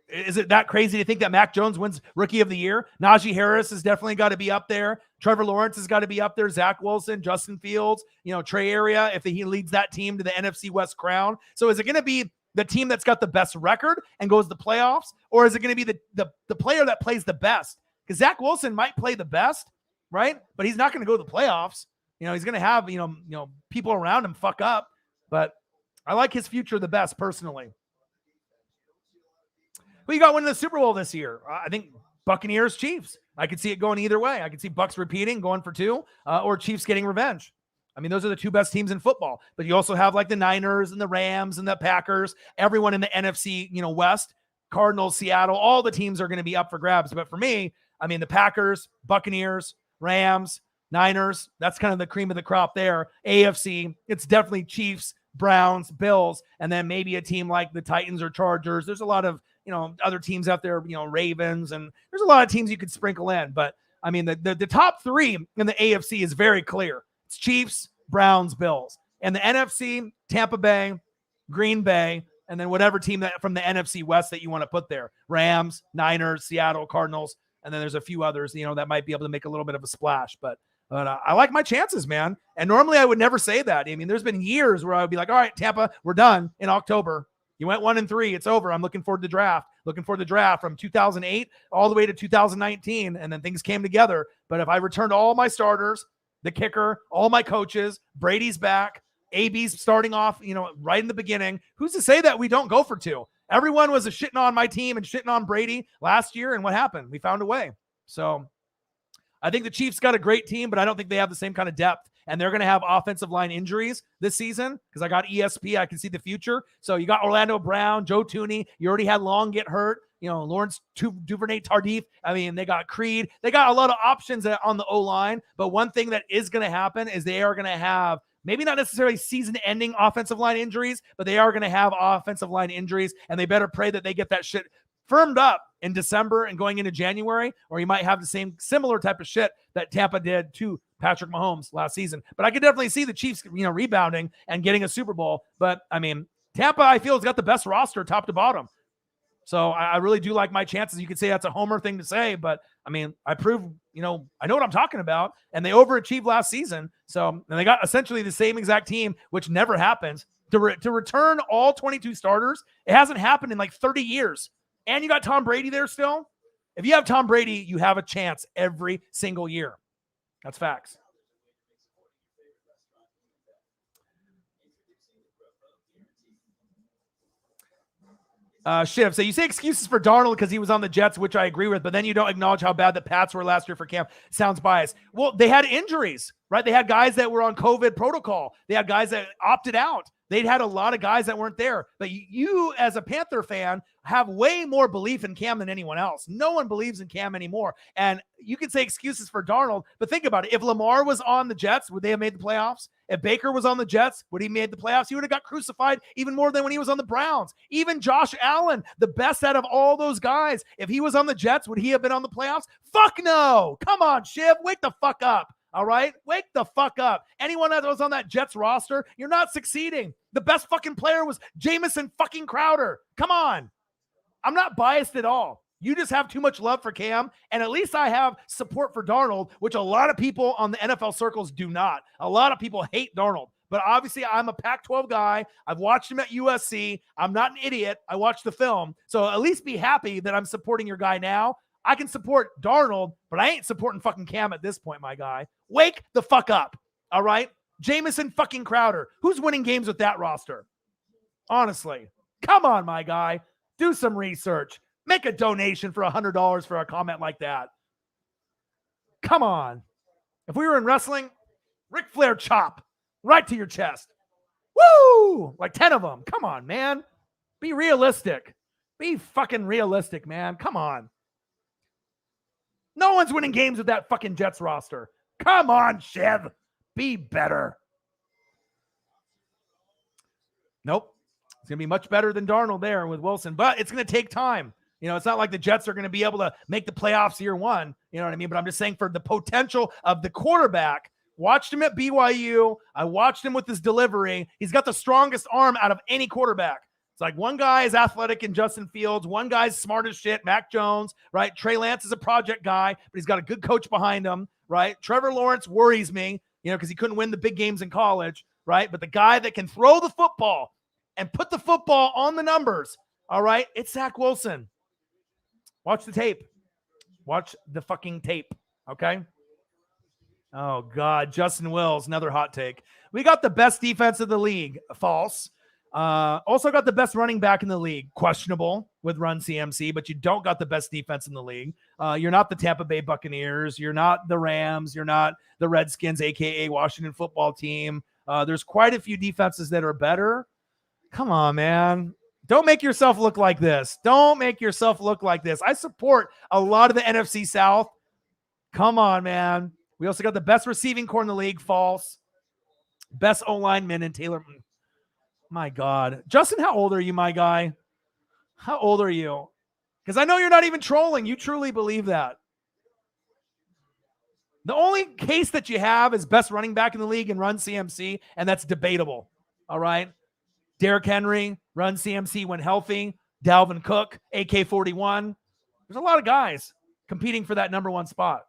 is it that crazy to think that Mac Jones wins Rookie of the Year? Najee Harris has definitely got to be up there. Trevor Lawrence has got to be up there. Zach Wilson, Justin Fields, Trey Area, if he leads that team to the NFC West crown. So is it going to be the team that's got the best record and goes to the playoffs? Or is it going to be the player that plays the best? Because Zach Wilson might play the best, right? But he's not going to go to the playoffs. He's going to have, people around him fuck up. But I like his future the best personally. Who you got winning the Super Bowl this year? I think Buccaneers, Chiefs. I could see it going either way. I could see Bucs repeating, going for 2, or Chiefs getting revenge. I mean, those are the 2 best teams in football. But you also have like the Niners and the Rams and the Packers. Everyone in the NFC, West, Cardinals, Seattle, all the teams are going to be up for grabs. But for me, I mean, the Packers, Buccaneers, Rams, Niners, that's kind of the cream of the crop there. AFC, it's definitely Chiefs, Browns, Bills, and then maybe a team like the Titans or Chargers. There's a lot of, other teams out there, Ravens, and there's a lot of teams you could sprinkle in. But I mean, the top 3 in the AFC is very clear. It's Chiefs, Browns, Bills. And the NFC, Tampa Bay, Green Bay, and then whatever team that from the NFC West that you want to put there. Rams, Niners, Seattle, Cardinals, and then there's a few others, that might be able to make a little bit of a splash. But I like my chances, man. And normally I would never say that. I mean, there's been years where I would be like, all right, Tampa, we're done in October. You went 1-3. It's over. I'm looking forward to the draft. Looking for the draft from 2008 all the way to 2019. And then things came together. But if I returned all my starters, the kicker, all my coaches, Brady's back, AB's starting off, right in the beginning, who's to say that we don't go for 2? Everyone was shitting on my team and shitting on Brady last year. And what happened? We found a way. So I think the Chiefs got a great team, but I don't think they have the same kind of depth and they're going to have offensive line injuries this season because I got ESP. I can see the future. So you got Orlando Brown, Joe Thuney. You already had Long get hurt. Lawrence Duvernay Tardif. I mean, they got Creed. They got a lot of options on the O-line. But one thing that is going to happen is they are going to have maybe not necessarily season-ending offensive line injuries, but they are going to have offensive line injuries, and they better pray that they get that shit firmed up in December and going into January, or you might have the similar type of shit that Tampa did to Patrick Mahomes last season. But I could definitely see the Chiefs, rebounding and getting a Super Bowl. But, I mean, Tampa, I feel, has got the best roster top to bottom. So I really do like my chances. You could say that's a homer thing to say, but I mean, I proved, I know what I'm talking about, and they overachieved last season. So, and they got essentially the same exact team, which never happens. To return all 22 starters, it hasn't happened in like 30 years. And you got Tom Brady there still. If you have Tom Brady, you have a chance every single year. That's facts. Shiv, so you say excuses for Darnold because he was on the Jets, which I agree with, but then you don't acknowledge how bad the Pats were last year for Cam. Sounds biased. Well, they had injuries, right? They had guys that were on COVID protocol. They had guys that opted out. They'd had a lot of guys that weren't there. But you, as a Panther fan, have way more belief in Cam than anyone else. No one believes in Cam anymore. And you can say excuses for Darnold, but think about it. If Lamar was on the Jets, would they have made the playoffs? If Baker was on the Jets, would he have made the playoffs? He would have got crucified even more than when he was on the Browns. Even Josh Allen, the best out of all those guys, if he was on the Jets, would he have been on the playoffs? Fuck no. Come on, Shiv. Wake the fuck up. All right? Wake the fuck up. Anyone that was on that Jets roster, you're not succeeding. The best fucking player was Jamison fucking Crowder. Come on. I'm not biased at all. You just have too much love for Cam, and at least I have support for Darnold, which a lot of people on the NFL circles do not. A lot of people hate Darnold, but obviously I'm a Pac-12 guy. I've watched him at USC. I'm not an idiot. I watched the film. So at least be happy that I'm supporting your guy now. I can support Darnold, but I ain't supporting fucking Cam at this point, my guy. Wake the fuck up, all right? Jamison fucking Crowder. Who's winning games with that roster? Honestly. Come on, my guy. Do some research. Make a donation for $100 for a comment like that. Come on. If we were in wrestling, Ric Flair chop right to your chest. Woo! Like 10 of them. Come on, man. Be realistic. Be fucking realistic, man. Come on. No one's winning games with that fucking Jets roster. Come on, Shiv. Be better. Nope. It's going to be much better than Darnold there with Wilson, but it's going to take time. It's not like the Jets are going to be able to make the playoffs year one. You know what I mean? But I'm just saying for the potential of the quarterback, watched him at BYU. I watched him with his delivery. He's got the strongest arm out of any quarterback. It's like one guy is athletic in Justin Fields. One guy's smart as shit, Mac Jones, right? Trey Lance is a project guy, but he's got a good coach behind him, right? Trevor Lawrence worries me, because he couldn't win the big games in college, right? But the guy that can throw the football and put the football on the numbers, all right, it's Zach Wilson. Watch the tape. Watch the fucking tape, okay? Oh, God. Justin Wills, another hot take. We got the best defense of the league. False. Also got the best running back in the league. Questionable with Run CMC, but you don't got the best defense in the league. You're not the Tampa Bay Buccaneers. You're not the Rams. You're not the Redskins, a.k.a. Washington football team. There's quite a few defenses that are better. Come on, man. Don't make yourself look like this. Don't make yourself look like this. I support a lot of the NFC South. Come on, man. We also got the best receiving core in the league. False. Best O-lineman in Taylor. My God. Justin, how old are you, my guy? How old are you? Because I know you're not even trolling. You truly believe that. The only case that you have is best running back in the league and Run CMC, and that's debatable. All right? Derrick Henry, Run CMC when healthy. Dalvin Cook, AK-41. There's a lot of guys competing for that number one spot.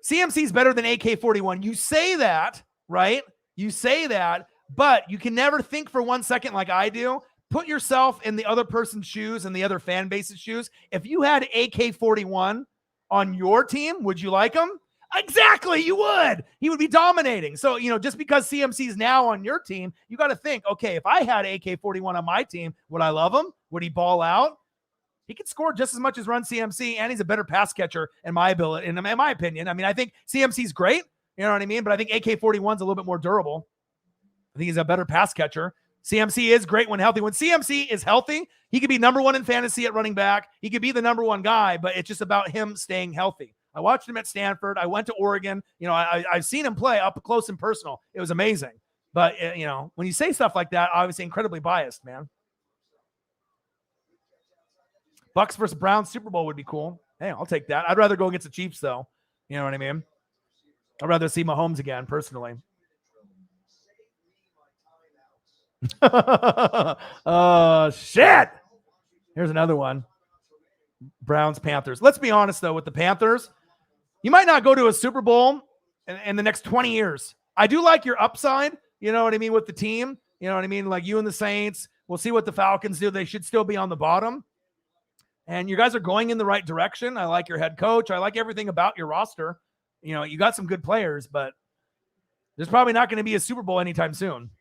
CMC's better than AK-41. You say that, right? You say that, but you can never think for 1 second like I do. Put yourself in the other person's shoes and the other fan base's shoes. If you had AK-41 on your team, would you like him? Exactly, you would. He would be dominating. So, just because CMC is now on your team, you got to think, okay, if I had AK-41 on my team, would I love him? Would he ball out? He can score just as much as Run CMC, and he's a better pass catcher in my opinion. I mean, I think CMC's great, you know what I mean? But I think AK-41's a little bit more durable. I think he's a better pass catcher. CMC is great when healthy. When CMC is healthy, he could be number one in fantasy at running back. He could be the number one guy, but it's just about him staying healthy. I watched him at Stanford. I went to Oregon. You know, I've seen him play up close and personal. It was amazing. But, you know, when you say stuff like that, obviously incredibly biased, man. Bucks versus Browns Super Bowl would be cool. Hey, I'll take that. I'd rather go against the Chiefs, though. You know what I mean? I'd rather see Mahomes again, personally. Shit. Here's another one. Browns, Panthers. Let's be honest, though, with the Panthers, you might not go to a Super Bowl in the next 20 years. I do like your upside, you know what I mean, with the team. You know what I mean? Like you and the Saints. We'll see what the Falcons do. They should still be on the bottom. And you guys are going in the right direction. I like your head coach. I like everything about your roster. You know, you got some good players, but there's probably not going to be a Super Bowl anytime soon.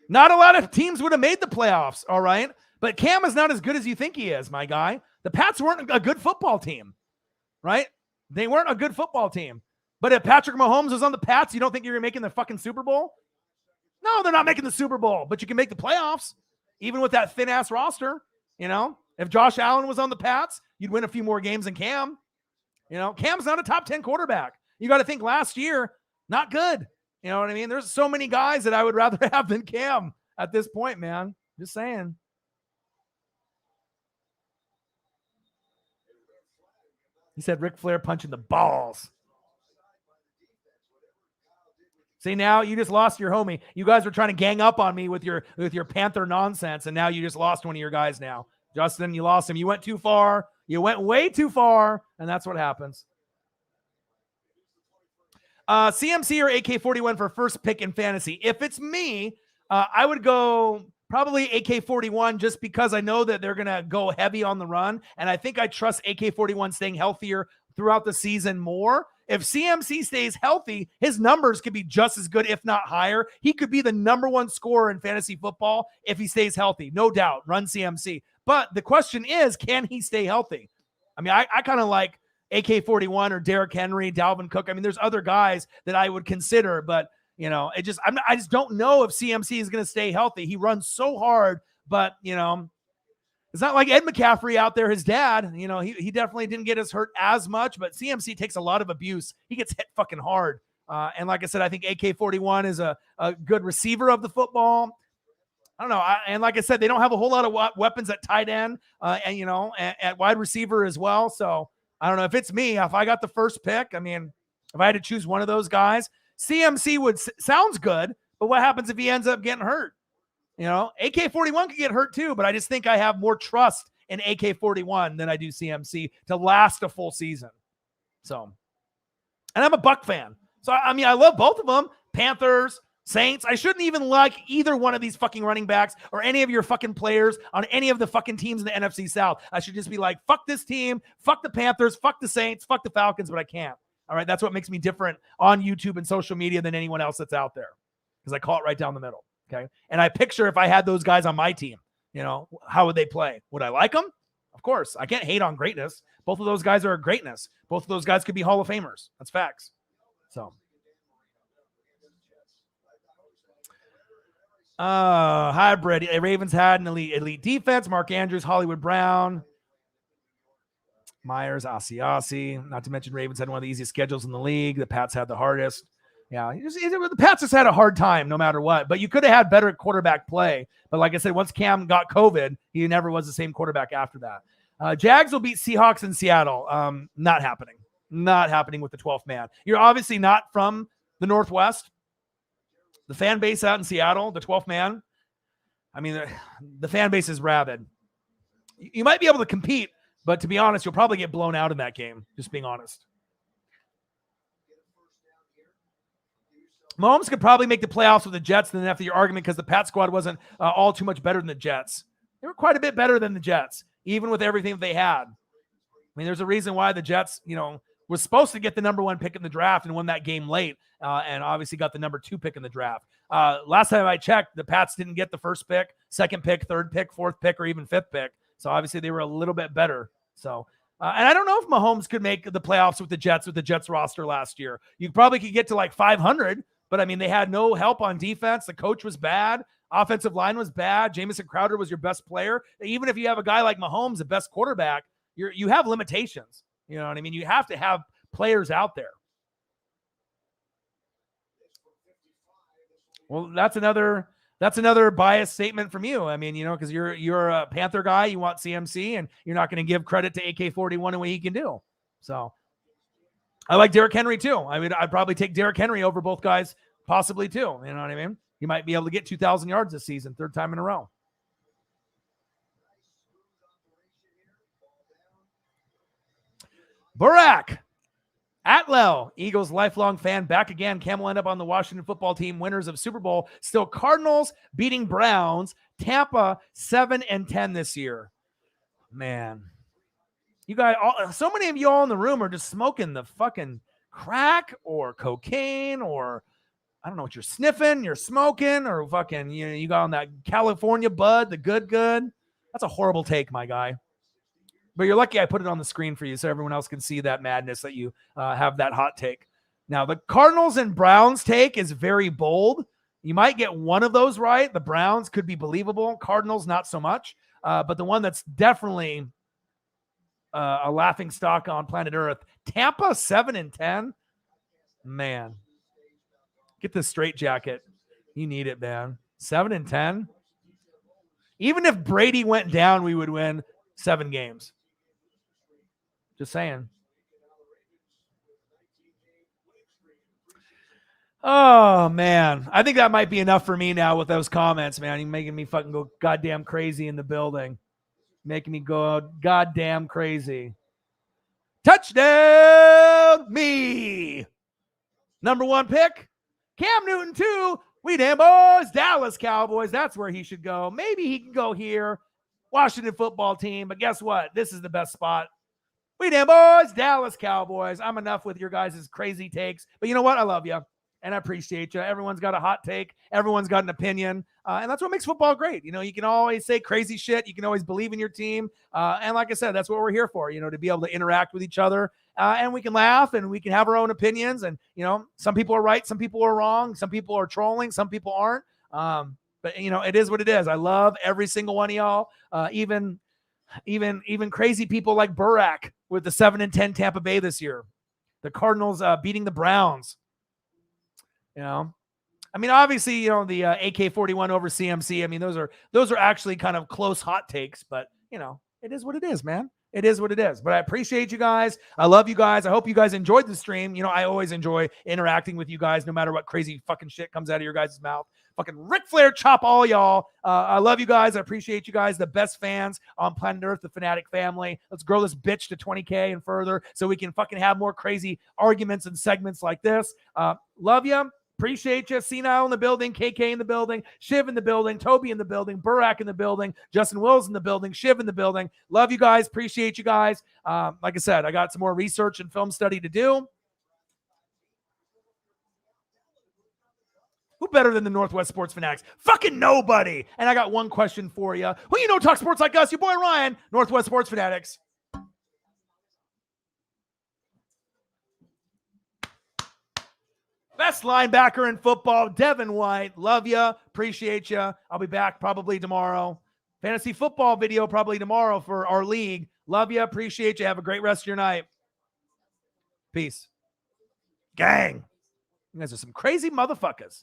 Not a lot of teams would have made the playoffs, all right? But Cam is not as good as you think he is, my guy. The Pats weren't a good football team, right? They weren't a good football team. But if Patrick Mahomes was on the Pats, you don't think you're making the fucking Super Bowl? No, they're not making the Super Bowl, but you can make the playoffs, even with that thin-ass roster, you know? If Josh Allen was on the Pats, you'd win a few more games than Cam. You know, Cam's not a top 10 quarterback. You got to think last year, not good. You know what I mean? There's so many guys that I would rather have than Cam at this point, man. Just saying. He said Ric Flair punching the balls. See, now you just lost your homie. You guys were trying to gang up on me with your Panther nonsense, and now you just lost one of your guys now. Justin, you lost him. You went too far. You went way too far, and that's what happens. CMC or AK-41 for first pick in fantasy. If it's me, I would go probably AK-41 just because I know that they're going to go heavy on the run, and I think I trust AK-41 staying healthier throughout the season more. If CMC stays healthy, his numbers could be just as good, if not higher. He could be the number one scorer in fantasy football if he stays healthy. No doubt, run CMC. But the question is, can he stay healthy? I mean, I kind of like AK-41 or Derrick Henry, Dalvin Cook. I mean, there's other guys that I would consider, but you know, I just don't know if CMC is going to stay healthy. He runs so hard, but you know, it's not like Ed McCaffrey out there, his dad. You know, he definitely didn't get us hurt as much, but CMC takes a lot of abuse. He gets hit fucking hard. And like I said, I think AK-41 is a good receiver of the football. I don't know. And like I said, they don't have a whole lot of weapons at tight end and, you know, at wide receiver as well. So I don't know. If it's me, if I got the first pick, I mean, if I had to choose one of those guys, CMC sounds good, but what happens if he ends up getting hurt? You know, AK-41 could get hurt too, but I just think I have more trust in AK-41 than I do CMC to last a full season. So, and I'm a Buck fan. So, I mean, I love both of them. Panthers, Saints. I shouldn't even like either one of these fucking running backs or any of your fucking players on any of the fucking teams in the NFC South. I should just be like, fuck this team, fuck the Panthers, fuck the Saints, fuck the Falcons, but I can't. All right, that's what makes me different on YouTube and social media than anyone else that's out there, because I call it right down the middle. Okay. And I picture if I had those guys on my team, you know, how would they play? Would I like them? Of course. I can't hate on greatness. Both of those guys are greatness. Both of those guys could be Hall of Famers. That's facts. So, hybrid. Ravens had an elite defense. Mark Andrews, Hollywood Brown, Myers, Asiasi. Not to mention Ravens had one of the easiest schedules in the league. The Pats had the hardest. Yeah, the Pats just had a hard time no matter what. But you could have had better quarterback play. But like I said, once Cam got COVID, he never was the same quarterback after that. Jags will beat Seahawks in Seattle. Not happening. Not happening with the 12th man. You're obviously not from the Northwest. The fan base out in Seattle, the 12th man, I mean, the fan base is rabid. You might be able to compete, but to be honest, you'll probably get blown out in that game, just being honest. Mahomes could probably make the playoffs with the Jets than after your argument, because the Pat squad wasn't all too much better than the Jets. They were quite a bit better than the Jets, even with everything that they had. I mean, there's a reason why the Jets, you know, was supposed to get the number 1 pick in the draft and won that game late, and obviously got the number 2 pick in the draft. Last time I checked, the Pats didn't get the first pick, second pick, third pick, fourth pick, or even fifth pick. So obviously they were a little bit better. So, and I don't know if Mahomes could make the playoffs with the Jets roster last year. You probably could get to like 500, but I mean, they had no help on defense. The coach was bad. Offensive line was bad. Jamison Crowder was your best player. Even if you have a guy like Mahomes, the best quarterback, you have limitations. You know what I mean? You have to have players out there. Well, that's another biased statement from you. I mean, because you're a Panther guy, you want CMC, and you're not going to give credit to AK-41 and what he can do. So I like Derrick Henry too. I mean, I'd probably take Derrick Henry over both guys, possibly too. You know what I mean? He might be able to get 2,000 yards this season, third time in a row. Burak Atwell, Eagles lifelong fan, back again. Camel end up on the Washington football team, winners of Super Bowl. Still Cardinals beating Browns. Tampa 7-10 this year. Man, you guys, so many of you all in the room are just smoking the fucking crack or cocaine, or I don't know what you're sniffing, you're smoking, or fucking you got on that California bud, the good. That's a horrible take, my guy. But you're lucky I put it on the screen for you so everyone else can see that madness that you have that hot take. Now, the Cardinals and Browns take is very bold. You might get one of those right. The Browns could be believable. Cardinals, not so much. But the one that's definitely a laughing stock on planet Earth, Tampa 7-10. Man, get this straight jacket. You need it, man. 7-10. Even if Brady went down, we would win 7 games. Just saying. Oh, man. I think that might be enough for me now with those comments, man. You're making me fucking go goddamn crazy in the building. Making me go goddamn crazy. Touchdown, me. Number 1 pick, Cam Newton 2. We damn boys, Dallas Cowboys. That's where he should go. Maybe he can go here. Washington football team. But guess what? This is the best spot. We damn boys, Dallas Cowboys. I'm enough with your guys' crazy takes. But you know what? I love you. And I appreciate you. Everyone's got a hot take. Everyone's got an opinion. And that's what makes football great. You can always say crazy shit. You can always believe in your team. And like I said, that's what we're here for, to be able to interact with each other. And we can laugh and we can have our own opinions. And, some people are right. Some people are wrong. Some people are trolling. Some people aren't. But, it is what it is. I love every single one of y'all. Even crazy people like Burak with the 7-10 Tampa Bay this year. The Cardinals beating the Browns. I mean, obviously, the AK-41 over CMC. I mean, those are actually kind of close hot takes, but it is what it is, man. It is what it is. But I appreciate you guys. I love you guys. I hope you guys enjoyed the stream. I always enjoy interacting with you guys, no matter what crazy fucking shit comes out of your guys' mouth. Fucking Ric Flair chop all y'all. I love you guys. I appreciate you guys. The best fans on planet Earth, the Fanatic family. Let's grow this bitch to 20K and further so we can fucking have more crazy arguments and segments like this. Love you. Appreciate you. Senile in the building, KK in the building, Shiv in the building, Toby in the building, Burak in the building, Justin Wills in the building, Shiv in the building. Love you guys. Appreciate you guys. Like I said, I got some more research and film study to do. Who better than the Northwest Sports Fanatics? Fucking nobody. And I got one question for you. Who talk sports like us? Your boy Ryan, Northwest Sports Fanatics. Best linebacker in football, Devin White. Love you. Appreciate you. I'll be back probably tomorrow. Fantasy football video probably tomorrow for our league. Love you. Appreciate you. Have a great rest of your night. Peace. Gang. You guys are some crazy motherfuckers.